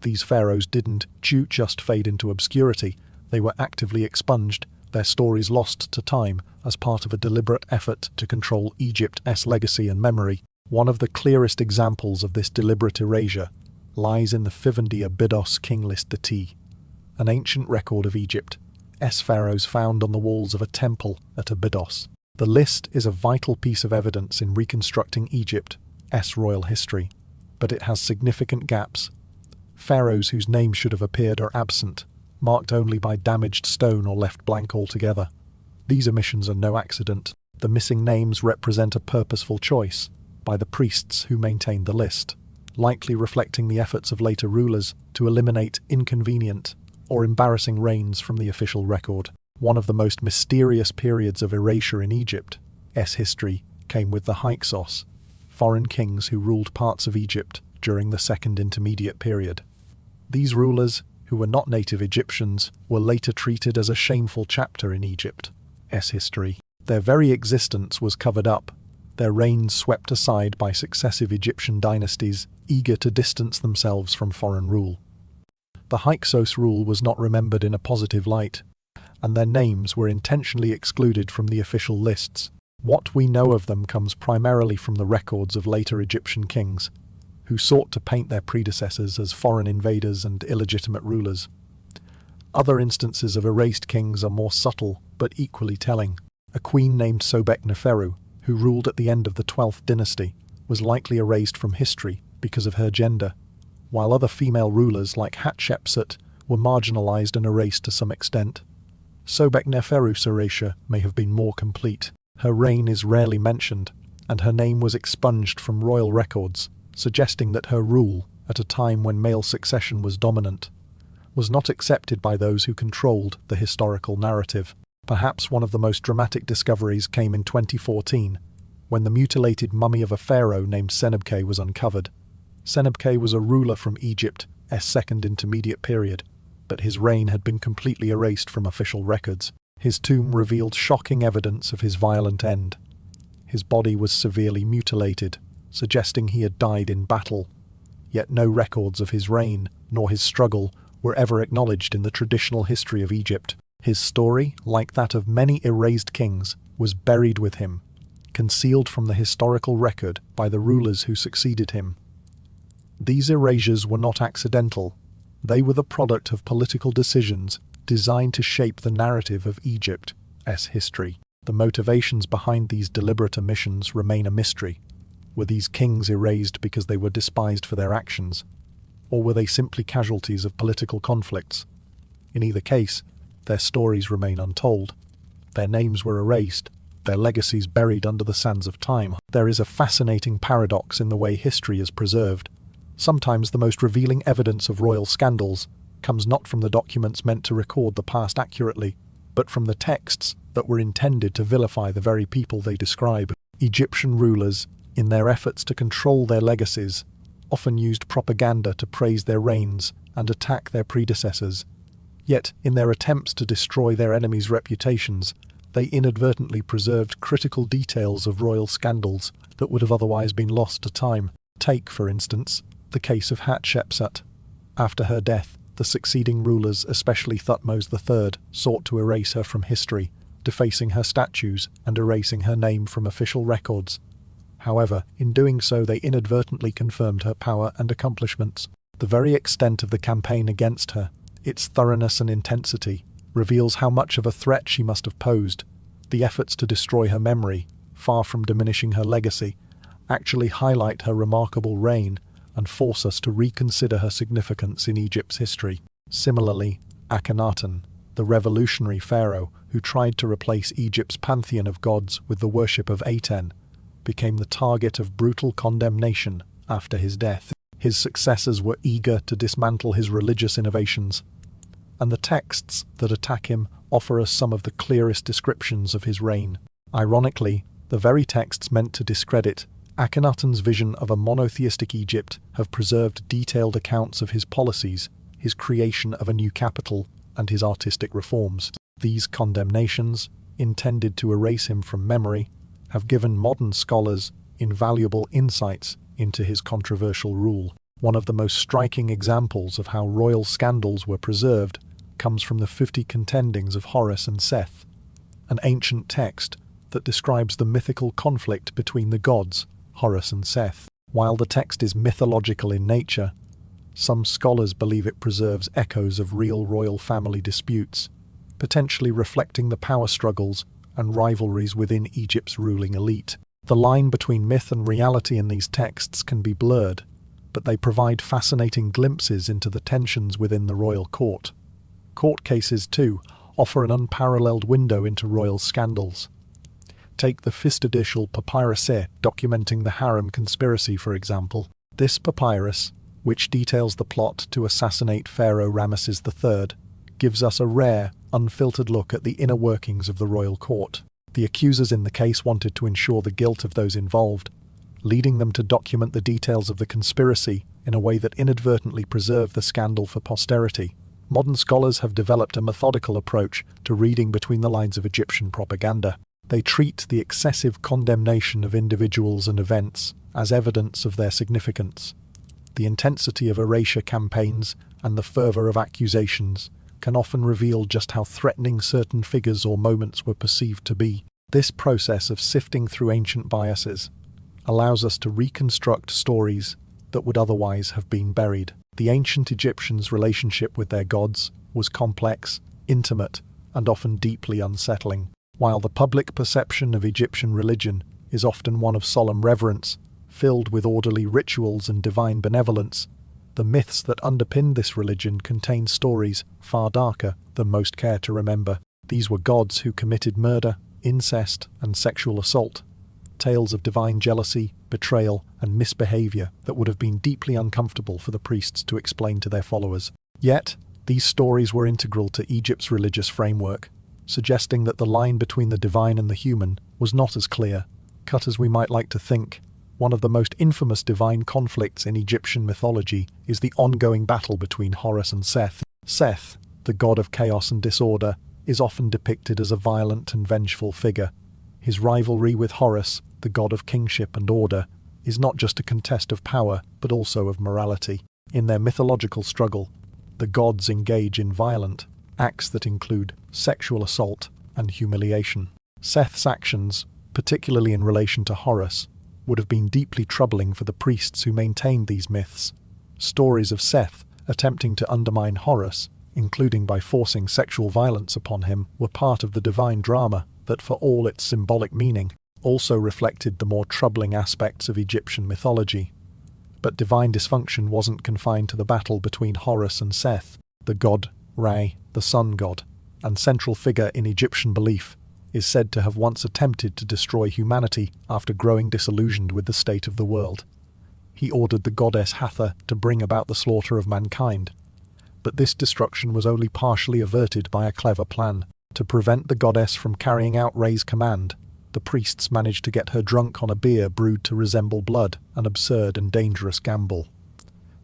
These pharaohs didn't just fade into obscurity, they were actively expunged, their stories lost to time as part of a deliberate effort to control Egypt's legacy and memory. One of the clearest examples of this deliberate erasure lies in the Vivendi Abydos King List T, an ancient record of Egypt's pharaohs found on the walls of a temple at Abydos. The list is a vital piece of evidence in reconstructing Egypt's royal history, but it has significant gaps. Pharaohs whose names should have appeared are absent, marked only by damaged stone or left blank altogether. These omissions are no accident. The missing names represent a purposeful choice by the priests who maintained the list, likely reflecting the efforts of later rulers to eliminate inconvenient or embarrassing reigns from the official record. One of the most mysterious periods of erasure in Egypt's history came with the Hyksos, foreign kings who ruled parts of Egypt during the Second Intermediate Period. These rulers, who were not native Egyptians, were later treated as a shameful chapter in Egypt's history. Their very existence was covered up, their reigns swept aside by successive Egyptian dynasties eager to distance themselves from foreign rule. The Hyksos rule was not remembered in a positive light, and their names were intentionally excluded from the official lists. What we know of them comes primarily from the records of later Egyptian kings, who sought to paint their predecessors as foreign invaders and illegitimate rulers. Other instances of erased kings are more subtle but equally telling. A queen named Sobekneferu, who ruled at the end of the 12th dynasty, was likely erased from history because of her gender, while other female rulers like Hatshepsut were marginalized and erased to some extent. Sobekneferu's erasure may have been more complete. Her reign is rarely mentioned, and her name was expunged from royal records, suggesting that her rule, at a time when male succession was dominant, was not accepted by those who controlled the historical narrative. Perhaps one of the most dramatic discoveries came in 2014, when the mutilated mummy of a pharaoh named Senebkhe was uncovered. Senebkhe was a ruler from Egypt's Second Intermediate Period, but his reign had been completely erased from official records. His tomb revealed shocking evidence of his violent end. His body was severely mutilated, suggesting he had died in battle, yet no records of his reign nor his struggle were ever acknowledged in the traditional history of Egypt. His story, like that of many erased kings, was buried with him, concealed from the historical record by the rulers who succeeded him. These erasures were not accidental. They were the product of political decisions designed to shape the narrative of Egypt's history. The motivations behind these deliberate omissions remain a mystery. Were these kings erased because they were despised for their actions, or were they simply casualties of political conflicts? In either case, their stories remain untold. Their names were erased, their legacies buried under the sands of time. There is a fascinating paradox in the way history is preserved. Sometimes the most revealing evidence of royal scandals comes not from the documents meant to record the past accurately, but from the texts that were intended to vilify the very people they describe. Egyptian rulers, in their efforts to control their legacies, often used propaganda to praise their reigns and attack their predecessors. Yet, in their attempts to destroy their enemies' reputations, they inadvertently preserved critical details of royal scandals that would have otherwise been lost to time. Take, for instance, the case of Hatshepsut. After her death, the succeeding rulers, especially Thutmose III, sought to erase her from history, defacing her statues and erasing her name from official records. However, in doing so they inadvertently confirmed her power and accomplishments. The very extent of the campaign against her, its thoroughness and intensity, reveals how much of a threat she must have posed. The efforts to destroy her memory, far from diminishing her legacy, actually highlight her remarkable reign and force us to reconsider her significance in Egypt's history. Similarly, Akhenaten, the revolutionary pharaoh who tried to replace Egypt's pantheon of gods with the worship of Aten, became the target of brutal condemnation after his death. His successors were eager to dismantle his religious innovations, and the texts that attack him offer us some of the clearest descriptions of his reign. Ironically, the very texts meant to discredit Akhenaten's vision of a monotheistic Egypt have preserved detailed accounts of his policies, his creation of a new capital, and his artistic reforms. These condemnations, intended to erase him from memory, have given modern scholars invaluable insights into his controversial rule. One of the most striking examples of how royal scandals were preserved comes from the 50 Contendings of Horus and Seth, an ancient text that describes the mythical conflict between the gods, Horus and Seth. While the text is mythological in nature, some scholars believe it preserves echoes of real royal family disputes, potentially reflecting the power struggles and rivalries within Egypt's ruling elite. The line between myth and reality in these texts can be blurred, but they provide fascinating glimpses into the tensions within the royal court. Court cases, too, offer an unparalleled window into royal scandals. Take the fifth-edition papyrus documenting the harem conspiracy, for example. This papyrus, which details the plot to assassinate Pharaoh Ramesses III, gives us a rare, unfiltered look at the inner workings of the royal court. The accusers in the case wanted to ensure the guilt of those involved, leading them to document the details of the conspiracy in a way that inadvertently preserved the scandal for posterity. Modern scholars have developed a methodical approach to reading between the lines of Egyptian propaganda. They treat the excessive condemnation of individuals and events as evidence of their significance. The intensity of erasure campaigns and the fervor of accusations can often reveal just how threatening certain figures or moments were perceived to be. This process of sifting through ancient biases allows us to reconstruct stories that would otherwise have been buried. The ancient Egyptians' relationship with their gods was complex, intimate, and often deeply unsettling. While the public perception of Egyptian religion is often one of solemn reverence, filled with orderly rituals and divine benevolence, the myths that underpinned this religion contain stories far darker than most care to remember. These were gods who committed murder, incest, and sexual assault, tales of divine jealousy, betrayal, and misbehavior that would have been deeply uncomfortable for the priests to explain to their followers. Yet, these stories were integral to Egypt's religious framework, suggesting that the line between the divine and the human was not as clear cut as we might like to think. One of the most infamous divine conflicts in Egyptian mythology is the ongoing battle between Horus and Seth. Seth, the god of chaos and disorder, is often depicted as a violent and vengeful figure. His rivalry with Horus, the god of kingship and order, is not just a contest of power, but also of morality. In their mythological struggle, the gods engage in violent acts that include sexual assault and humiliation. Seth's actions, particularly in relation to Horus, would have been deeply troubling for the priests who maintained these myths. Stories of Seth attempting to undermine Horus, including by forcing sexual violence upon him, were part of the divine drama that, for all its symbolic meaning, also reflected the more troubling aspects of Egyptian mythology. But divine dysfunction wasn't confined to the battle between Horus and Seth. The god, Ra, the sun god, and central figure in Egyptian belief, is said to have once attempted to destroy humanity after growing disillusioned with the state of the world. He ordered the goddess Hathor to bring about the slaughter of mankind, but this destruction was only partially averted by a clever plan. To prevent the goddess from carrying out Ra's command, the priests managed to get her drunk on a beer brewed to resemble blood, an absurd and dangerous gamble.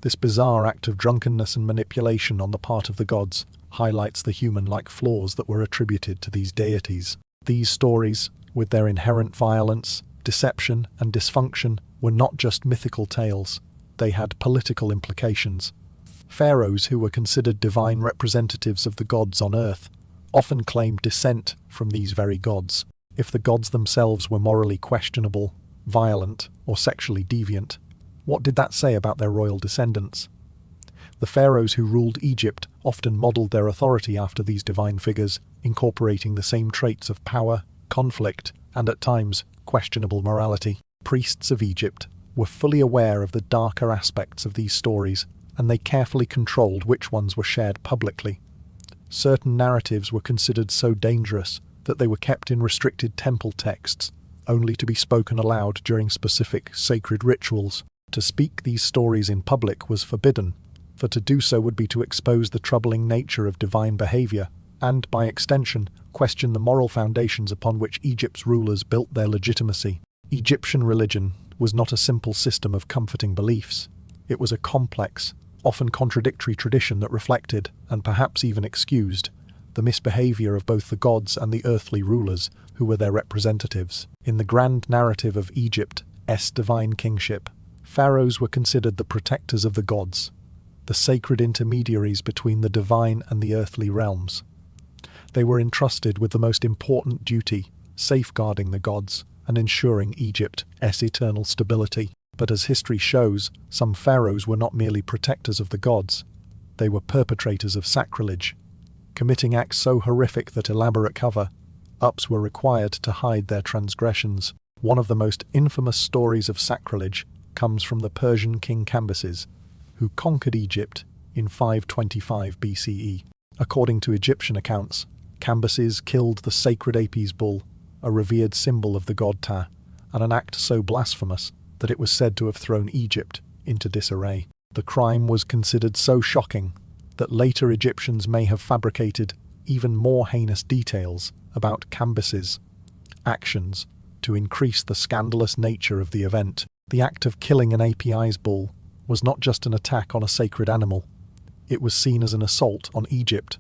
This bizarre act of drunkenness and manipulation on the part of the gods highlights the human-like flaws that were attributed to these deities. These stories, with their inherent violence, deception, and dysfunction, were not just mythical tales. They had political implications. Pharaohs, who were considered divine representatives of the gods on earth, often claimed descent from these very gods. If the gods themselves were morally questionable, violent, or sexually deviant, what did that say about their royal descendants? The pharaohs who ruled Egypt often modeled their authority after these divine figures, incorporating the same traits of power, conflict, and at times, questionable morality. Priests of Egypt were fully aware of the darker aspects of these stories, and they carefully controlled which ones were shared publicly. Certain narratives were considered so dangerous that they were kept in restricted temple texts, only to be spoken aloud during specific sacred rituals. To speak these stories in public was forbidden, for to do so would be to expose the troubling nature of divine behavior, and, by extension, question the moral foundations upon which Egypt's rulers built their legitimacy. Egyptian religion was not a simple system of comforting beliefs. It was a complex, often contradictory tradition that reflected, and perhaps even excused, the misbehavior of both the gods and the earthly rulers who were their representatives. In the grand narrative of Egypt's divine kingship, pharaohs were considered the protectors of the gods, the sacred intermediaries between the divine and the earthly realms. They were entrusted with the most important duty, safeguarding the gods and ensuring Egypt's eternal stability. But as history shows, some pharaohs were not merely protectors of the gods, they were perpetrators of sacrilege, committing acts so horrific that elaborate cover-ups were required to hide their transgressions. One of the most infamous stories of sacrilege comes from the Persian king Cambyses, who conquered Egypt in 525 BCE. According to Egyptian accounts, Cambyses killed the sacred Apis bull, a revered symbol of the god Ptah, and an act so blasphemous that it was said to have thrown Egypt into disarray. The crime was considered so shocking that later Egyptians may have fabricated even more heinous details about Cambyses' actions to increase the scandalous nature of the event. The act of killing an Apis bull was not just an attack on a sacred animal. It was seen as an assault on Egypt's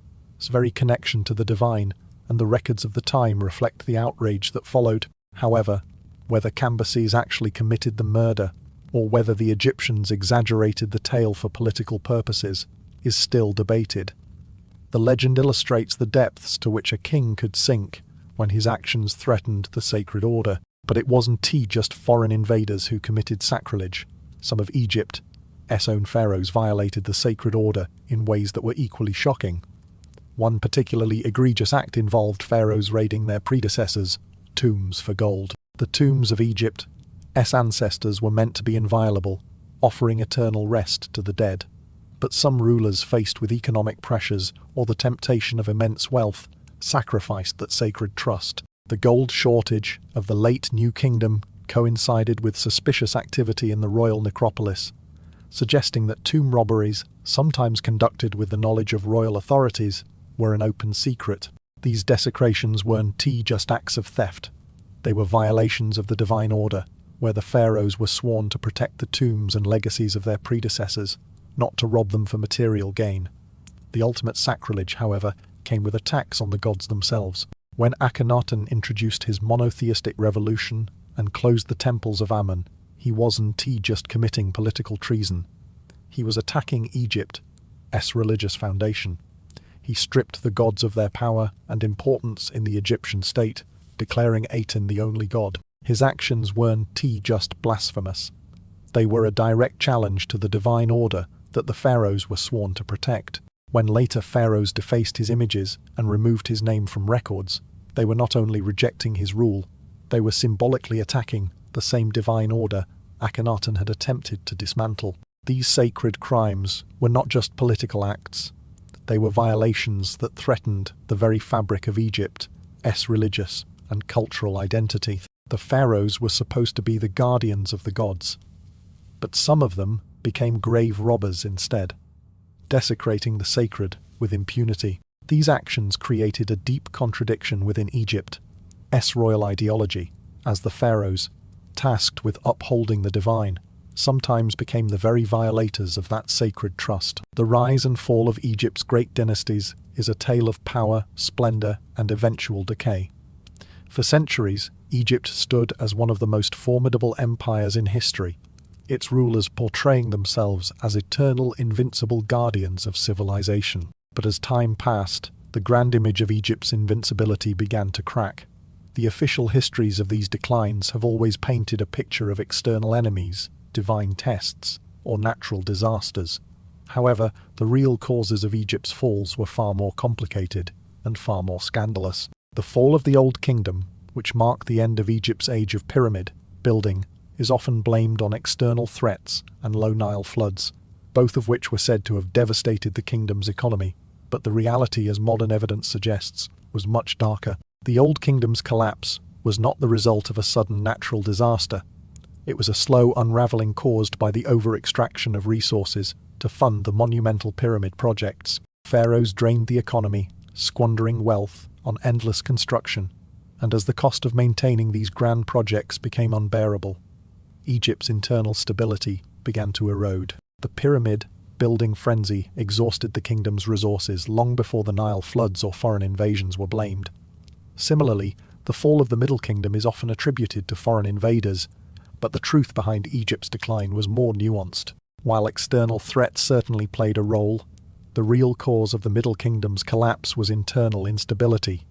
very connection to the divine, and the records of the time reflect the outrage that followed. However, whether Cambyses actually committed the murder, or whether the Egyptians exaggerated the tale for political purposes, is still debated. The legend illustrates the depths to which a king could sink when his actions threatened the sacred order. But it wasn't just foreign invaders who committed sacrilege. Some of Egypt's own pharaohs violated the sacred order in ways that were equally shocking. One particularly egregious act involved pharaohs raiding their predecessors' tombs for gold. The tombs of Egypt's ancestors were meant to be inviolable, offering eternal rest to the dead. But some rulers, faced with economic pressures or the temptation of immense wealth, sacrificed that sacred trust. The gold shortage of the late New Kingdom coincided with suspicious activity in the royal necropolis, suggesting that tomb robberies, sometimes conducted with the knowledge of royal authorities, were an open secret. These desecrations weren't just acts of theft. They were violations of the divine order, where the pharaohs were sworn to protect the tombs and legacies of their predecessors, not to rob them for material gain. The ultimate sacrilege, however, came with attacks on the gods themselves. When Akhenaten introduced his monotheistic revolution and closed the temples of Ammon, he wasn't just committing political treason. He was attacking Egypt's religious foundation. He stripped the gods of their power and importance in the Egyptian state, declaring Aten the only god. His actions weren't just blasphemous. They were a direct challenge to the divine order that the pharaohs were sworn to protect. When later pharaohs defaced his images and removed his name from records, they were not only rejecting his rule, they were symbolically attacking the same divine order Akhenaten had attempted to dismantle. These sacred crimes were not just political acts. They were violations that threatened the very fabric of Egypt's religious and cultural identity. The pharaohs were supposed to be the guardians of the gods, but some of them became grave robbers instead, desecrating the sacred with impunity. These actions created a deep contradiction within Egypt's royal ideology, as the pharaohs, tasked with upholding the divine, sometimes became the very violators of that sacred trust. The rise and fall of Egypt's great dynasties is a tale of power, splendor, and eventual decay. For centuries, Egypt stood as one of the most formidable empires in history, its rulers portraying themselves as eternal, invincible guardians of civilization. But as time passed, the grand image of Egypt's invincibility began to crack. The official histories of these declines have always painted a picture of external enemies, divine tests, or natural disasters. However, the real causes of Egypt's falls were far more complicated and far more scandalous. The fall of the Old Kingdom, which marked the end of Egypt's age of pyramid building, is often blamed on external threats and low Nile floods, both of which were said to have devastated the kingdom's economy. But the reality, as modern evidence suggests, was much darker. The Old Kingdom's collapse was not the result of a sudden natural disaster. It was a slow unraveling caused by the over-extraction of resources to fund the monumental pyramid projects. Pharaohs drained the economy, squandering wealth on endless construction, and as the cost of maintaining these grand projects became unbearable, Egypt's internal stability began to erode. The pyramid building frenzy exhausted the kingdom's resources long before the Nile floods or foreign invasions were blamed. Similarly, the fall of the Middle Kingdom is often attributed to foreign invaders, but the truth behind Egypt's decline was more nuanced. While external threats certainly played a role, the real cause of the Middle Kingdom's collapse was internal instability.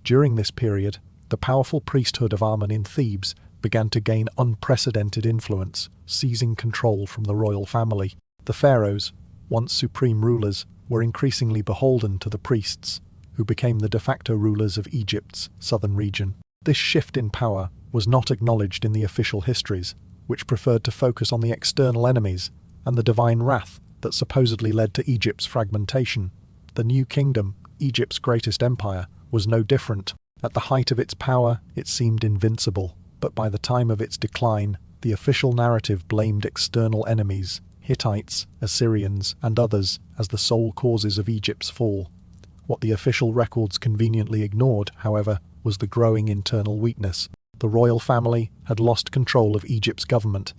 During this period, the powerful priesthood of Amun in Thebes began to gain unprecedented influence, seizing control from the royal family. The pharaohs, once supreme rulers, were increasingly beholden to the priests, who became the de facto rulers of Egypt's southern region. This shift in power was not acknowledged in the official histories, which preferred to focus on the external enemies and the divine wrath that supposedly led to Egypt's fragmentation. The new kingdom, Egypt's greatest empire, was no different. At the height of its power, it seemed invincible, but by the time of its decline, the official narrative blamed external enemies, Hittites, Assyrians, and others, as the sole causes of Egypt's fall. What the official records conveniently ignored, however, was the growing internal weakness. The royal family had lost control of Egypt's government,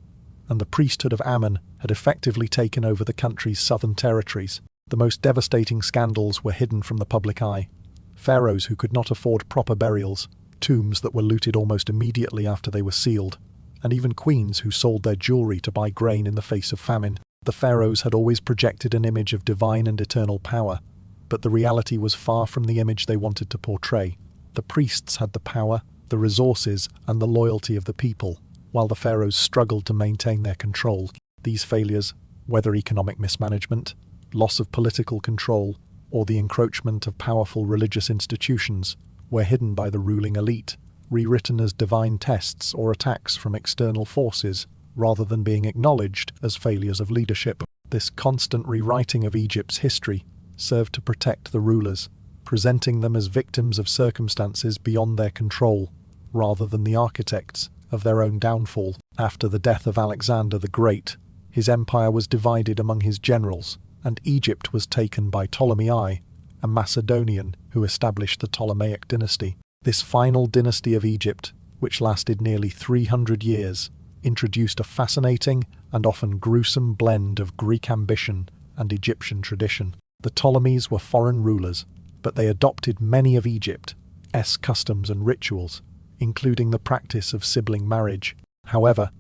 and the priesthood of Amun had effectively taken over the country's southern territories. The most devastating scandals were hidden from the public eye. Pharaohs who could not afford proper burials, tombs that were looted almost immediately after they were sealed, and even queens who sold their jewelry to buy grain in the face of famine. The pharaohs had always projected an image of divine and eternal power, but the reality was far from the image they wanted to portray. The priests had the power, the resources, and the loyalty of the people, while the pharaohs struggled to maintain their control. These failures, whether economic mismanagement, loss of political control, or the encroachment of powerful religious institutions, were hidden by the ruling elite, rewritten as divine tests or attacks from external forces, rather than being acknowledged as failures of leadership. This constant rewriting of Egypt's history served to protect the rulers, presenting them as victims of circumstances beyond their control, rather than the architects of their own downfall. After the death of Alexander the Great, his empire was divided among his generals, and Egypt was taken by Ptolemy I, a Macedonian who established the Ptolemaic dynasty. This final dynasty of Egypt, which lasted nearly 300 years, introduced a fascinating and often gruesome blend of Greek ambition and Egyptian tradition. The Ptolemies were foreign rulers, but they adopted many of Egypt's customs and rituals, including the practice of sibling marriage. However,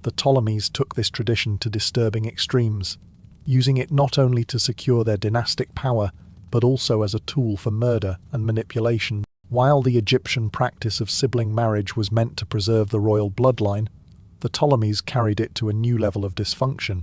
the Ptolemies took this tradition to disturbing extremes, using it not only to secure their dynastic power, but also as a tool for murder and manipulation. While the Egyptian practice of sibling marriage was meant to preserve the royal bloodline, the Ptolemies carried it to a new level of dysfunction.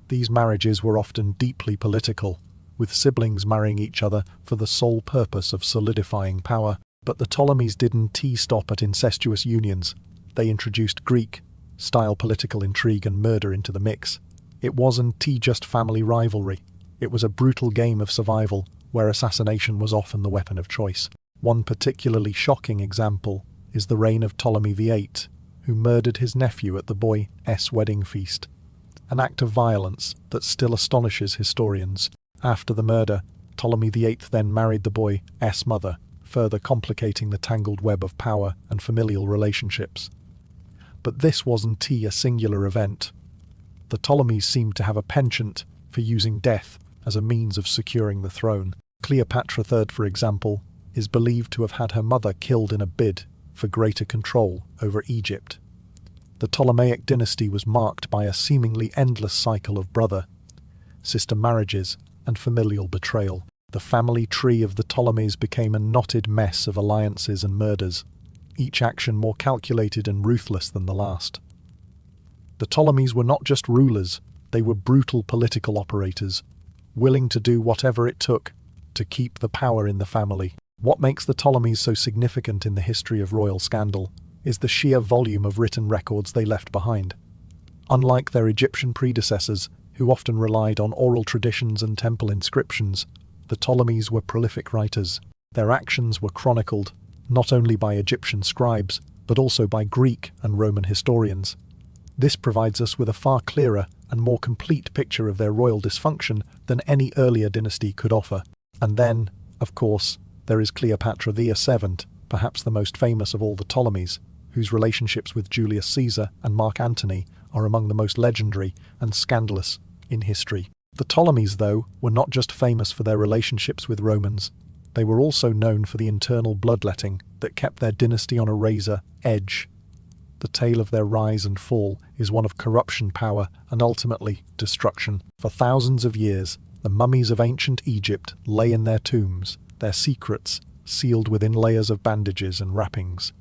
These marriages were often deeply political, with siblings marrying each other for the sole purpose of solidifying power. But the Ptolemies didn't stop at incestuous unions. They introduced Greek-style political intrigue and murder into the mix. It wasn't just family rivalry. It was a brutal game of survival, where assassination was often the weapon of choice. One particularly shocking example is the reign of Ptolemy VIII, who murdered his nephew at the boy's wedding feast, an act of violence that still astonishes historians. After the murder, Ptolemy VIII then married the boy's mother, further complicating the tangled web of power and familial relationships. But this wasn't a singular event. The Ptolemies seemed to have a penchant for using death as a means of securing the throne. Cleopatra III, for example, is believed to have had her mother killed in a bid for greater control over Egypt. The Ptolemaic dynasty was marked by a seemingly endless cycle of brother-sister marriages and familial betrayal. The family tree of the Ptolemies became a knotted mess of alliances and murders, each action more calculated and ruthless than the last. The Ptolemies were not just rulers, they were brutal political operators, willing to do whatever it took to keep the power in the family. What makes the Ptolemies so significant in the history of royal scandal is the sheer volume of written records they left behind. Unlike their Egyptian predecessors, who often relied on oral traditions and temple inscriptions, the Ptolemies were prolific writers. Their actions were chronicled, not only by Egyptian scribes, but also by Greek and Roman historians. This provides us with a far clearer and more complete picture of their royal dysfunction than any earlier dynasty could offer. And then, of course, there is Cleopatra VII, perhaps the most famous of all the Ptolemies, whose relationships with Julius Caesar and Mark Antony are among the most legendary and scandalous in history. The Ptolemies, though, were not just famous for their relationships with Romans. They were also known for the internal bloodletting that kept their dynasty on a razor edge. The tale of their rise and fall is one of corruption, power, and ultimately destruction. For thousands of years, the mummies of ancient Egypt lay in their tombs, their secrets sealed within layers of bandages and wrappings.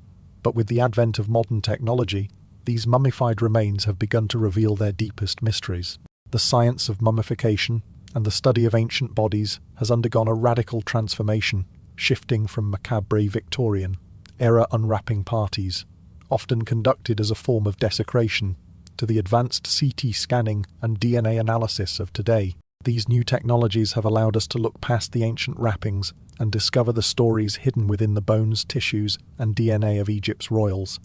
But with the advent of modern technology, these mummified remains have begun to reveal their deepest mysteries. The science of mummification and the study of ancient bodies has undergone a radical transformation, shifting from macabre Victorian era unwrapping parties, often conducted as a form of desecration, to the advanced CT scanning and DNA analysis of today. These new technologies have allowed us to look past the ancient wrappings and discover the stories hidden within the bones, tissues, and DNA of Egypt's royals.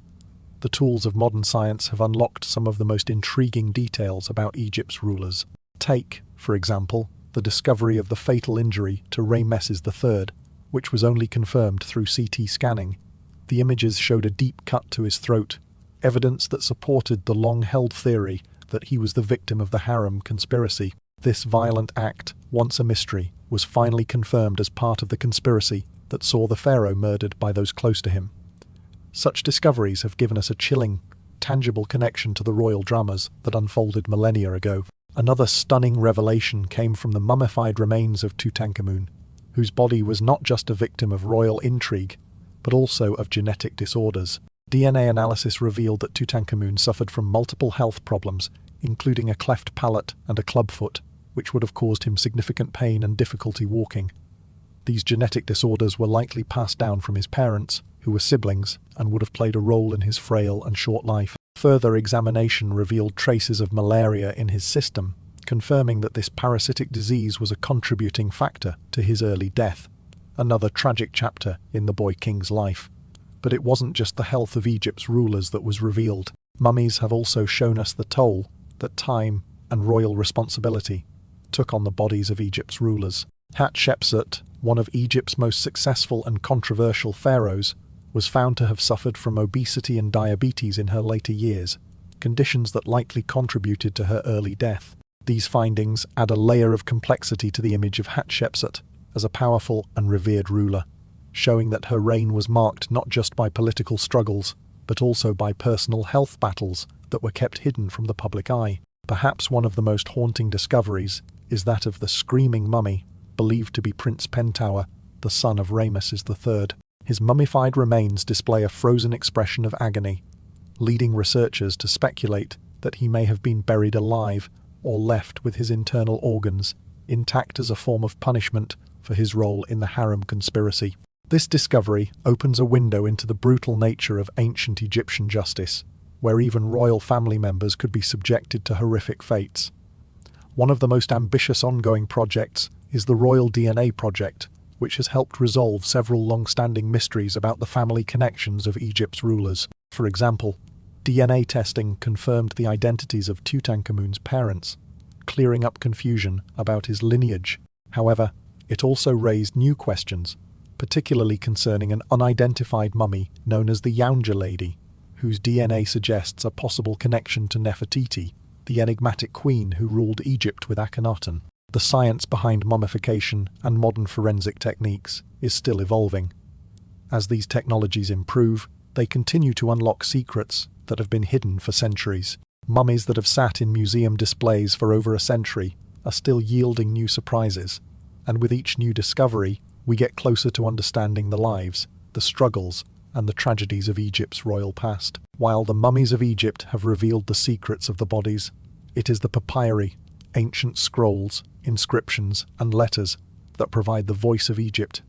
The tools of modern science have unlocked some of the most intriguing details about Egypt's rulers. Take, for example, the discovery of the fatal injury to Ramesses III, which was only confirmed through CT scanning. The images showed a deep cut to his throat, evidence that supported the long-held theory that he was the victim of the harem conspiracy. This violent act, once a mystery, was finally confirmed as part of the conspiracy that saw the pharaoh murdered by those close to him. Such discoveries have given us a chilling, tangible connection to the royal dramas that unfolded millennia ago. Another stunning revelation came from the mummified remains of Tutankhamun, whose body was not just a victim of royal intrigue, but also of genetic disorders. DNA analysis revealed that Tutankhamun suffered from multiple health problems, including a cleft palate and a clubfoot, which would have caused him significant pain and difficulty walking. These genetic disorders were likely passed down from his parents, who were siblings, and would have played a role in his frail and short life. Further examination revealed traces of malaria in his system, confirming that this parasitic disease was a contributing factor to his early death. Another tragic chapter in the boy king's life. But it wasn't just the health of Egypt's rulers that was revealed. Mummies have also shown us the toll that time and royal responsibility took on the bodies of Egypt's rulers. Hatshepsut, one of Egypt's most successful and controversial pharaohs, was found to have suffered from obesity and diabetes in her later years, conditions that likely contributed to her early death. These findings add a layer of complexity to the image of Hatshepsut as a powerful and revered ruler, showing that her reign was marked not just by political struggles, but also by personal health battles that were kept hidden from the public eye. Perhaps one of the most haunting discoveries is that of the screaming mummy, believed to be Prince Pentuer, the son of Ramesses III. His mummified remains display a frozen expression of agony, leading researchers to speculate that he may have been buried alive or left with his internal organs intact as a form of punishment for his role in the harem conspiracy. This discovery opens a window into the brutal nature of ancient Egyptian justice, where even royal family members could be subjected to horrific fates. One of the most ambitious ongoing projects is the Royal DNA Project, which has helped resolve several long-standing mysteries about the family connections of Egypt's rulers. For example, DNA testing confirmed the identities of Tutankhamun's parents, clearing up confusion about his lineage. However, it also raised new questions, particularly concerning an unidentified mummy known as the Yaounja Lady, whose DNA suggests a possible connection to Nefertiti, the enigmatic queen who ruled Egypt with Akhenaten. The science behind mummification and modern forensic techniques is still evolving. As these technologies improve, they continue to unlock secrets that have been hidden for centuries. Mummies that have sat in museum displays for over a century are still yielding new surprises, and with each new discovery, we get closer to understanding the lives, the struggles, and the tragedies of Egypt's royal past. While the mummies of Egypt have revealed the secrets of the bodies, it is the papyri, ancient scrolls, inscriptions, and letters that provide the voice of Egypt's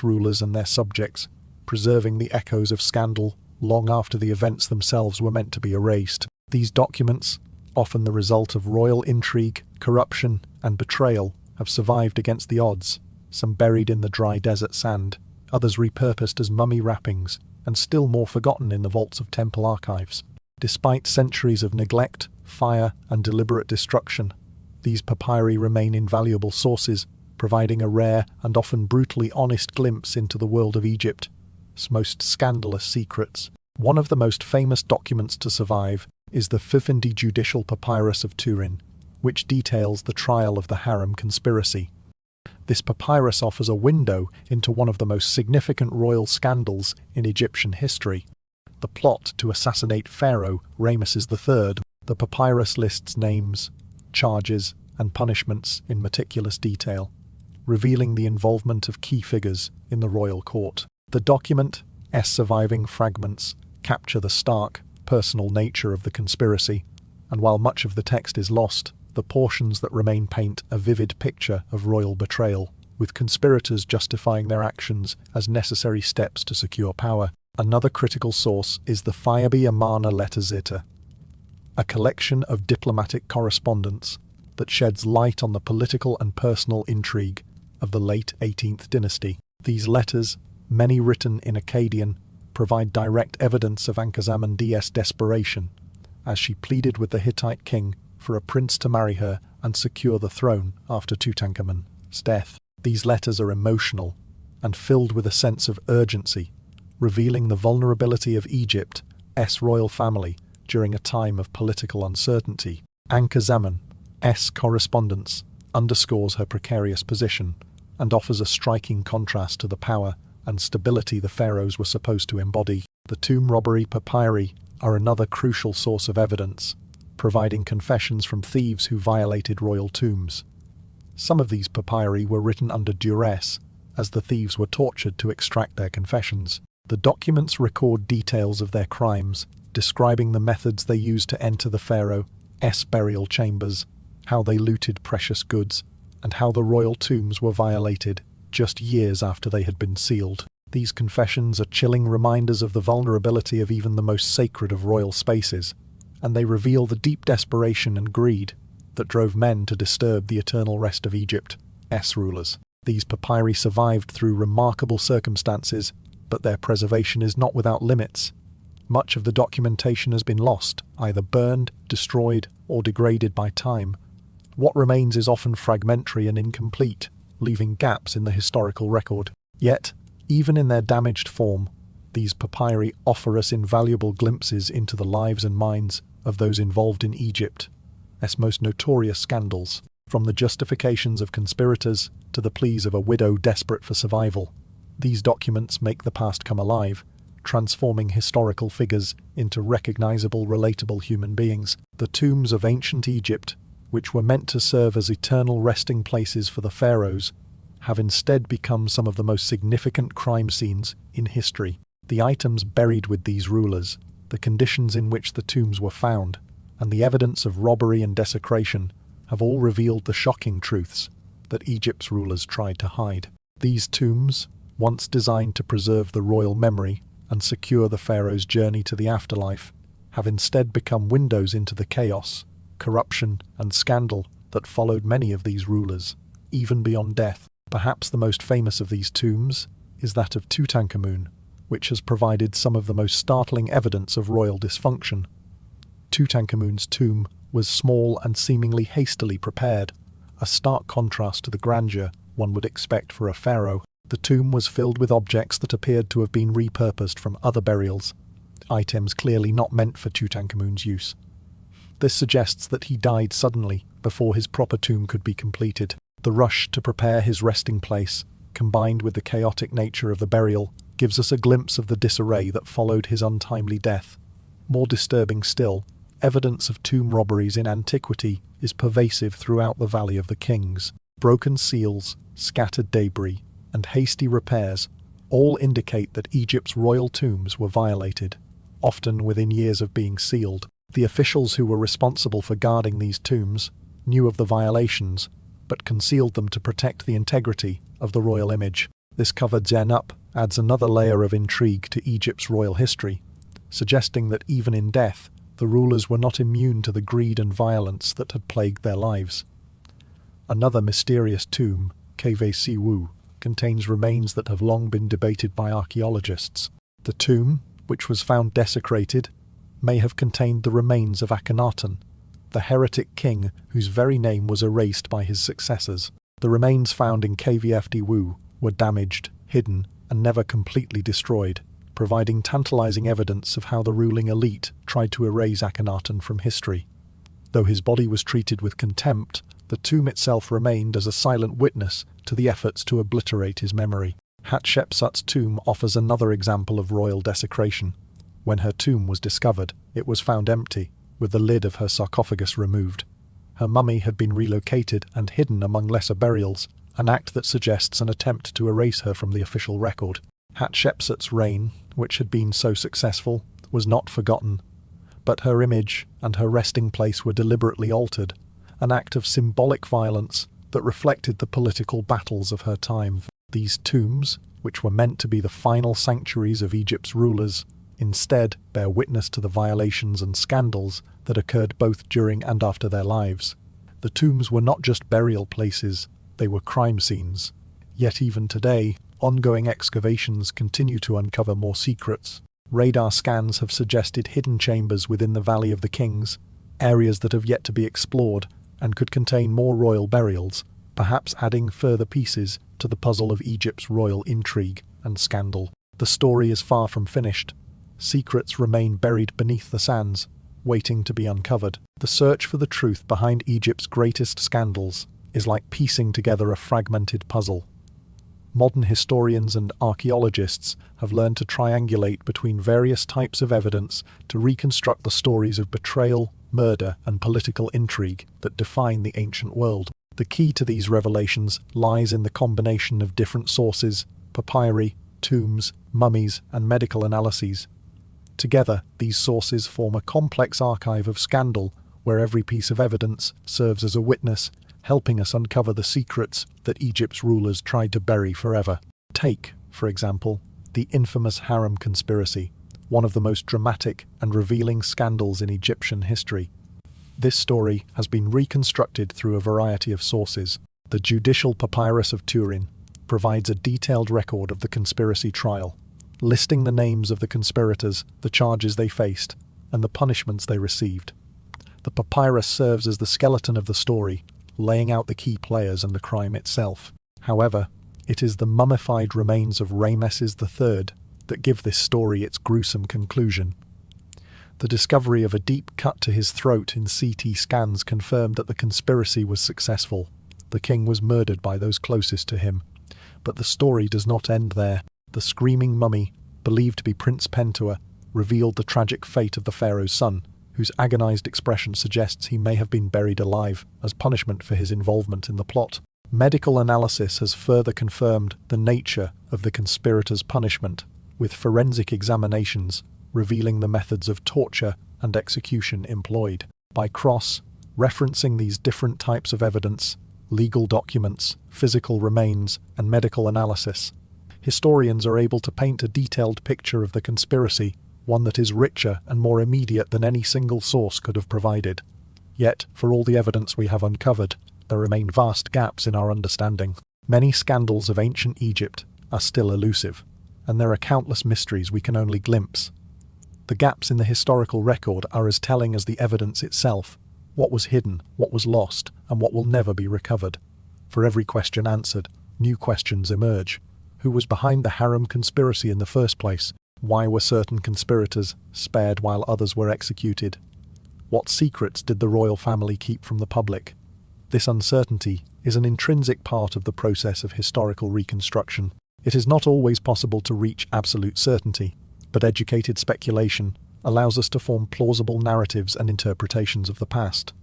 rulers and their subjects, preserving the echoes of scandal long after the events themselves were meant to be erased. These documents, often the result of royal intrigue, corruption, and betrayal, have survived against the odds, some buried in the dry desert sand, others repurposed as mummy wrappings, and still more forgotten in the vaults of temple archives. Despite centuries of neglect, fire, and deliberate destruction, these papyri remain invaluable sources, providing a rare and often brutally honest glimpse into the world of Egypt's most scandalous secrets. One of the most famous documents to survive is the Fifindi Judicial Papyrus of Turin, which details the trial of the Harem conspiracy. This papyrus offers a window into one of the most significant royal scandals in Egyptian history, the plot to assassinate Pharaoh Ramesses III. The papyrus lists names, charges, and punishments in meticulous detail, revealing the involvement of key figures in the royal court. The document's surviving fragments capture the stark, personal nature of the conspiracy, and while much of the text is lost, the portions that remain paint a vivid picture of royal betrayal, with conspirators justifying their actions as necessary steps to secure power. Another critical source is the Fayabi Amana Letterzita, a collection of diplomatic correspondence that sheds light on the political and personal intrigue of the late 18th dynasty. These letters, many written in Akkadian, provide direct evidence of Ankhesemen's desperation, as she pleaded with the Hittite king for a prince to marry her and secure the throne after Tutankhamun's death. These letters are emotional and filled with a sense of urgency, revealing the vulnerability of Egypt's royal family during a time of political uncertainty. Ankhesemen's correspondence underscores her precarious position and offers a striking contrast to the power and stability the pharaohs were supposed to embody. The tomb robbery papyri are another crucial source of evidence, providing confessions from thieves who violated royal tombs. Some of these papyri were written under duress, as the thieves were tortured to extract their confessions. The documents record details of their crimes, describing the methods they used to enter the pharaoh's burial chambers, how they looted precious goods, and how the royal tombs were violated just years after they had been sealed. These confessions are chilling reminders of the vulnerability of even the most sacred of royal spaces, and they reveal the deep desperation and greed that drove men to disturb the eternal rest of Egypt's rulers. These papyri survived through remarkable circumstances, but their preservation is not without limits. Much of the documentation has been lost, either burned, destroyed, or degraded by time. What remains is often fragmentary and incomplete, leaving gaps in the historical record. Yet, even in their damaged form, these papyri offer us invaluable glimpses into the lives and minds of those involved in Egypt's most notorious scandals, from the justifications of conspirators to the pleas of a widow desperate for survival. These documents make the past come alive, transforming historical figures into recognizable, relatable human beings. The tombs of ancient Egypt, which were meant to serve as eternal resting places for the pharaohs, have instead become some of the most significant crime scenes in history. The items buried with these rulers, the conditions in which the tombs were found, and the evidence of robbery and desecration have all revealed the shocking truths that Egypt's rulers tried to hide. These tombs, once designed to preserve the royal memory and secure the pharaoh's journey to the afterlife, have instead become windows into the chaos, corruption, and scandal that followed many of these rulers, even beyond death. Perhaps the most famous of these tombs is that of Tutankhamun, which has provided some of the most startling evidence of royal dysfunction. Tutankhamun's tomb was small and seemingly hastily prepared, a stark contrast to the grandeur one would expect for a pharaoh. The tomb was filled with objects that appeared to have been repurposed from other burials, items clearly not meant for Tutankhamun's use. This suggests that he died suddenly, before his proper tomb could be completed. The rush to prepare his resting place, combined with the chaotic nature of the burial, gives us a glimpse of the disarray that followed his untimely death. More disturbing still, evidence of tomb robberies in antiquity is pervasive throughout the Valley of the Kings. Broken seals, scattered debris, and hasty repairs all indicate that Egypt's royal tombs were violated, often within years of being sealed. The officials who were responsible for guarding these tombs knew of the violations, but concealed them to protect the integrity of the royal image. This covered up adds another layer of intrigue to Egypt's royal history, suggesting that even in death, the rulers were not immune to the greed and violence that had plagued their lives. Another mysterious tomb, Kv Siwu, contains remains that have long been debated by archaeologists. The tomb, which was found desecrated, may have contained the remains of Akhenaten, the heretic king whose very name was erased by his successors. The remains found in KVFD were damaged, hidden, and never completely destroyed, providing tantalizing evidence of how the ruling elite tried to erase Akhenaten from history. Though his body was treated with contempt, the tomb itself remained as a silent witness to the efforts to obliterate his memory. Hatshepsut's tomb offers another example of royal desecration. When her tomb was discovered, it was found empty, with the lid of her sarcophagus removed. Her mummy had been relocated and hidden among lesser burials, an act that suggests an attempt to erase her from the official record. Hatshepsut's reign, which had been so successful, was not forgotten, but her image and her resting place were deliberately altered, an act of symbolic violence that reflected the political battles of her time. These tombs, which were meant to be the final sanctuaries of Egypt's rulers, instead bear witness to the violations and scandals that occurred both during and after their lives. The tombs were not just burial places, they were crime scenes. Yet even today, ongoing excavations continue to uncover more secrets. Radar scans have suggested hidden chambers within the Valley of the Kings, areas that have yet to be explored and could contain more royal burials, perhaps adding further pieces to the puzzle of Egypt's royal intrigue and scandal. The story is far from finished. Secrets remain buried beneath the sands, waiting to be uncovered. The search for the truth behind Egypt's greatest scandals is like piecing together a fragmented puzzle. Modern historians and archaeologists have learned to triangulate between various types of evidence to reconstruct the stories of betrayal, murder, and political intrigue that define the ancient world. The key to these revelations lies in the combination of different sources: papyri, tombs, mummies, and medical analyses. Together, these sources form a complex archive of scandal where every piece of evidence serves as a witness, helping us uncover the secrets that Egypt's rulers tried to bury forever. Take, for example, the infamous harem conspiracy, one of the most dramatic and revealing scandals in Egyptian history. This story has been reconstructed through a variety of sources. The Judicial Papyrus of Turin provides a detailed record of the conspiracy trial, listing the names of the conspirators, the charges they faced, and the punishments they received. The papyrus serves as the skeleton of the story, laying out the key players and the crime itself. However, it is the mummified remains of Rameses III that give this story its gruesome conclusion. The discovery of a deep cut to his throat in CT scans confirmed that the conspiracy was successful. The king was murdered by those closest to him. But the story does not end there. The screaming mummy, believed to be Prince Pentua, revealed the tragic fate of the pharaoh's son, whose agonized expression suggests he may have been buried alive as punishment for his involvement in the plot. Medical analysis has further confirmed the nature of the conspirators' punishment, with forensic examinations revealing the methods of torture and execution employed. By cross-referencing these different types of evidence, legal documents, physical remains, and medical analysis, historians are able to paint a detailed picture of the conspiracy, one that is richer and more immediate than any single source could have provided. Yet, for all the evidence we have uncovered, there remain vast gaps in our understanding. Many scandals of ancient Egypt are still elusive, and there are countless mysteries we can only glimpse. The gaps in the historical record are as telling as the evidence itself: what was hidden, what was lost, and what will never be recovered. For every question answered, new questions emerge. Who was behind the harem conspiracy in the first place? Why were certain conspirators spared while others were executed? What secrets did the royal family keep from the public? This uncertainty is an intrinsic part of the process of historical reconstruction. It is not always possible to reach absolute certainty, but educated speculation allows us to form plausible narratives and interpretations of the past.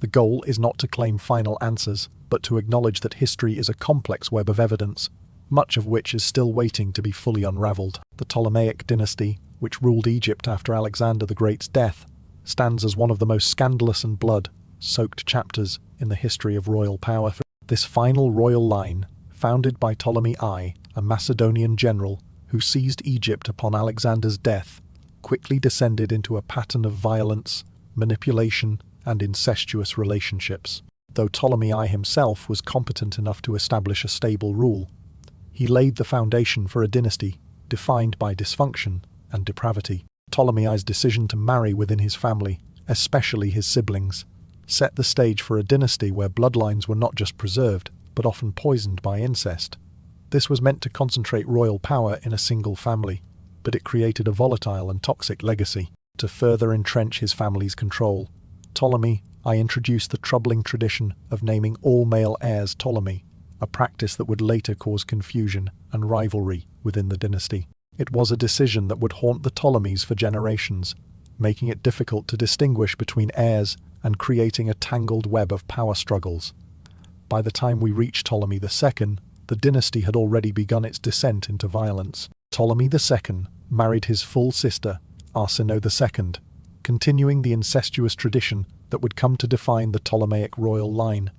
The goal is not to claim final answers, but to acknowledge that history is a complex web of evidence, much of which is still waiting to be fully unraveled. The Ptolemaic dynasty, which ruled Egypt after Alexander the Great's death, stands as one of the most scandalous and blood-soaked chapters in the history of royal power. This final royal line, founded by Ptolemy I, a Macedonian general who seized Egypt upon Alexander's death, quickly descended into a pattern of violence, manipulation, and incestuous relationships. Though Ptolemy I himself was competent enough to establish a stable rule, He laid the foundation for a dynasty defined by dysfunction and depravity. Ptolemy's decision to marry within his family, especially his siblings, set the stage for a dynasty where bloodlines were not just preserved, but often poisoned by incest. This was meant to concentrate royal power in a single family, but it created a volatile and toxic legacy. To further entrench his family's control, Ptolemy I introduced the troubling tradition of naming all male heirs Ptolemy, a practice that would later cause confusion and rivalry within the dynasty. It was a decision that would haunt the Ptolemies for generations, making it difficult to distinguish between heirs and creating a tangled web of power struggles. By the time we reach Ptolemy II, the dynasty had already begun its descent into violence. Ptolemy II married his full sister, Arsinoe II, continuing the incestuous tradition that would come to define the Ptolemaic royal line.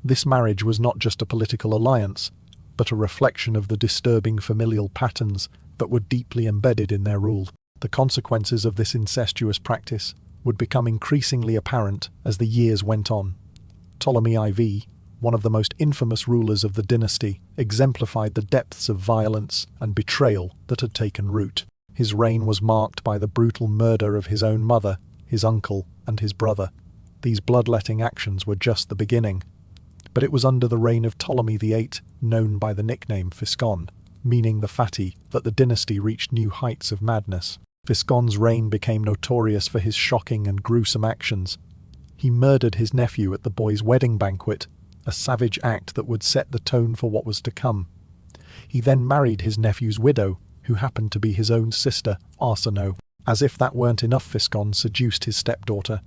This marriage was not just a political alliance, but a reflection of the disturbing familial patterns that were deeply embedded in their rule. The consequences of this incestuous practice would become increasingly apparent as the years went on. Ptolemy IV, one of the most infamous rulers of the dynasty, exemplified the depths of violence and betrayal that had taken root. His reign was marked by the brutal murder of his own mother, his uncle, and his brother. These bloodletting actions were just the beginning. But it was under the reign of Ptolemy VIII, known by the nickname Physcon, meaning the fatty, that the dynasty reached new heights of madness. Physcon's reign became notorious for his shocking and gruesome actions. He murdered his nephew at the boy's wedding banquet, a savage act that would set the tone for what was to come. He then married his nephew's widow, who happened to be his own sister, Arsinoe. As if that weren't enough, Physcon seduced his stepdaughter,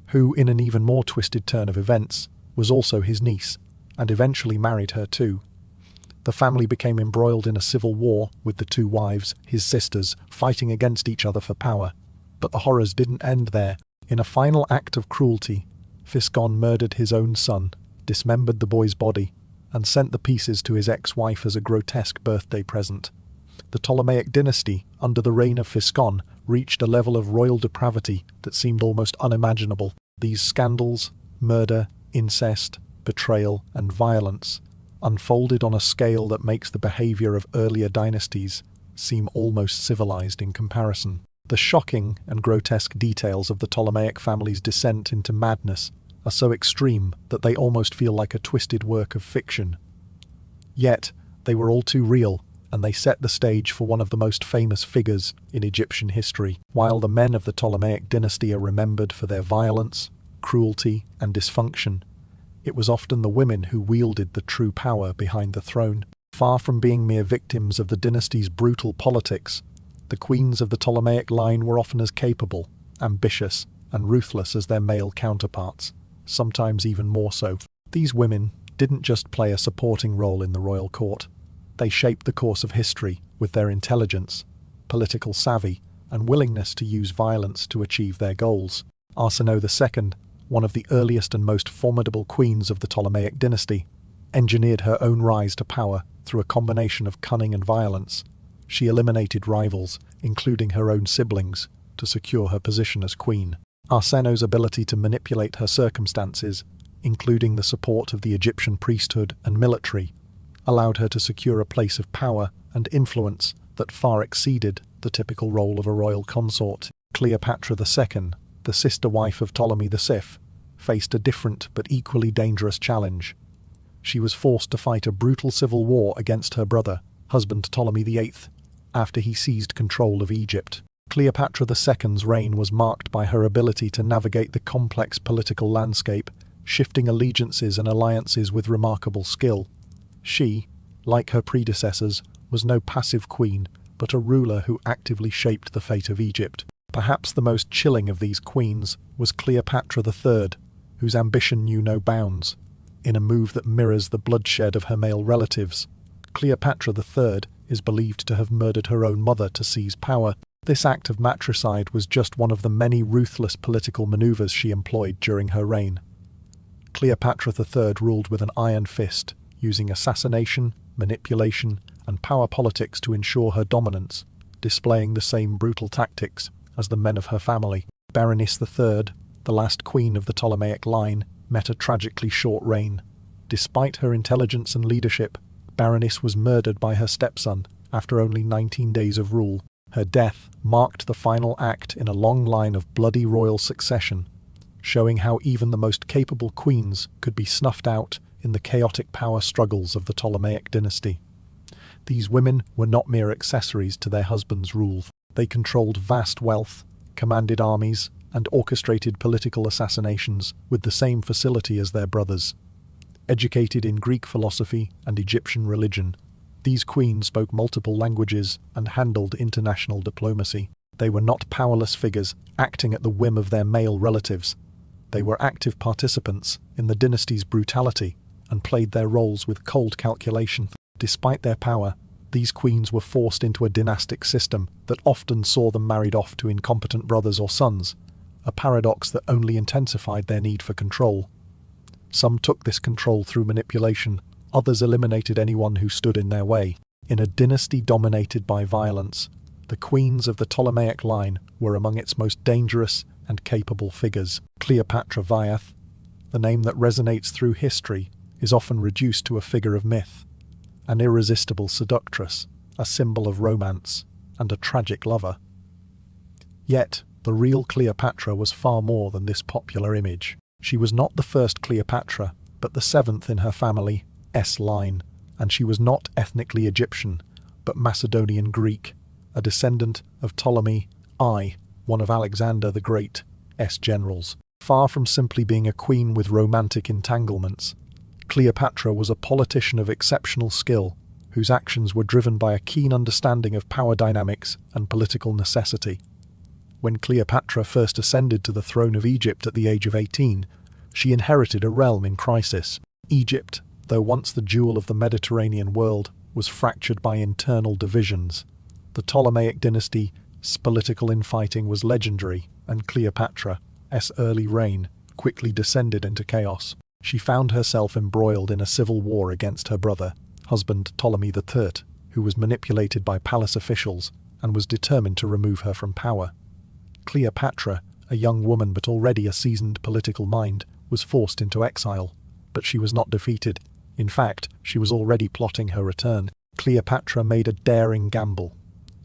who, in an even more twisted turn of events, was also his niece, and eventually married her too. The family became embroiled in a civil war, with the two wives, his sisters, fighting against each other for power. But the horrors didn't end there. In a final act of cruelty, Physcon murdered his own son, dismembered the boy's body, and sent the pieces to his ex-wife as a grotesque birthday present. The Ptolemaic dynasty, under the reign of Physcon, reached a level of royal depravity that seemed almost unimaginable. These scandals, murder, incest, betrayal, and violence unfolded on a scale that makes the behavior of earlier dynasties seem almost civilized in comparison. The shocking and grotesque details of the Ptolemaic family's descent into madness are so extreme that they almost feel like a twisted work of fiction. Yet, they were all too real, and they set the stage for one of the most famous figures in Egyptian history. While the men of the Ptolemaic dynasty are remembered for their violence, cruelty, and dysfunction, it was often the women who wielded the true power behind the throne. Far from being mere victims of the dynasty's brutal politics, the queens of the Ptolemaic line were often as capable, ambitious, and ruthless as their male counterparts, sometimes even more so. These women didn't just play a supporting role in the royal court. They shaped the course of history with their intelligence, political savvy, and willingness to use violence to achieve their goals. Arsinoe II, one of the earliest and most formidable queens of the Ptolemaic dynasty, engineered her own rise to power through a combination of cunning and violence. She eliminated rivals, including her own siblings, to secure her position as queen. Arsinoe's ability to manipulate her circumstances, including the support of the Egyptian priesthood and military, allowed her to secure a place of power and influence that far exceeded the typical role of a royal consort. Cleopatra II, the sister wife of Ptolemy VI, faced a different but equally dangerous challenge. She was forced to fight a brutal civil war against her brother, husband Ptolemy VIII, after he seized control of Egypt. Cleopatra II's reign was marked by her ability to navigate the complex political landscape, shifting allegiances and alliances with remarkable skill. She, like her predecessors, was no passive queen, but a ruler who actively shaped the fate of Egypt. Perhaps the most chilling of these queens was Cleopatra III, whose ambition knew no bounds. In a move that mirrors the bloodshed of her male relatives, Cleopatra III is believed to have murdered her own mother to seize power. This act of matricide was just one of the many ruthless political maneuvers she employed during her reign. Cleopatra III ruled with an iron fist, using assassination, manipulation, and power politics to ensure her dominance, displaying the same brutal tactics as the men of her family. Berenice III, the last queen of the Ptolemaic line, met a tragically short reign. Despite her intelligence and leadership, Berenice was murdered by her stepson after only 19 days of rule. Her death marked the final act in a long line of bloody royal succession, showing how even the most capable queens could be snuffed out in the chaotic power struggles of the Ptolemaic dynasty. These women were not mere accessories to their husbands' rule. They controlled vast wealth, commanded armies, and orchestrated political assassinations with the same facility as their brothers. Educated in Greek philosophy and Egyptian religion, these queens spoke multiple languages and handled international diplomacy. They were not powerless figures acting at the whim of their male relatives. They were active participants in the dynasty's brutality and played their roles with cold calculation. Despite their power, these queens were forced into a dynastic system that often saw them married off to incompetent brothers or sons, a paradox that only intensified their need for control. Some took this control through manipulation, others eliminated anyone who stood in their way. In a dynasty dominated by violence, the queens of the Ptolemaic line were among its most dangerous and capable figures. Cleopatra Viath, the name that resonates through history, is often reduced to a figure of myth, an irresistible seductress, a symbol of romance, and a tragic lover. Yet, the real Cleopatra was far more than this popular image. She was not the first Cleopatra, but the seventh in her family line, and she was not ethnically Egyptian, but Macedonian Greek, a descendant of Ptolemy I, one of Alexander the Great's generals. Far from simply being a queen with romantic entanglements, Cleopatra was a politician of exceptional skill, whose actions were driven by a keen understanding of power dynamics and political necessity. When Cleopatra first ascended to the throne of Egypt at the age of 18, she inherited a realm in crisis. Egypt, though once the jewel of the Mediterranean world, was fractured by internal divisions. The Ptolemaic dynasty's political infighting was legendary, and Cleopatra's early reign quickly descended into chaos. She found herself embroiled in a civil war against her brother, husband Ptolemy III, who was manipulated by palace officials and was determined to remove her from power. Cleopatra, a young woman but already a seasoned political mind, was forced into exile, but she was not defeated. In fact, she was already plotting her return. Cleopatra made a daring gamble,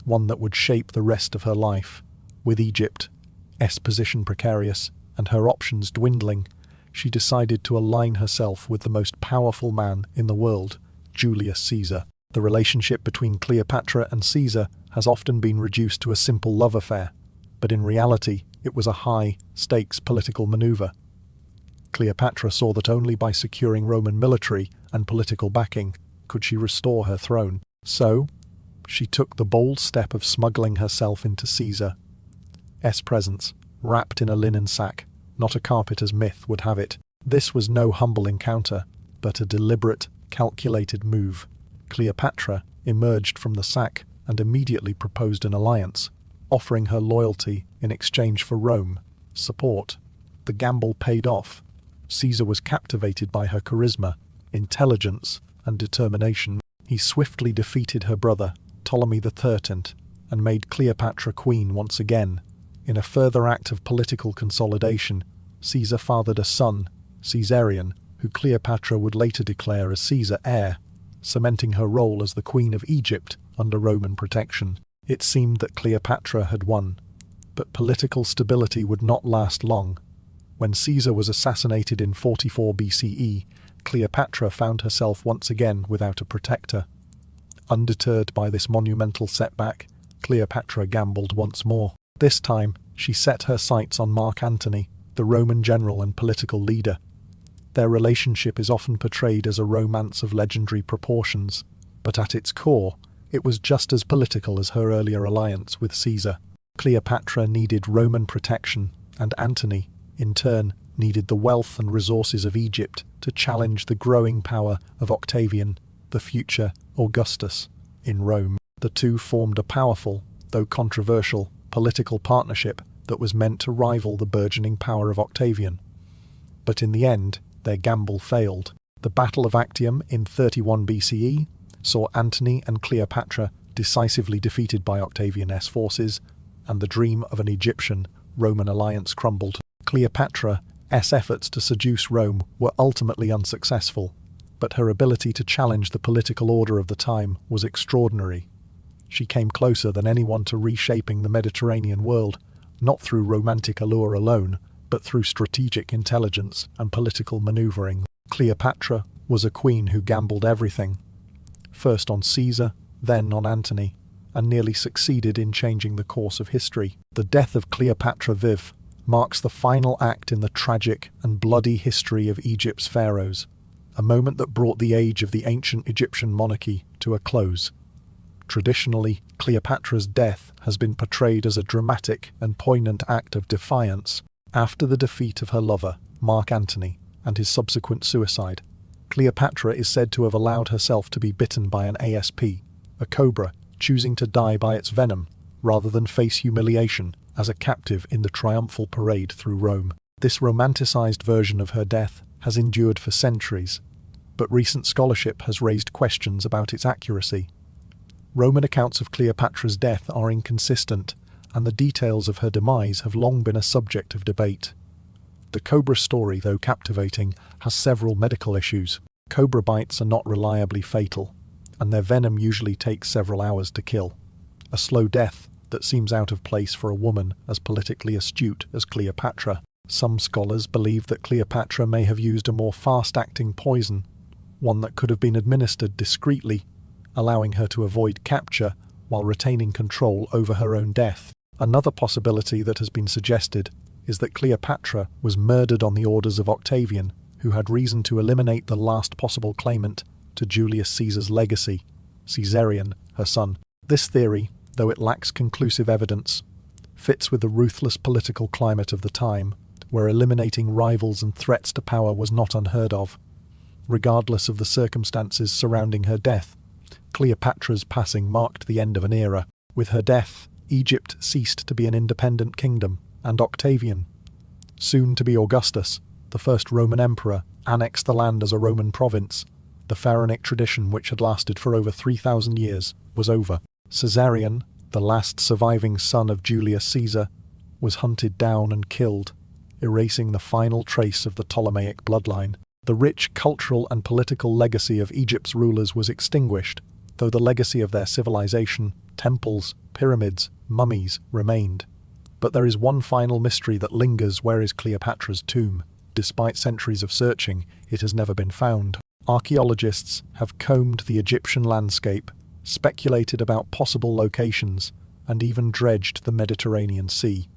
one that would shape the rest of her life. With Egypt's position precarious and her options dwindling, she decided to align herself with the most powerful man in the world, Julius Caesar. The relationship between Cleopatra and Caesar has often been reduced to a simple love affair, but in reality it was a high-stakes political maneuver. Cleopatra saw that only by securing Roman military and political backing could she restore her throne. So, she took the bold step of smuggling herself into Caesar's presence, wrapped in a linen sack, not a carpet as myth would have it. This was no humble encounter, but a deliberate, calculated move. Cleopatra emerged from the sack and immediately proposed an alliance, offering her loyalty in exchange for Rome's support. The gamble paid off. Caesar was captivated by her charisma, intelligence, and determination. He swiftly defeated her brother, Ptolemy III, and made Cleopatra queen once again. In a further act of political consolidation, Caesar fathered a son, Caesarion, who Cleopatra would later declare as Caesar heir, cementing her role as the Queen of Egypt under Roman protection. It seemed that Cleopatra had won, but political stability would not last long. When Caesar was assassinated in 44 BCE, Cleopatra found herself once again without a protector. Undeterred by this monumental setback, Cleopatra gambled once more. This time, she set her sights on Mark Antony, the Roman general and political leader. Their relationship is often portrayed as a romance of legendary proportions, but at its core, it was just as political as her earlier alliance with Caesar. Cleopatra needed Roman protection, and Antony, in turn, needed the wealth and resources of Egypt to challenge the growing power of Octavian, the future Augustus, in Rome. The two formed a powerful, though controversial, political partnership that was meant to rival the burgeoning power of Octavian. But in the end, their gamble failed. The Battle of Actium in 31 BCE saw Antony and Cleopatra decisively defeated by Octavian's forces, and the dream of an Egyptian-Roman alliance crumbled. Cleopatra's efforts to seduce Rome were ultimately unsuccessful, but her ability to challenge the political order of the time was extraordinary. She came closer than anyone to reshaping the Mediterranean world, not through romantic allure alone, but through strategic intelligence and political maneuvering. Cleopatra was a queen who gambled everything, first on Caesar, then on Antony, and nearly succeeded in changing the course of history. The death of Cleopatra Viv marks the final act in the tragic and bloody history of Egypt's pharaohs, a moment that brought the age of the ancient Egyptian monarchy to a close. Traditionally, Cleopatra's death has been portrayed as a dramatic and poignant act of defiance. After the defeat of her lover, Mark Antony, and his subsequent suicide, Cleopatra is said to have allowed herself to be bitten by an asp, a cobra, choosing to die by its venom, rather than face humiliation as a captive in the triumphal parade through Rome. This romanticized version of her death has endured for centuries, but recent scholarship has raised questions about its accuracy. Roman accounts of Cleopatra's death are inconsistent, and the details of her demise have long been a subject of debate. The cobra story, though captivating, has several medical issues. Cobra bites are not reliably fatal, and their venom usually takes several hours to kill. A slow death that seems out of place for a woman as politically astute as Cleopatra. Some scholars believe that Cleopatra may have used a more fast-acting poison, one that could have been administered discreetly, allowing her to avoid capture while retaining control over her own death. Another possibility that has been suggested is that Cleopatra was murdered on the orders of Octavian, who had reason to eliminate the last possible claimant to Julius Caesar's legacy, Caesarion, her son. This theory, though it lacks conclusive evidence, fits with the ruthless political climate of the time, where eliminating rivals and threats to power was not unheard of. Regardless of the circumstances surrounding her death, Cleopatra's passing marked the end of an era. With her death, Egypt ceased to be an independent kingdom, and Octavian, soon to be Augustus, the first Roman emperor, annexed the land as a Roman province. The pharaonic tradition, which had lasted for over 3,000 years, was over. Caesarion, the last surviving son of Julius Caesar, was hunted down and killed, erasing the final trace of the Ptolemaic bloodline. The rich cultural and political legacy of Egypt's rulers was extinguished, though the legacy of their civilization, temples, pyramids, mummies, remained. But there is one final mystery that lingers. Where is Cleopatra's tomb? Despite centuries of searching, it has never been found. Archaeologists have combed the Egyptian landscape, speculated about possible locations, and even dredged the Mediterranean Sea.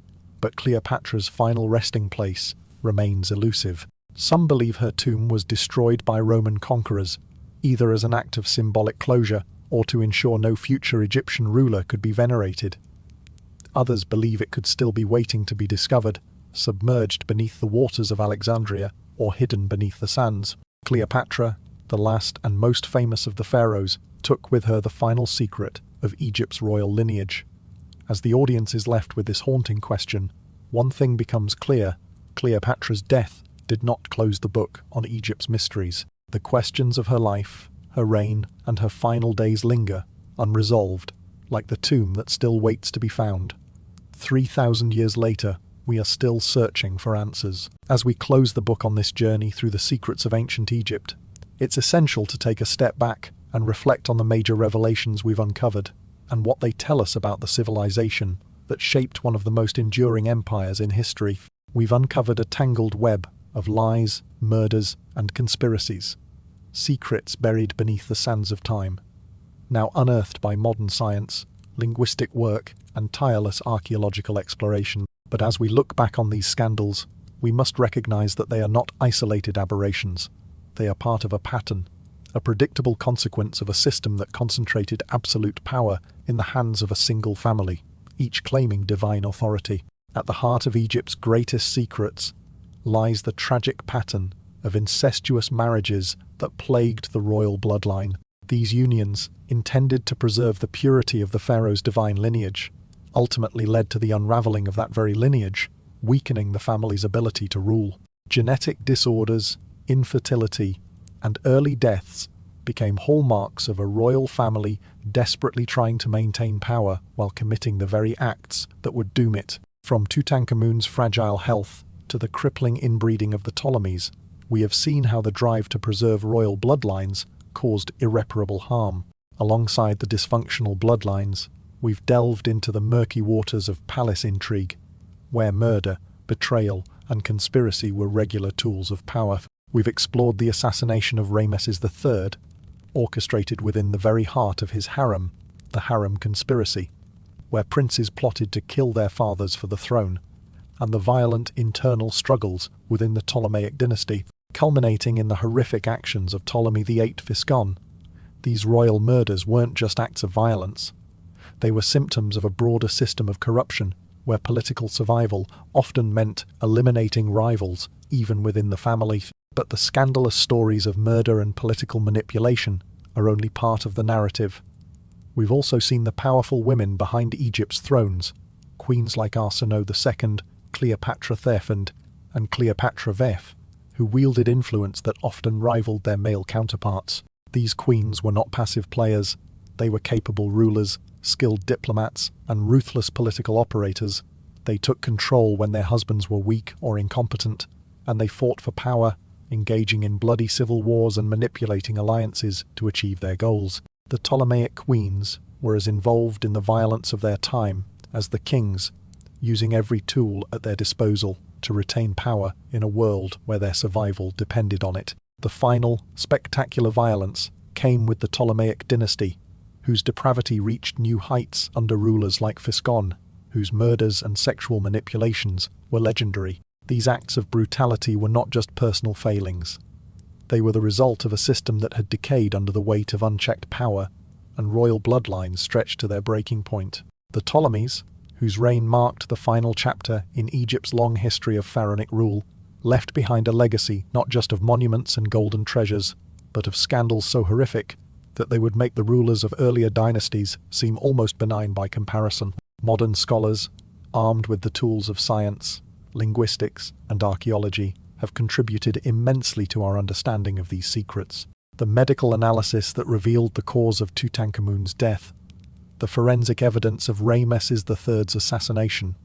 But Cleopatra's final resting place remains elusive. Some believe her tomb was destroyed by Roman conquerors, either as an act of symbolic closure or to ensure no future Egyptian ruler could be venerated. Others believe it could still be waiting to be discovered, submerged beneath the waters of Alexandria or hidden beneath the sands. Cleopatra, the last and most famous of the pharaohs, took with her the final secret of Egypt's royal lineage. As the audience is left with this haunting question, one thing becomes clear: Cleopatra's death did not close the book on Egypt's mysteries. The questions of her life, her reign, and her final days linger, unresolved, like the tomb that still waits to be found. 3,000 years later, we are still searching for answers. As we close the book on this journey through the secrets of ancient Egypt, it's essential to take a step back and reflect on the major revelations we've uncovered, and what they tell us about the civilization that shaped one of the most enduring empires in history. We've uncovered a tangled web of lies, murders, and conspiracies, secrets buried beneath the sands of time, now unearthed by modern science, linguistic work, and tireless archaeological exploration. But as we look back on these scandals, we must recognize that they are not isolated aberrations. They are part of a pattern, a predictable consequence of a system that concentrated absolute power in the hands of a single family, each claiming divine authority. At the heart of Egypt's greatest secrets lies the tragic pattern of incestuous marriages that plagued the royal bloodline. These unions, intended to preserve the purity of the pharaoh's divine lineage, ultimately led to the unraveling of that very lineage, weakening the family's ability to rule. Genetic disorders, infertility, and early deaths became hallmarks of a royal family desperately trying to maintain power while committing the very acts that would doom it. From Tutankhamun's fragile health to the crippling inbreeding of the Ptolemies, We have seen how the drive to preserve royal bloodlines caused irreparable harm. Alongside the dysfunctional bloodlines, we've delved into the murky waters of palace intrigue, where murder, betrayal, and conspiracy were regular tools of power. We've explored the assassination of Rameses III, orchestrated within the very heart of his harem, the harem conspiracy, where princes plotted to kill their fathers for the throne, and the violent internal struggles within the Ptolemaic dynasty, culminating in the horrific actions of Ptolemy VIII Physcon. These royal murders weren't just acts of violence. They were symptoms of a broader system of corruption, where political survival often meant eliminating rivals, even within the family. But the scandalous stories of murder and political manipulation are only part of the narrative. We've also seen the powerful women behind Egypt's thrones, queens like Arsinoe II, Cleopatra Thefand, and Cleopatra Vef, who wielded influence that often rivaled their male counterparts. These queens were not passive players. They were capable rulers, skilled diplomats, and ruthless political operators. They took control when their husbands were weak or incompetent, and they fought for power, engaging in bloody civil wars and manipulating alliances to achieve their goals. The Ptolemaic queens were as involved in the violence of their time as the kings, using every tool at their disposal to retain power in a world where their survival depended on it. The final, spectacular violence came with the Ptolemaic dynasty, whose depravity reached new heights under rulers like Physcon, whose murders and sexual manipulations were legendary. These acts of brutality were not just personal failings. They were the result of a system that had decayed under the weight of unchecked power, and royal bloodlines stretched to their breaking point. The Ptolemies, whose reign marked the final chapter in Egypt's long history of pharaonic rule, left behind a legacy not just of monuments and golden treasures, but of scandals so horrific that they would make the rulers of earlier dynasties seem almost benign by comparison. Modern scholars, armed with the tools of science, linguistics, and archaeology, have contributed immensely to our understanding of these secrets. The medical analysis that revealed the cause of Tutankhamun's death, the forensic evidence of Rameses III's assassination,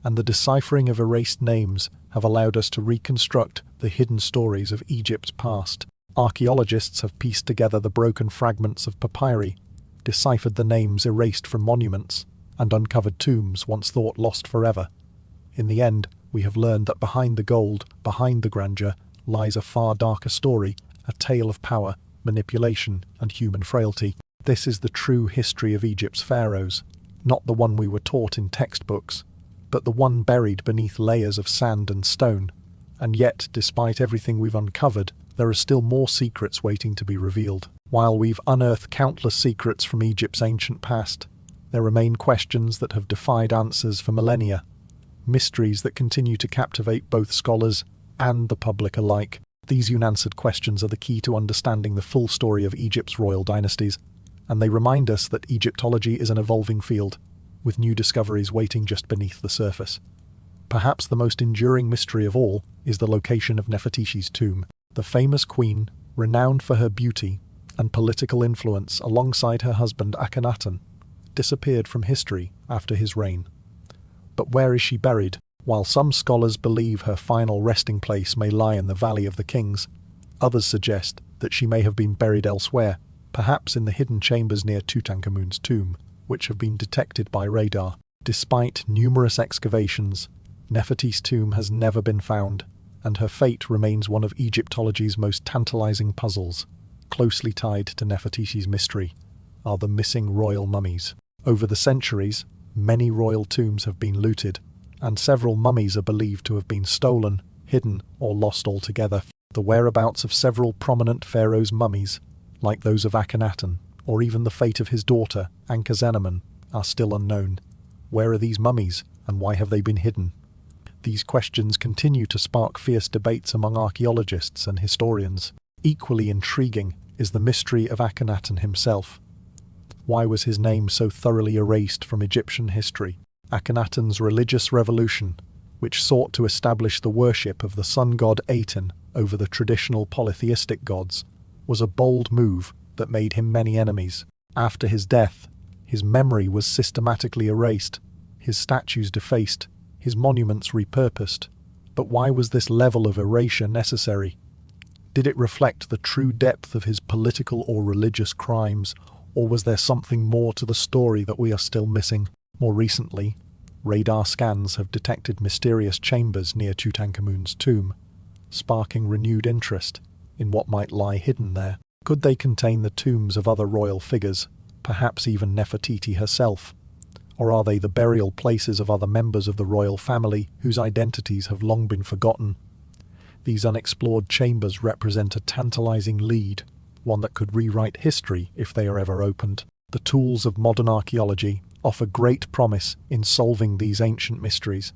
and the deciphering of erased names have allowed us to reconstruct the hidden stories of Egypt's past. Archaeologists have pieced together the broken fragments of papyri, deciphered the names erased from monuments, and uncovered tombs once thought lost forever. In the end, we have learned that behind the gold, behind the grandeur, lies a far darker story, a tale of power, manipulation, and human frailty. This is the true history of Egypt's pharaohs, not the one we were taught in textbooks, but the one buried beneath layers of sand and stone. And yet, despite everything we've uncovered, there are still more secrets waiting to be revealed. While we've unearthed countless secrets from Egypt's ancient past, there remain questions that have defied answers for millennia, mysteries that continue to captivate both scholars and the public alike. These unanswered questions are the key to understanding the full story of Egypt's royal dynasties, and they remind us that Egyptology is an evolving field, with new discoveries waiting just beneath the surface. Perhaps the most enduring mystery of all is the location of Nefertiti's tomb. The famous queen, renowned for her beauty and political influence alongside her husband Akhenaten, disappeared from history after his reign. But where is she buried? While some scholars believe her final resting place may lie in the Valley of the Kings, others suggest that she may have been buried elsewhere, perhaps in the hidden chambers near Tutankhamun's tomb, which have been detected by radar. Despite numerous excavations, Nefertiti's tomb has never been found, and her fate remains one of Egyptology's most tantalizing puzzles. Closely tied to Nefertiti's mystery are the missing royal mummies. Over the centuries, many royal tombs have been looted, and several mummies are believed to have been stolen, hidden, or lost altogether. The whereabouts of several prominent pharaohs' mummies, like those of Akhenaten, or even the fate of his daughter, Ankhesenamun, are still unknown. Where are these mummies, and why have they been hidden? These questions continue to spark fierce debates among archaeologists and historians. Equally intriguing is the mystery of Akhenaten himself. Why was his name so thoroughly erased from Egyptian history? Akhenaten's religious revolution, which sought to establish the worship of the sun god Aten over the traditional polytheistic gods, was a bold move that made him many enemies. After his death, his memory was systematically erased, his statues defaced, his monuments repurposed. But why was this level of erasure necessary? Did it reflect the true depth of his political or religious crimes, or was there something more to the story that we are still missing? More recently, radar scans have detected mysterious chambers near Tutankhamun's tomb, sparking renewed interest in what might lie hidden there. Could they contain the tombs of other royal figures, perhaps even Nefertiti herself? Or are they the burial places of other members of the royal family whose identities have long been forgotten? These unexplored chambers represent a tantalizing lead, one that could rewrite history if they are ever opened. The tools of modern archaeology offer great promise in solving these ancient mysteries.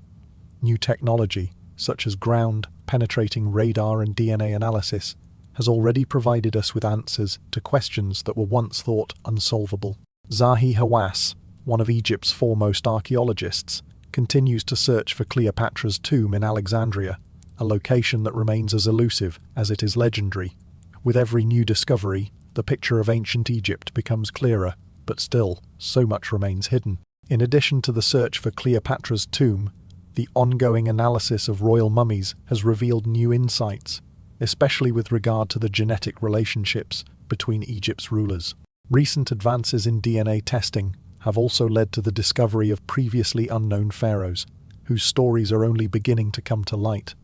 New technology, such as ground-penetrating radar and DNA analysis, has already provided us with answers to questions that were once thought unsolvable. Zahi Hawass, one of Egypt's foremost archaeologists, continues to search for Cleopatra's tomb in Alexandria, a location that remains as elusive as it is legendary. With every new discovery, the picture of ancient Egypt becomes clearer, but still, so much remains hidden. In addition to the search for Cleopatra's tomb, the ongoing analysis of royal mummies has revealed new insights, especially with regard to the genetic relationships between Egypt's rulers. Recent advances in DNA testing have also led to the discovery of previously unknown pharaohs, whose stories are only beginning to come to light.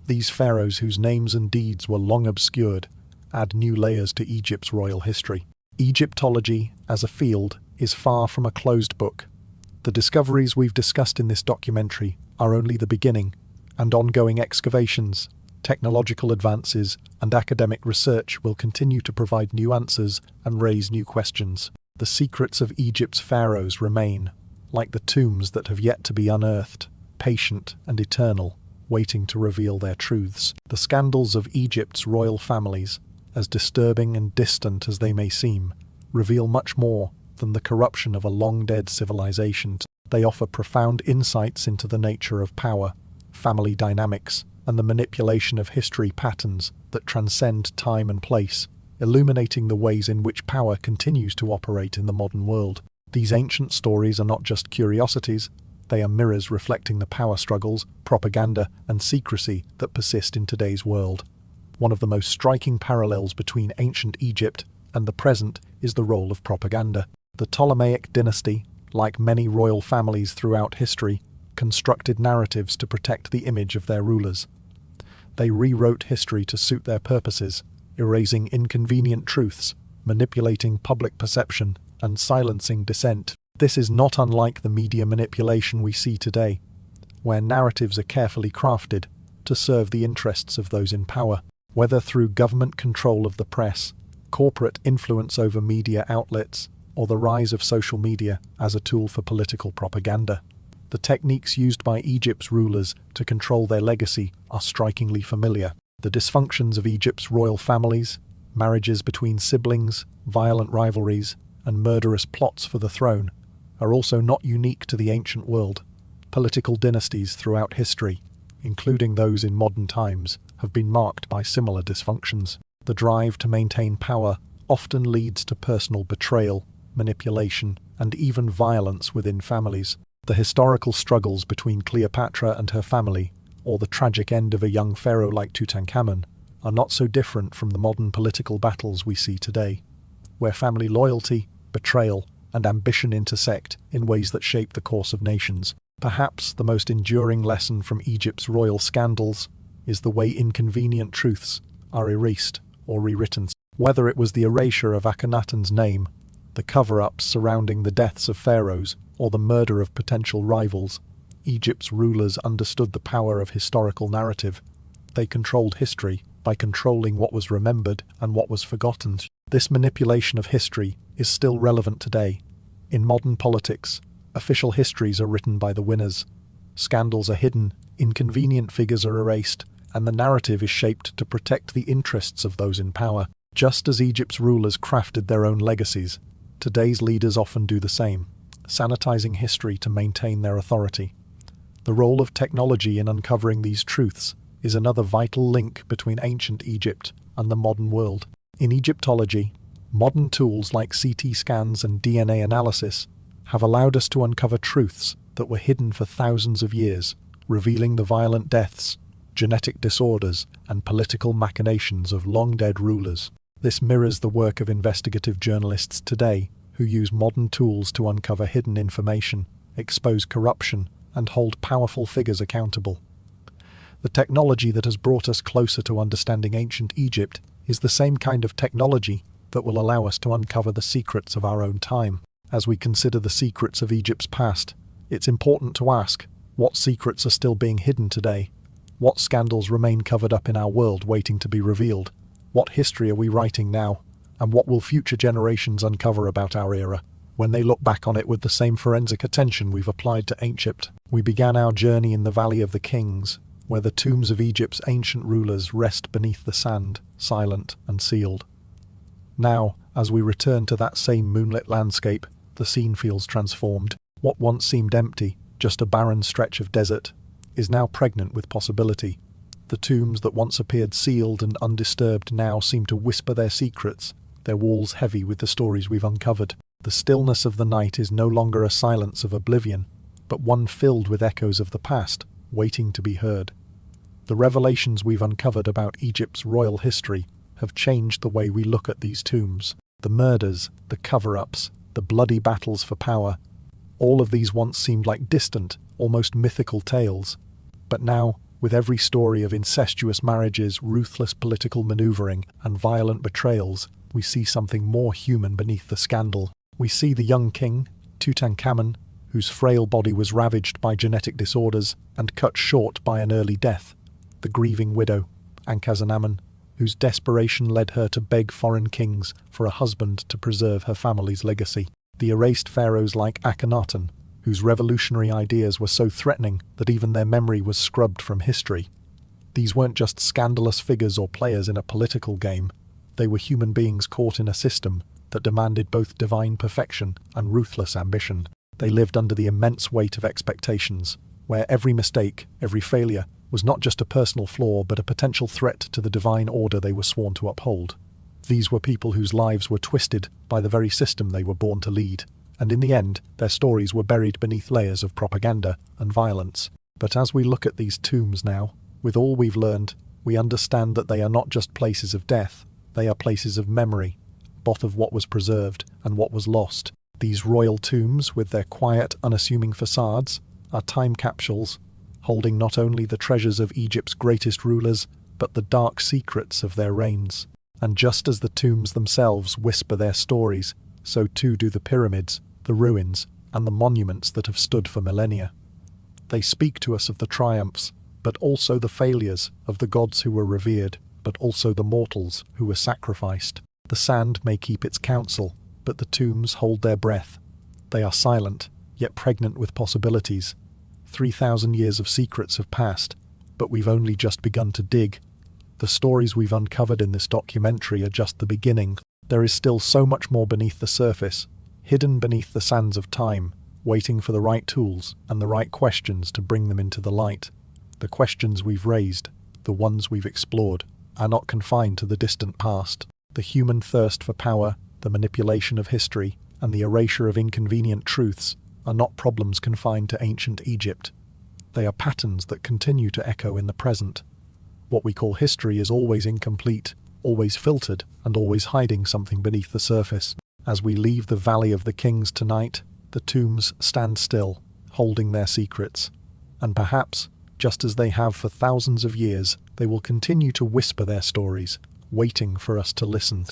These pharaohs, whose names and deeds were long obscured, add new layers to Egypt's royal history. Egyptology, as a field, is far from a closed book. The discoveries we've discussed in this documentary are only the beginning, and ongoing excavations, technological advances, and academic research will continue to provide new answers and raise new questions. The secrets of Egypt's pharaohs remain, like the tombs that have yet to be unearthed, patient and eternal, waiting to reveal their truths. The scandals of Egypt's royal families, as disturbing and distant as they may seem, reveal much more than the corruption of a long-dead civilization. They offer profound insights into the nature of power, family dynamics, and the manipulation of history patterns that transcend time and place, illuminating the ways in which power continues to operate in the modern world. These ancient stories are not just curiosities, they are mirrors reflecting the power struggles, propaganda, and secrecy that persist in today's world. One of the most striking parallels between ancient Egypt and the present is the role of propaganda. The Ptolemaic dynasty, like many royal families throughout history, constructed narratives to protect the image of their rulers. They rewrote history to suit their purposes, erasing inconvenient truths, manipulating public perception, and silencing dissent. This is not unlike the media manipulation we see today, where narratives are carefully crafted to serve the interests of those in power. Whether through government control of the press, corporate influence over media outlets, or the rise of social media as a tool for political propaganda, the techniques used by Egypt's rulers to control their legacy are strikingly familiar. The dysfunctions of Egypt's royal families, marriages between siblings, violent rivalries, and murderous plots for the throne are also not unique to the ancient world. Political dynasties throughout history, including those in modern times, have been marked by similar dysfunctions. The drive to maintain power often leads to personal betrayal, manipulation, and even violence within families. The historical struggles between Cleopatra and her family, or the tragic end of a young pharaoh like Tutankhamun, are not so different from the modern political battles we see today, where family loyalty, betrayal, and ambition intersect in ways that shape the course of nations. Perhaps the most enduring lesson from Egypt's royal scandals is the way inconvenient truths are erased or rewritten. Whether it was the erasure of Akhenaten's name, the cover-ups surrounding the deaths of pharaohs, or the murder of potential rivals, Egypt's rulers understood the power of historical narrative. They controlled history by controlling what was remembered and what was forgotten. This manipulation of history is still relevant today. In modern politics, official histories are written by the winners. Scandals are hidden, inconvenient figures are erased, and the narrative is shaped to protect the interests of those in power. Just as Egypt's rulers crafted their own legacies, today's leaders often do the same, sanitizing history to maintain their authority. The role of technology in uncovering these truths is another vital link between ancient Egypt and the modern world. In Egyptology, modern tools like CT scans and DNA analysis have allowed us to uncover truths that were hidden for thousands of years, revealing the violent deaths, genetic disorders, and political machinations of long-dead rulers. This mirrors the work of investigative journalists today, who use modern tools to uncover hidden information, expose corruption, and hold powerful figures accountable. The technology that has brought us closer to understanding ancient Egypt is the same kind of technology that will allow us to uncover the secrets of our own time. As we consider the secrets of Egypt's past, it's important to ask, what secrets are still being hidden today? What scandals remain covered up in our world waiting to be revealed? What history are we writing now? And what will future generations uncover about our era when they look back on it with the same forensic attention we've applied to Egypt? We began our journey in the Valley of the Kings, where the tombs of Egypt's ancient rulers rest beneath the sand, silent and sealed. Now, as we return to that same moonlit landscape, the scene feels transformed. What once seemed empty, just a barren stretch of desert, is now pregnant with possibility. The tombs that once appeared sealed and undisturbed now seem to whisper their secrets, their walls heavy with the stories we've uncovered. The stillness of the night is no longer a silence of oblivion, but one filled with echoes of the past, waiting to be heard. The revelations we've uncovered about Egypt's royal history have changed the way we look at these tombs. The murders, the cover-ups, the bloody battles for power, all of these once seemed like distant, almost mythical tales. But now, with every story of incestuous marriages, ruthless political maneuvering, and violent betrayals, we see something more human beneath the scandal. We see the young king, Tutankhamun, whose frail body was ravaged by genetic disorders and cut short by an early death. The grieving widow, Ankhesenamun, whose desperation led her to beg foreign kings for a husband to preserve her family's legacy. The erased pharaohs like Akhenaten, whose revolutionary ideas were so threatening that even their memory was scrubbed from history. These weren't just scandalous figures or players in a political game. They were human beings caught in a system that demanded both divine perfection and ruthless ambition. They lived under the immense weight of expectations, where every mistake, every failure, was not just a personal flaw but a potential threat to the divine order they were sworn to uphold. These were people whose lives were twisted by the very system they were born to lead, and in the end, their stories were buried beneath layers of propaganda and violence. But as we look at these tombs now, with all we've learned, we understand that they are not just places of death, they are places of memory, both of what was preserved and what was lost. These royal tombs, with their quiet, unassuming facades, are time capsules, holding not only the treasures of Egypt's greatest rulers, but the dark secrets of their reigns. And just as the tombs themselves whisper their stories, so too do the pyramids, the ruins, and the monuments that have stood for millennia. They speak to us of the triumphs, but also the failures, of the gods who were revered, but also the mortals who were sacrificed. The sand may keep its counsel, but the tombs hold their breath. They are silent, yet pregnant with possibilities. 3,000 years of secrets have passed, but we've only just begun to dig. The stories we've uncovered in this documentary are just the beginning. There is still so much more beneath the surface, hidden beneath the sands of time, waiting for the right tools and the right questions to bring them into the light. The questions we've raised, the ones we've explored, are not confined to the distant past. The human thirst for power, the manipulation of history, and the erasure of inconvenient truths are not problems confined to ancient Egypt. They are patterns that continue to echo in the present. What we call history is always incomplete, always filtered, and always hiding something beneath the surface. As we leave the Valley of the Kings tonight, the tombs stand still, holding their secrets. And perhaps, just as they have for thousands of years, they will continue to whisper their stories, waiting for us to listen.